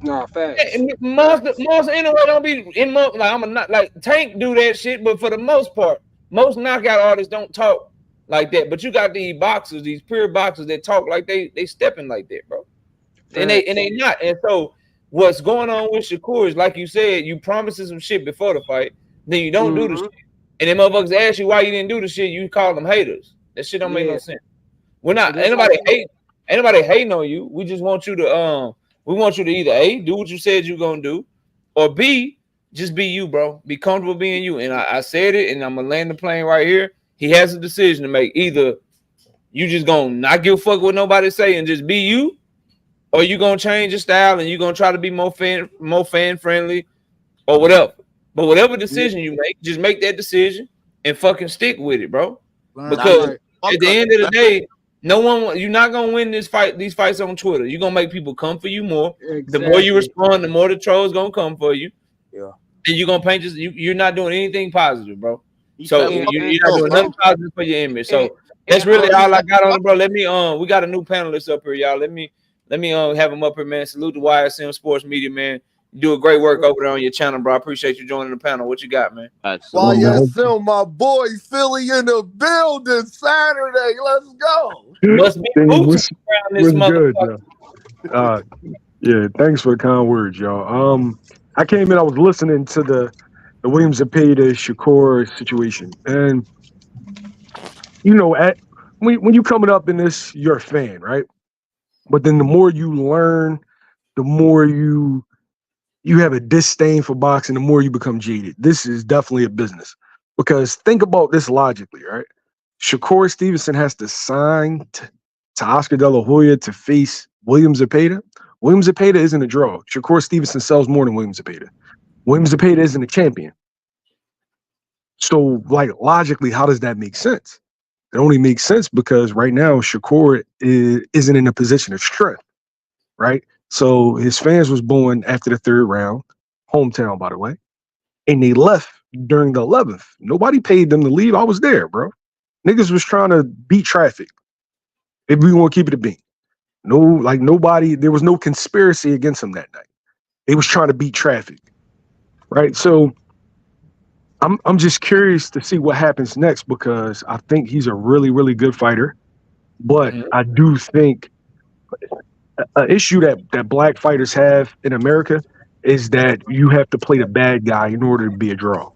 No, facts. Monster anyway don't be in like I'm a not like Tank do that shit, but for the most part, most knockout artists don't talk like that. But you got these boxers, these pure boxers that talk like they stepping like that, bro. And they not. And so what's going on with Shakur is, like you said, you promising some shit before the fight, then you don't do the shit. And then motherfuckers ask you why you didn't do the shit, you call them haters. That shit don't make no sense. We're not anybody hating on you. We just want you to either A, do what you said you're gonna do, or B, just be you, bro. Be comfortable being you. And I said it, and I'm gonna land the plane right here. He has a decision to make. Either you just gonna not give a fuck what nobody say and just be you, or you gonna change your style and you gonna try to be more fan friendly or whatever. But whatever decision you make, just make that decision and fucking stick with it, bro. Because at the end of the day, you're not gonna win these fights on Twitter. You're gonna make people come for you more. Exactly. The more you respond, the more the trolls gonna come for you. Yeah. And you're gonna paint you're not doing anything positive, bro. So you're not doing nothing positive for your image. So that's really all I got on it, bro. Let me we got a new panelist up here, y'all. Let me have him up here, man. Salute the YSM Sports Media, man. You do a great work over there on your channel, bro. I appreciate you joining the panel. What you got, man? YSM, my boy, Philly in the building Saturday. Let's go. Must be boots around this motherfucker. Good, yeah, thanks for the kind words, y'all. I came in, I was listening to the Williams Zepeda Shakur situation, and you know, when you coming up in this, you're a fan, right? But then the more you learn, the more you have a disdain for boxing, the more you become jaded. This is definitely a business. Because think about this logically, right? Shakur Stevenson has to sign to Oscar De La Hoya to face William Zepeda. William Zepeda isn't a draw. Shakur Stevenson sells more than William Zepeda. William Zepeda isn't a champion. So, like, logically, how does that make sense? It only makes sense because right now Shakur isn't in a position of strength, right? So his fans was booing after the third round, hometown, by the way, and they left during the 11th. Nobody paid them to leave. I was there, bro. Niggas was trying to beat traffic. If we want to keep it a beat. Nobody, there was no conspiracy against him that night. They was trying to beat traffic, right? So I'm just curious to see what happens next because I think he's a really, really good fighter. But I do think an issue that black fighters have in America is that you have to play the bad guy in order to be a draw.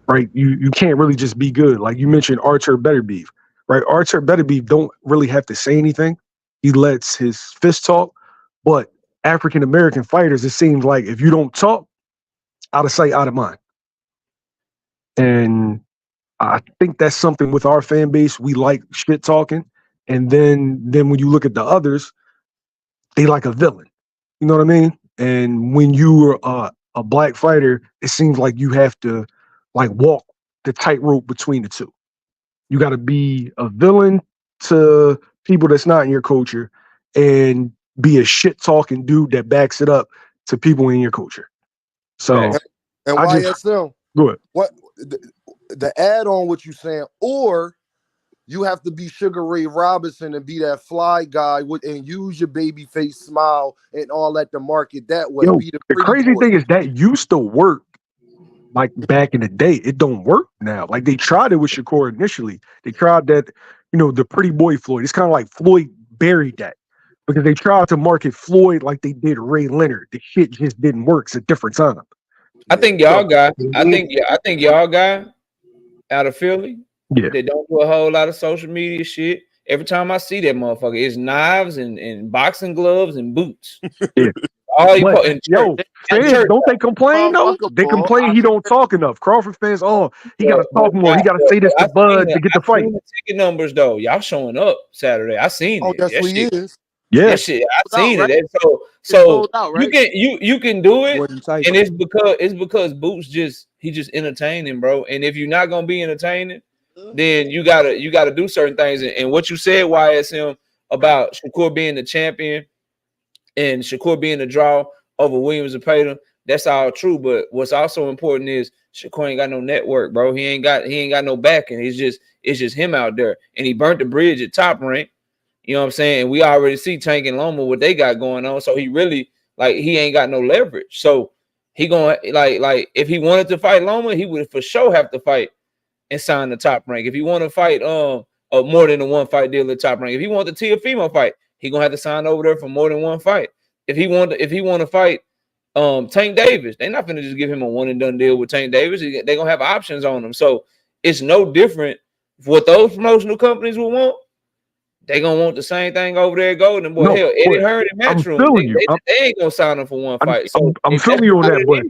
Right? You can't really just be good. Like you mentioned Artur Beterbiev, right? Artur Beterbiev don't really have to say anything. He lets his fist talk. But African American fighters, it seems like if you don't talk, out of sight, out of mind. And I think that's something with our fan base. We like shit talking. And then when you look at the others, they like a villain. You know what I mean? And when you're a black fighter, it seems like you have to like walk the tightrope between the two. You got to be a villain to people that's not in your culture and be a shit talking dude that backs it up to people in your culture. So, and YSM, go ahead. What the add on what you saying, or you have to be Sugar Ray Robinson and be that fly guy and use your baby face smile and all that to market that way. Yo, the crazy thing is that used to work like back in the day. It don't work now. Like they tried it with Shakur initially. They tried that, the pretty boy Floyd. It's kind of like Floyd buried that because they tried to market Floyd like they did Ray Leonard. The shit just didn't work. It's a different time. I think y'all got out of Philly. Yeah. They don't do a whole lot of social media shit. Every time I see that motherfucker, it's knives and boxing gloves and boots. Yeah. All he But, in yo, fans, don't they complain though? They complain he don't talk enough. Crawford fans, he gotta talk more. He gotta say this to Bud to get the fight. The ticket numbers though, y'all showing up Saturday. I seen it. That's what he is. Yeah, that shit. I seen it. Right? And so you can do it, and it's because Boots he just entertaining, bro. And if you're not gonna be entertaining, then you gotta do certain things. And what you said, YSM, about Shakur being the champion and Shakur being the draw over Williams and Payton, that's all true. But what's also important is Shakur ain't got no network, bro. He ain't got no backing. It's just him out there, and he burnt the bridge at Top Rank. You know what I'm saying? And we already see Tank and Loma what they got going on. So he really he ain't got no leverage. So he going like if he wanted to fight Loma, he would for sure have to fight and sign the Top Rank. If he want to fight more than a one fight deal at Top Rank, if he want the Teofimo fight, he gonna have to sign over there for more than one fight. If he want to fight Tank Davis, they're not gonna just give him a one and done deal with Tank Davis. They're gonna have options on him. So it's no different what those promotional companies will want. They gonna want the same thing over there at Golden Boy. Hell, Eddie Hearn and Matchroom, they ain't gonna sign him for one fight. I'm feeling you on that, but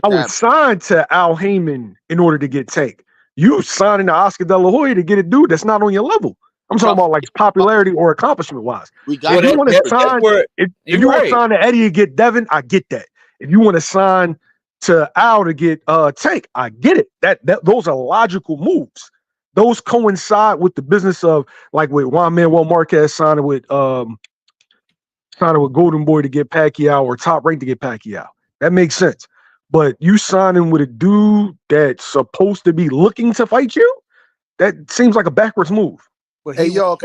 I was signed to Al Heyman in order to get Tank. You signing to Oscar De La Hoya to get a dude that's not on your level. I'm talking about like popularity or accomplishment wise. If you want to sign, if you want to sign to Eddie to get Devin, I get that. If you want to sign to Al to get Tank, I get it. That those are logical moves. Those coincide with the business of like with Juan Manuel Marquez signing with Golden Boy to get Pacquiao or Top Rank to get Pacquiao. That makes sense. But you signing with a dude that's supposed to be looking to fight you, that seems like a backwards move. But hey, y'all,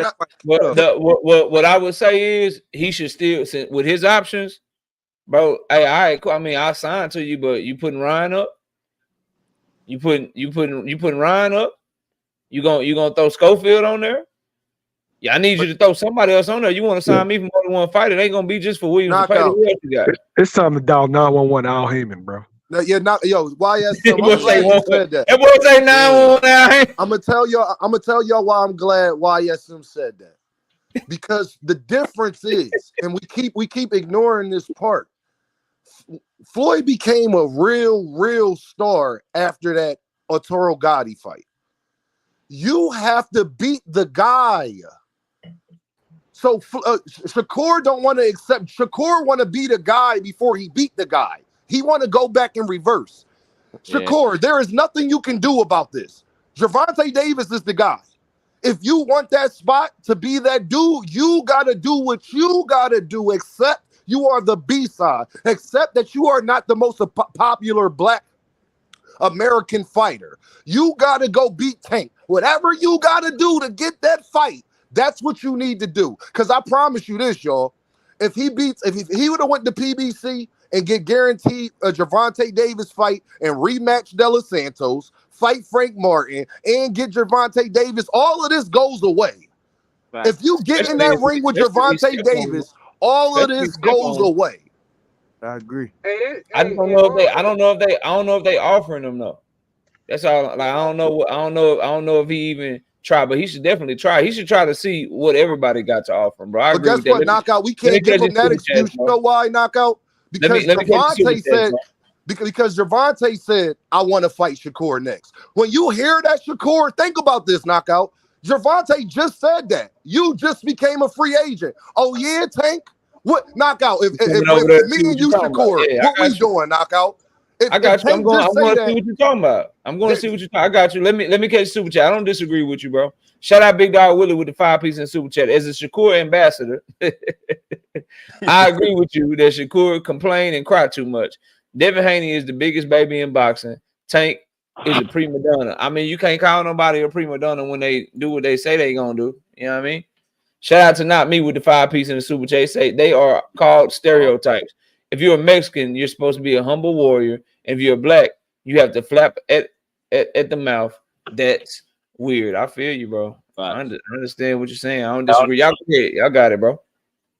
what I would say is he should still, with his options, bro. Hey, all right, cool. I mean, I'll sign to you, but you putting Ryan up. You putting Ryan up. You gonna throw Schofield on there? Yeah, I need you to throw somebody else on there. You want to sign me for more than one fight? It ain't gonna be just for Williams to pay the else you got. It's time to dial 911 Al Heyman, bro. No, you're not, YS. That boy say 911. I'm gonna tell y'all why I'm glad YSM said that. Because the difference is, and we keep ignoring this part. Floyd became a real star after that Arturo Gotti fight. You have to beat the guy. So Shakur don't want to accept. Shakur want to beat a guy before he beat the guy. He want to go back in reverse. Shakur, there is nothing you can do about this. Gervonta Davis is the guy. If you want that spot to be that dude, you got to do what you got to do, except you are the B-side, except that you are not the most popular black American fighter. You got to go beat Tank. Whatever you got to do to get that fight, that's what you need to do. Because I promise you this, y'all. If he would have went to PBC and get guaranteed a Gervonta Davis fight and rematch De Los Santos, fight Frank Martin, and get Gervonta Davis, all of this goes away. Right. If you get in that ring with Gervonta Davis, all of this goes away. I agree. I don't know if they offering him though. That's all. Like I don't know if he even try, but he should definitely try. He should try to see what everybody got to offer him, bro. I agree. But guess what, Knockout? We can't give him that excuse. You know why, Knockout? Because Gervonta said, because Gervonta said, I want to fight Shakur next. When you hear that, Shakur, think about this, Knockout. Gervonta just said that. You just became a free agent. Oh yeah, Tank. What Knockout? If me and you, Shakur, what we doing, Knockout? I got you. I'm going to see what you're talking about. I'm going to see what you're talking. I got you. Let me catch super chat. I don't disagree with you, bro. Shout out Big Dog Willie with the 5-piece in super chat. As a Shakur ambassador, I agree with you that Shakur complain and cry too much. Devin Haney is the biggest baby in boxing. Tank is a prima donna. I mean, you can't call nobody a prima donna when they do what they say they gonna do. You know what I mean? Shout out to Not Me with the 5-piece in the super chat. Say they are called stereotypes. If you're a Mexican, you're supposed to be a humble warrior. If you're black, you have to flap at the mouth. That's weird. I feel you, bro. I understand what you're saying. I don't disagree. Y'all got it, bro.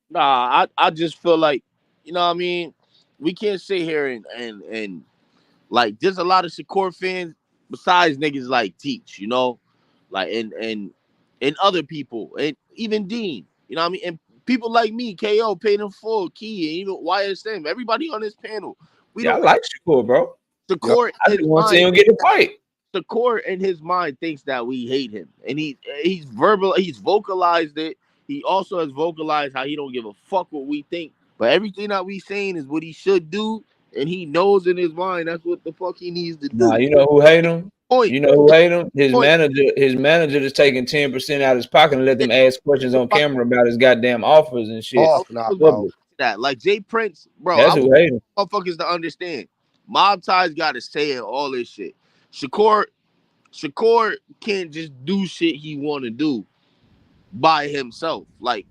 Nah, I just feel like, you know what I mean? We can't sit here and like, there's a lot of Shakur fans besides niggas like Teach, you know? Like, and other people, and even Dean, you know what I mean? And people like me, KO, Paid in Full, Key, and even YSM, everybody on this panel. I like Shakur, bro. Shakur, I just want to see him get a fight. Shakur in his mind thinks that we hate him, and he's vocalized it. He also has vocalized how he don't give a fuck what we think, but everything that we saying is what he should do, and he knows in his mind that's what the fuck he needs to do. Nah, you know who hate him? You know who hate him? His manager is taking 10% out of his pocket and let them ask questions on camera about his goddamn offers and shit. That like Jay Prince, bro. That's who hate him. Motherfuckers to understand. Mob Ties got to say it, all this shit. Shakur can't just do shit he want to do by himself. Like,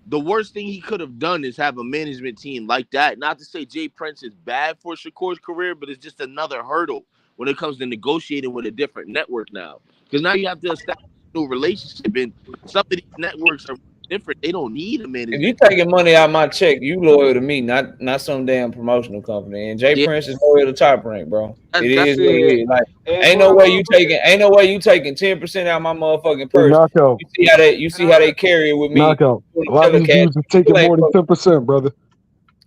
the worst thing he could have done is have a management team like that. Not to say Jay Prince is bad for Shakur's career, but it's just another hurdle when it comes to negotiating with a different network now. Because now you have to establish a new relationship, and some of these networks are different. They don't need a management. If you taking money out of my check, you loyal to me, not some damn promotional company. And Jay Prince is loyal to Top Rank, bro. It is what it is. Like, ain't no way you taking 10% out of my motherfucking purse. Knockout. You see how they carry it with me. Knockout. A lot of these dudes are taking more than 10%, brother.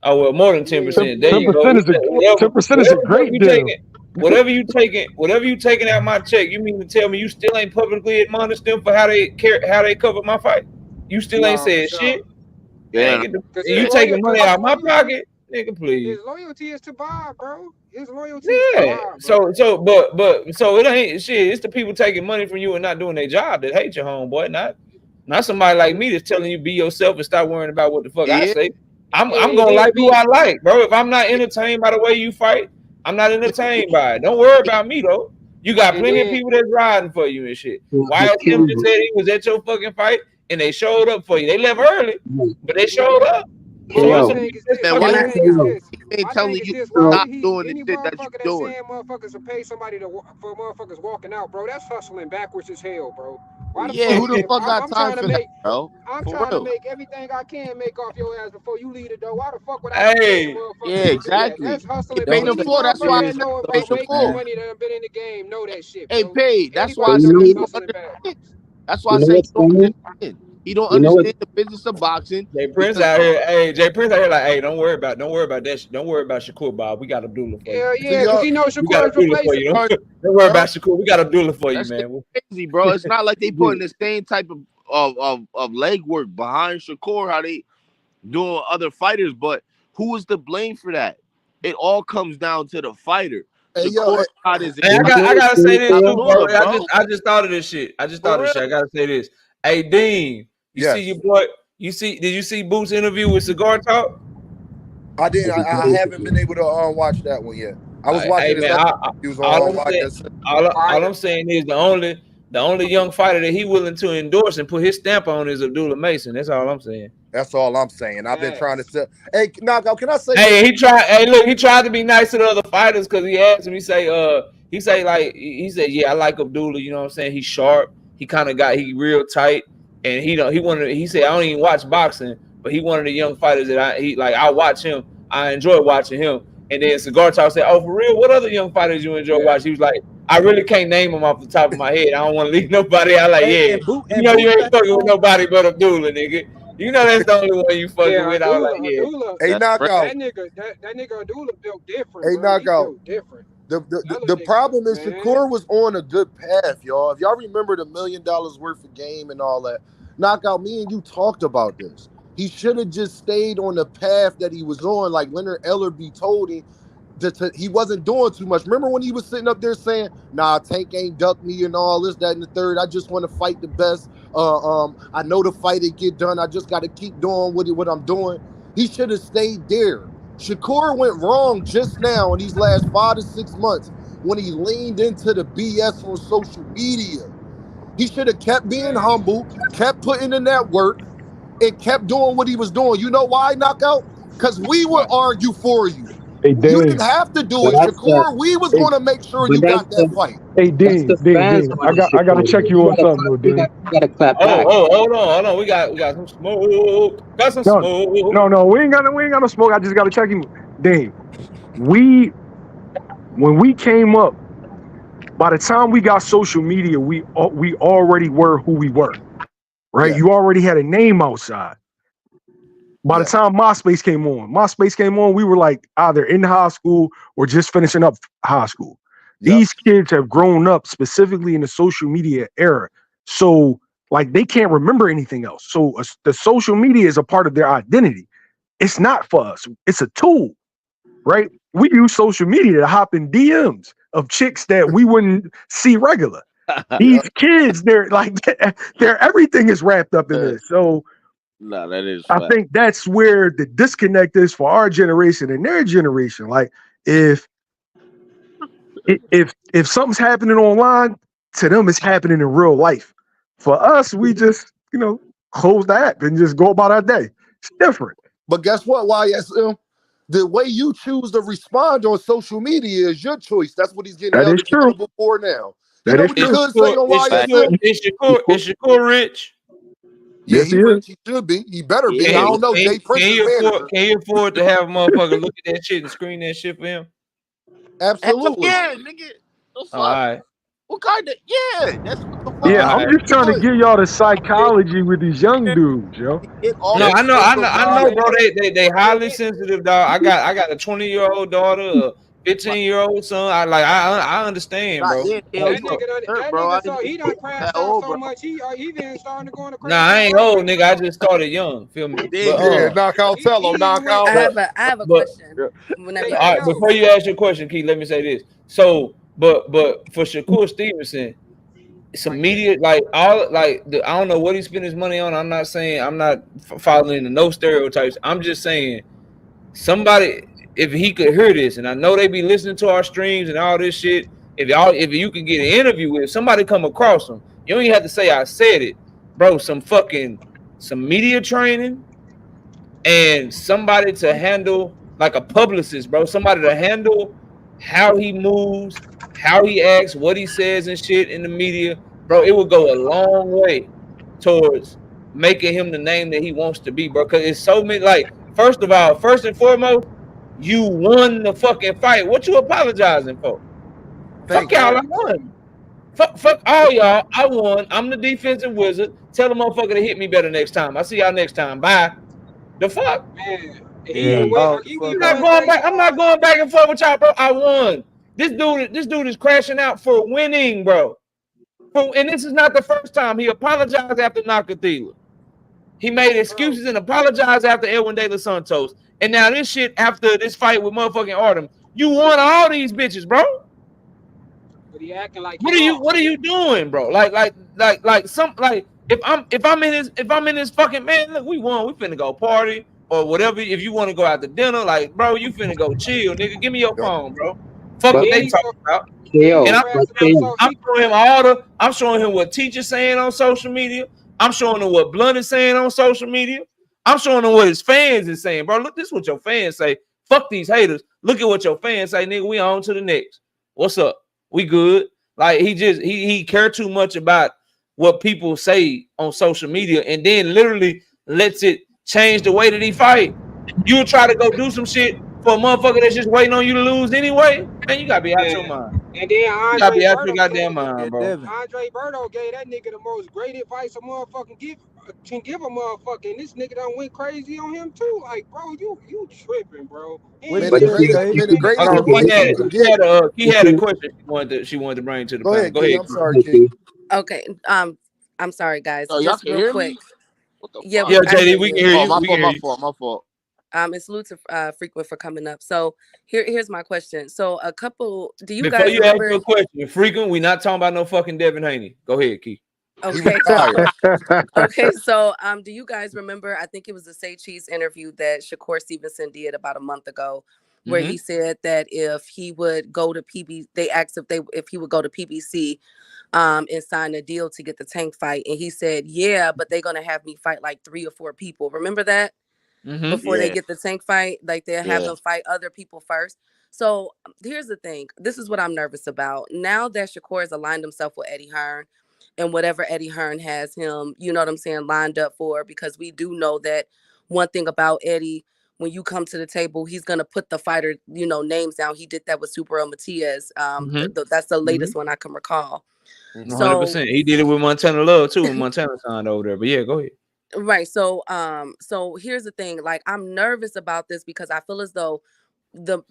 Oh well, more than 10%. There you go. 10% is a great deal. Whatever you taking out my check, you mean to tell me you still ain't publicly admonished them for how they covered my fight? You still ain't said shit. Yeah. You taking money out of my pocket, nigga? Please. His loyalty is to Bob, bro. His loyalty is to Bob, bro. So it ain't shit. It's the people taking money from you and not doing their job that hate your homeboy. Not somebody like me that's telling you be yourself and stop worrying about what the fuck I say. I'm gonna like who I like, bro. If I'm not entertained by the way you fight, I'm not entertained by it. Don't worry about me though. You got plenty of people that's riding for you and shit. YSM just said he was at your fucking fight and they showed up for you. They left early, but they showed up. Man, why ain't telling you stop doing the shit that you doing? Saying motherfuckers to pay somebody for motherfuckers walking out, bro. That's hustling backwards as hell, bro. Who the fuck got time for that, bro? I'm trying to make everything I can make off your ass before you leave the door. Why the fuck would I? Yeah, exactly. That's hustling. Pay the floor. That's why I said pay the floor. Money that have been in the game know that shit. Hey, paid. That's why I said he don't understand. That's why I say he don't understand. He don't understand the business of boxing. Jay Prince out here, like, hey, don't worry about that shit. Don't worry about Shakur, Bob. We got Abdullah for you. Yeah, because he knows Shakur replacing. Don't worry about Shakur. We got Abdullah for you, man. Crazy, bro. It's not like they putting the same type of leg work behind Shakur, how they doing other fighters, but who is to blame for that? It all comes down to the fighter. Hey, I gotta say this too, bro. I just thought of this shit. I gotta say this. Hey, Dean, you see your boy? Did you see Boots' interview with Cigar Talk? I didn't. I haven't been able to watch that one yet. I was watching all I'm saying is the only young fighter that he willing to endorse and put his stamp on is Abdullah Mason. That's all I'm saying. That's all I'm saying. I've been trying to say, hey, Knockout, can I say? Hey, he tried to be nice to the other fighters because he asked him. He said, yeah, I like Abdullah. You know what I'm saying? He's sharp. He real tight, and he said, I don't even watch boxing, but he one of the young fighters that I watch him. I enjoy watching him. And then Cigar Talk said, oh, for real? What other young fighters you enjoy watching? He was like, I really can't name them off the top of my head. I don't want to leave nobody out. Like, you ain't fucking with nobody but Abdullah, nigga. You know that's the only one you fucking with. I was like, Hey, Knockout. That nigga Abdullah built different. Hey, Knockout. Different. The problem is Shakur was on a good path, y'all. If y'all remember the $1 million worth of game and all that, Knockout, me and you talked about this. He should have just stayed on the path that he was on, like Leonard Ellerby told him. He wasn't doing too much. Remember when he was sitting up there saying, nah, Tank ain't ducked me and all this, that, and the third. I just want to fight the best. I know the fight it get done. I just got to keep doing what I'm doing. He should have stayed there. Shakur went wrong just now in these last 5 to 6 months when he leaned into the BS on social media. He should have kept being humble, kept putting in that work, and kept doing what he was doing. You know why, Knockout? Because we would argue for you. Hey, You didn't Dean. have to do But it, that's the Shakur. We was Hey, going to make sure but you that's got that the fight. hey, that's the fans Dean. wanting I gotta Shakur. check you on something, though, Dean. You gotta clap back. Oh, hold on. We got some smoke. Got some No, smoke. no, we ain't got no smoke. I just gotta check him. Dean, when we came up, by the time we got social media, we already were who we were, right? Yeah. You already had a name outside. By the time MySpace came on, we were like either in high school or just finishing up high school. Yep. These kids have grown up specifically in the social media era. So like they can't remember anything else. So the social media is a part of their identity. It's not for us. It's a tool, right? We use social media to hop in DMs of chicks that we wouldn't see regular. These kids, they're like, everything is wrapped up in this. So No, that is I think that's where the disconnect is for our generation and their generation. Like if something's happening online, to them it's happening in real life. For us, we just, close the app and just go about our day. It's different. But guess what, YSM? The way you choose to respond on social media is your choice. That's what he's getting That held is true. accountable for now. You That know is what you true. could say on YSM? Is Shakur rich? Yeah, Yes, he he rich. is. He should be. He better be. Can, I don't know. can, Jay Prince can is you afford? manager. Can you afford to have a motherfucker look at that shit and screen that shit for him? Absolutely. Yeah, nigga. The fuck? All right. What kind of? Yeah, that's what the fuck. Yeah, All I'm right. just trying to give y'all the psychology with these young dudes, yo. Hit all No, the I know, bro. They highly sensitive, dog. I got a 20-year-old daughter, a 15-year-old son. I understand, Nah, bro. yeah, hell, That you Like, nigga, hurt, bro. I so didn't he done even that crashed out old, so bro. much. He even starting to go into crash nah, I out ain't early. old, nigga. I just started young. Feel me? There But you Yeah, go. knock out, tell him, knock out. I have a but question. Whenever Hey, y'all all get right. a Theo. Before chance. you ask your question, Keith, let me say this. So, but for Shakur Stevenson, some media like all like I don't know what he spent his money on. I'm not saying I'm not following into no stereotypes. I'm just saying somebody, if he could hear this, and I know they be listening to our streams and all this shit. If you can get an interview with somebody, come across them, you don't even have to say I said it, bro. Some media training and somebody to handle like a publicist, bro. Somebody to handle how he moves, how he acts, what he says and shit in the media, bro. It would go a long way towards making him the name that he wants to be, bro. Because it's so many. Like, first of all, first and foremost, you won the fucking fight. What you apologizing for? Fuck Thank you. y'all, I won. Fuck all y'all. I won. I'm the defensive wizard. Tell the motherfucker to hit me better next time. I see y'all next time. Bye. The fuck? Man, he Yeah, even went. hold the He I'm fuck even not up. went going crazy back. I'm not hard. going back and forth with y'all, bro. I won. This dude is crashing out for winning, bro. And this is not the first time. He apologized after Nakathila. He made excuses and apologized after Edwin De Los Santos. And now this shit after this fight with motherfucking Arum. You won all these bitches, bro. But he acting like he What lost. are you doing, bro? If I'm in this fucking, man, look, we won. We finna go party or whatever. If you want to go out to dinner, like, bro, you finna go chill, nigga. Give me your Yep. phone, bro. Fuck And what But then they he talking so about. then And he Theo, crashed out. So I'm he showing him I'm showing him what teachers saying on social media. I'm showing him what Blunt is saying on social media. I'm showing him what his fans is saying, bro. Look, this is what your fans say. Fuck these haters. Look at what your fans say, nigga. We on to the next. What's up? We good. Like he care too much about what people say on social media, and then literally lets it change the way that he fight. You try to go do some shit for a motherfucker that's just waiting on you to lose anyway. Man, you gotta be out your man. mind. And then You gotta Andre be out your Berto goddamn gave Yeah, mind, bro. Devin. Andre Berto gave that nigga the most great advice a motherfucker can give a motherfucker. And this nigga done went crazy on him too. Like, bro, you tripping, bro. He What ain't he Man, even say, say Gay? the anything Hold greatest on, negative. advice you Key can get. had a question she wanted to bring to the Go panel. ahead, Go Key. ahead, I'm Key. sorry, Key. Okay. I'm sorry, guys. Oh, y'all Just can real hear quick. me? What the Yeah, fuck? Yeah, I JD, hear we can you. hear Oh, you. my We fault, can hear my you. fault, my fault. It's salute to Frequent for coming up. So here's my question. So do you Before guys you ask remember? your question, frequent, we not talking about no fucking Devin Haney. Go ahead, Key. He Okay, retired. okay. So do you guys remember? I think it was the Say Cheese interview that Shakur Stevenson did about a month ago, where he said that if he would go to they asked if he would go to PBC and sign a deal to get the Tank fight, and he said, yeah, but they're gonna have me fight like 3 or 4 people. Remember that? before they get the Tank fight. Like they'll have them fight other people first. So here's the thing. This is what I'm nervous about. Now that Shakur has aligned himself with Eddie Hearn and whatever Eddie Hearn has him, you know what I'm saying, lined up for, because we do know that one thing about Eddie, when you come to the table, he's going to put the fighter, you know, names down. He did that with Super Matias. That's the latest one I can recall. 100%. He did it with Montana Love too, when Montana signed over there. But yeah, go ahead. Right. So here's the thing. Like, I'm nervous about this because I feel as though the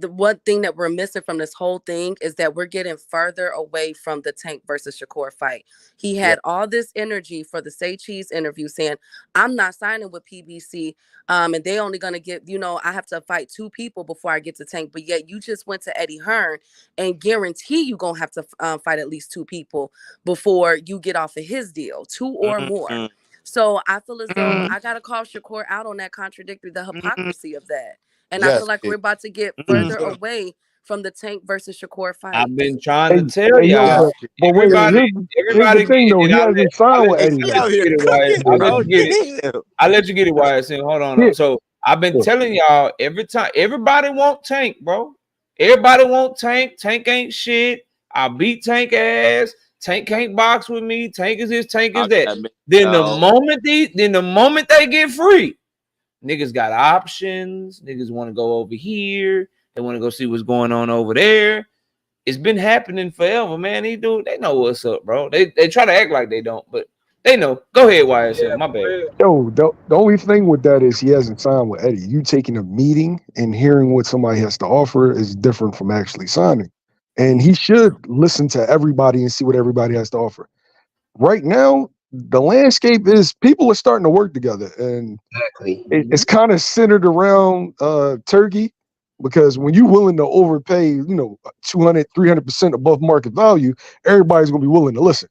one thing that we're missing from this whole thing is that we're getting further away from the Tank versus Shakur fight. He had all this energy for the Say Cheese interview saying, I'm not signing with PBC. And they only going to get, you know, I have to fight 2 people before I get to Tank. But yet you just went to Eddie Hearn and guarantee you going to have to fight at least 2 people before you get off of his deal, 2 or more. So I feel as though I got to call Shakur out on that contradictory, the hypocrisy of that. And I feel like we're about to get further away from the Tank versus Shakur fight. I've been trying to tell y'all. But wait, everybody the thing though, he hasn't signed with Eddie. I'll let you get it, YSM. Hold on. So I've been telling y'all every time. Everybody want Tank, bro. Everybody want Tank. Tank ain't shit. I beat Tank ass. Tank can't box with me. Tank is this. Tank is that. Then the moment they get free, niggas got options. Niggas want to go over here. They want to go see what's going on over there. It's been happening forever, man. They know what's up, bro. They try to act like they don't, but they know. Go ahead, YSL. My bad. Yo, the only thing with that is he hasn't signed with Eddie. You taking a meeting and hearing what somebody has to offer is different from actually signing. And he should listen to everybody and see what everybody has to offer. Right now, the landscape is people are starting to work together, and it's kind of centered around Turkey, because when you're willing to overpay, you know, 200, 300% above market value, everybody's gonna be willing to listen.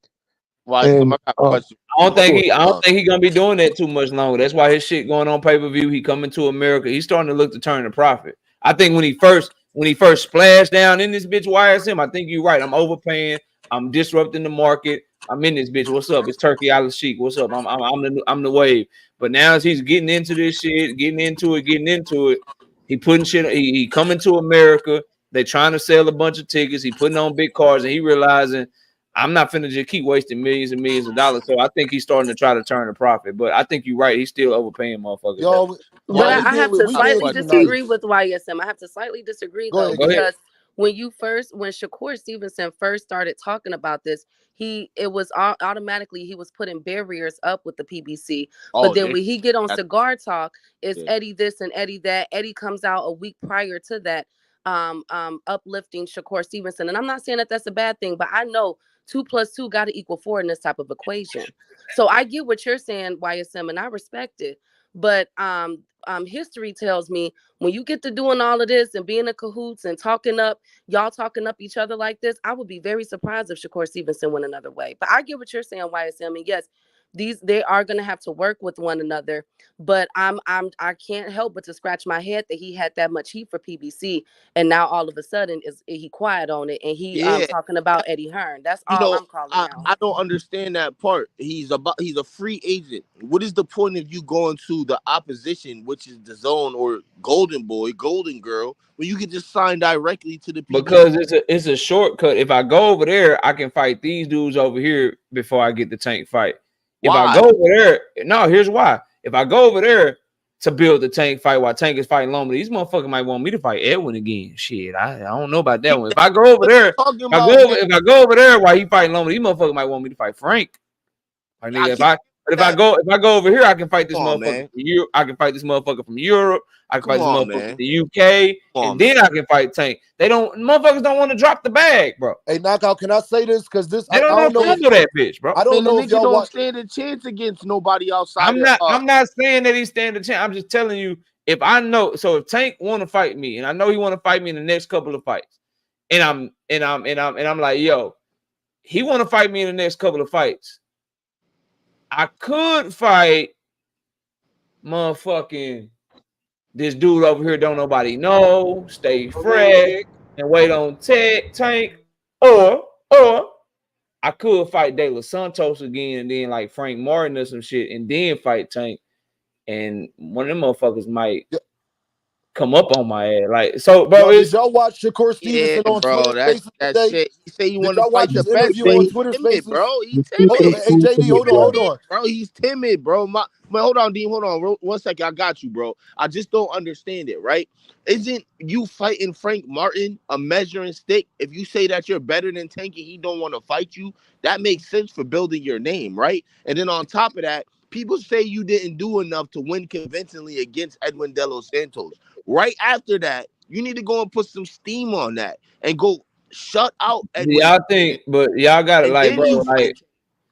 I don't think he gonna be doing that too much longer. That's why his shit going on pay-per-view. He coming to America. He's starting to look to turn a profit. I think when he first splashed down in this bitch YSM, I think you're right. I'm overpaying. I'm disrupting the market. I'm in this bitch. What's up? It's Turkey Island Chic. What's up? I'm the wave. But now as he's getting into this shit, getting into it, he putting shit. He coming to America. They trying to sell a bunch of tickets. He putting on big cars, and he realizing I'm not finna just keep wasting millions and millions of dollars. So I think he's starting to try to turn a profit. But I think you're right. He's still overpaying motherfuckers. But I have to slightly disagree with YSM. I have to slightly disagree though, because when Shakur Stevenson first started talking about this, it was automatically he was putting barriers up with the PBC. But then when he get on Cigar Talk, it's Eddie this and Eddie that. Eddie comes out a week prior to that, uplifting Shakur Stevenson. And I'm not saying that that's a bad thing, but I know 2 + 2 got to equal 4 in this type of equation. So I get what you're saying, YSM, and I respect it. But history tells me when you get to doing all of this and being in cahoots and talking up each other like this, I would be very surprised if Shakur Stevenson went another way. But I get what you're saying, YSM, and yes, they are going to have to work with one another. But I can't help but to scratch my head that he had that much heat for PBC, and now all of a sudden he quiet on it, and he talking about Eddie Hearn. That's all I'm calling out. I don't understand that part. He's a free agent. What is the point of you going to the opposition, which is the Zone or Golden Boy, Golden Girl, when you can just sign directly to the PBC? Because it's a shortcut. If I go over there, I can fight these dudes over here before I get the Tank fight. If I go over there, here's why. If I go over there to build the Tank fight while Tank is fighting Loma, these motherfuckers might want me to fight Edwin again. Shit, I don't know about that one. If I go over there, if I go over there while he fighting Loma, these motherfuckers might want me to fight Frank. Like, nigga, if I go over here, I can fight this motherfucker from Europe. I can fight this motherfucker from Europe. I can fight this motherfucker from the UK, and then I can fight Tank. Motherfuckers don't want to drop the bag, bro. Hey, Knockout, can I say this? Because I don't know that bitch, bro. I don't know if y'all don't stand a chance against nobody outside. I'm not saying that he stand a chance. I'm just telling you, if I know, so if Tank want to fight me, and I know he want to fight me in the next couple of fights, and I'm like, yo, he want to fight me in the next couple of fights. I could fight motherfucking this dude over here don't nobody know, stay fresh, and wait on Tank, or I could fight De Los Santos again and then like Frank Martin or some shit and then fight Tank. and one of them motherfuckers might come up on my ass. Like, so, bro, Did y'all watch Shakur Stevenson on bro, Twitter Spaces that today? shit. He say you Did want to y'all watch fight the his best, interview but on he's Twitter timid, Spaces? bro. He's Hold on, timid. hey JD, hold on. Bro, he's timid, bro. Hold on, Dean. Hold on. 1 second. I got you, bro. I just don't understand it, right? Isn't you fighting Frank Martin a measuring stick? If you say that you're better than Tank and he don't want to fight you, that makes sense for building your name, right? And then on top of that, people say you didn't do enough to win convincingly against Edwin De Los Santos. Right after that, you need to go and put some steam on that and go shut out Edwin. Y'all think, but y'all got it, like, bro, like,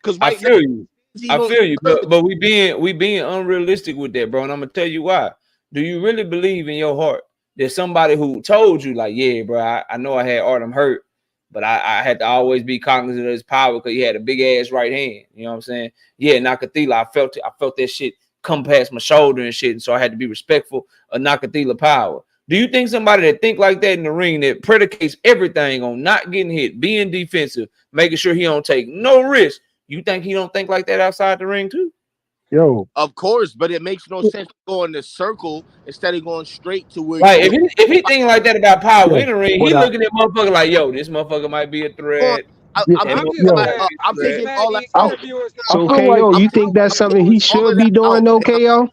because I feel you. I feel you, but we being unrealistic with that, bro. And I'm gonna tell you why. Do you really believe in your heart that somebody who told you, like, yeah, bro, I know I had Artem hurt, but I had to always be cognizant of his power because he had a big ass right hand. You know what I'm saying? Yeah, Nakathila, I felt that shit come past my shoulder and shit, and so I had to be respectful of Nakathila power. Do you think somebody that think like that in the ring, that predicates everything on not getting hit, being defensive, making sure he don't take no risk, you think he don't think like that outside the ring too? Yo, of course, but it makes no sense to go in the circle instead of going straight to where like, you if he think like that about power in the ring, he what looking at motherfucker like, yo, this motherfucker might be a threat. I'm taking all that. So KO, you think that's something he should be doing, though, KO?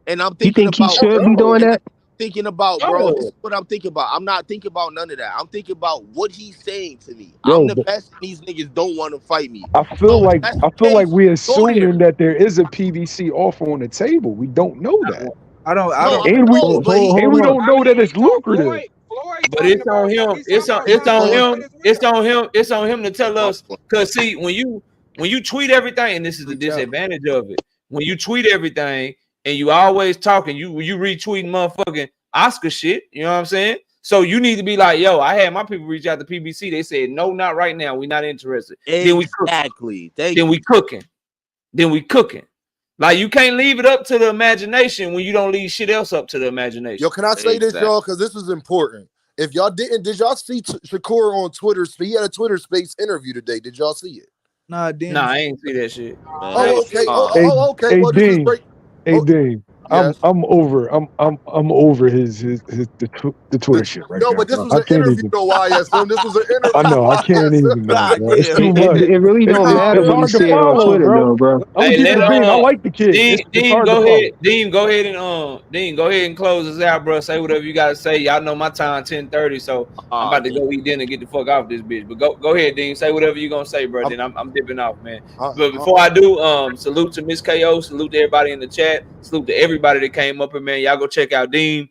And I'm You thinking think he about should be doing that? thinking about, bro, this is what I'm thinking about. I'm not thinking about none of that. I'm thinking about what he's saying to me. Yo, I'm the best, and these niggas don't want to fight me. I feel like we're go there. assuming that there is a PVC offer on the table. We don't know that. I don't. And we don't know that it's lucrative. But it's on him. It's on him to tell us. Cause see, when you tweet everything, and this is the disadvantage of it. When you tweet everything and you always talking, you retweeting motherfucking Oscar shit. You know what I'm saying? So you need to be like, yo, I had my people reach out to PBC. They said, no, not right now. We're not interested. Exactly. Then we cooking. Like, you can't leave it up to the imagination when you don't leave shit else up to the imagination. Yo, can I say this, y'all? Because this is important. If y'all did y'all see Shakur on Twitter? He had a Twitter Space interview today. Did y'all see it? Nah, I didn't. Nah, I ain't see that shit. Oh, okay. Okay. Hey, Well, this is Dean. great. Hey, Dean. Yes. I'm over the Twitter shit right now. No, but this was an interview, though, YSM. This was an interview. I know. I can't even. Bro. It's too much. It really don't matter what he said on Twitter, though, bro. I'm keeping it being. I like the kid. Dean, go ahead. Dean, go ahead and close us out, bro. Say whatever you gotta say. Y'all know my time 10:30, so I'm about to go eat dinner and get the fuck off this bitch. But go ahead, Dean. Say whatever you gonna say, bro. Then I'm dipping off, man. But before I do, salute to Miss KO. Salute to everybody in the chat. Salute to everybody that came up here, man. Y'all go check out Dean.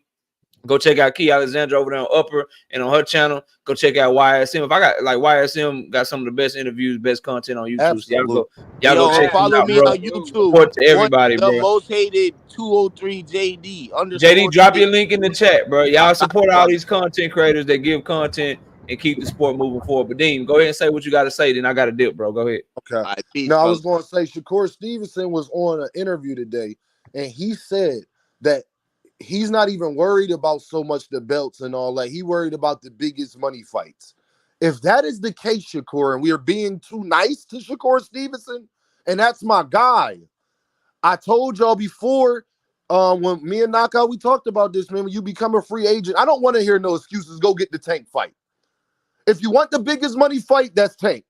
Go check out Key Alexandra over there on Upper and on her channel. Go check out YSM. If I got like YSM got some of the best interviews, best content on YouTube. Absolutely. So y'all go check follow out, me bro. on YouTube. Support to everybody, the bro. most hated 203 JD. JD, drop your link in the chat, bro. Y'all support all these content creators that give content and keep the sport moving forward. But Dean, go ahead and say what you got to say. Then I got to dip, bro. Go ahead. Okay. Right, peace, now, I bro. was going to say Shakur Stevenson was on an interview today, and he said that he's not even worried about so much the belts and all that. He worried about the biggest money fights. If that is the case, Shakur, and we are being too nice to Shakur Stevenson, and that's my guy. I told y'all before, when me and Knockout, we talked about this, man. When you become a free agent, I don't want to hear no excuses. Go get the Tank fight. If you want the biggest money fight, that's Tank.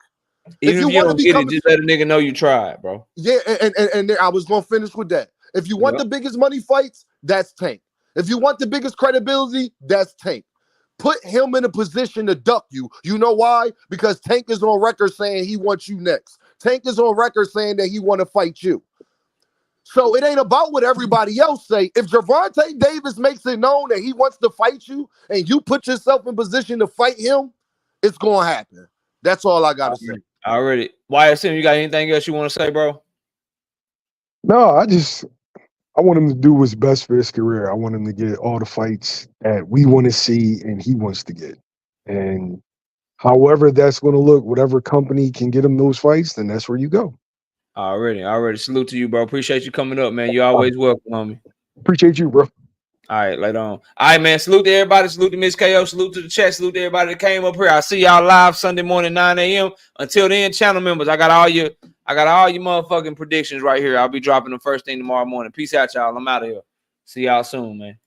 Even if you don't get it, just let a nigga know you tried, bro. Yeah, and I was going to finish with that. If you want the biggest money fights, that's Tank. If you want the biggest credibility, that's Tank. Put him in a position to duck you. You know why? Because Tank is on record saying he wants you next. Tank is on record saying that he want to fight you. So it ain't about what everybody else say. If Gervonta Davis makes it known that he wants to fight you and you put yourself in position to fight him, it's going to happen. That's all I got to say. Already. YSM, you got anything else you want to say, bro? No, I want him to do what's best for his career. I want him to get all the fights that we want to see and he wants to get. And however that's going to look, whatever company can get him those fights, then that's where you go. Already. Salute to you, bro. Appreciate you coming up, man. You're always welcome, homie. Appreciate you, bro. All right, later on. All right, man. Salute to everybody. Salute to Miss KO. Salute to the chat. Salute to everybody that came up here. I'll see y'all live Sunday morning, 9 a.m. Until then, channel members, I got I got all your motherfucking predictions right here. I'll be dropping them first thing tomorrow morning. Peace out, y'all. I'm out of here. See y'all soon, man.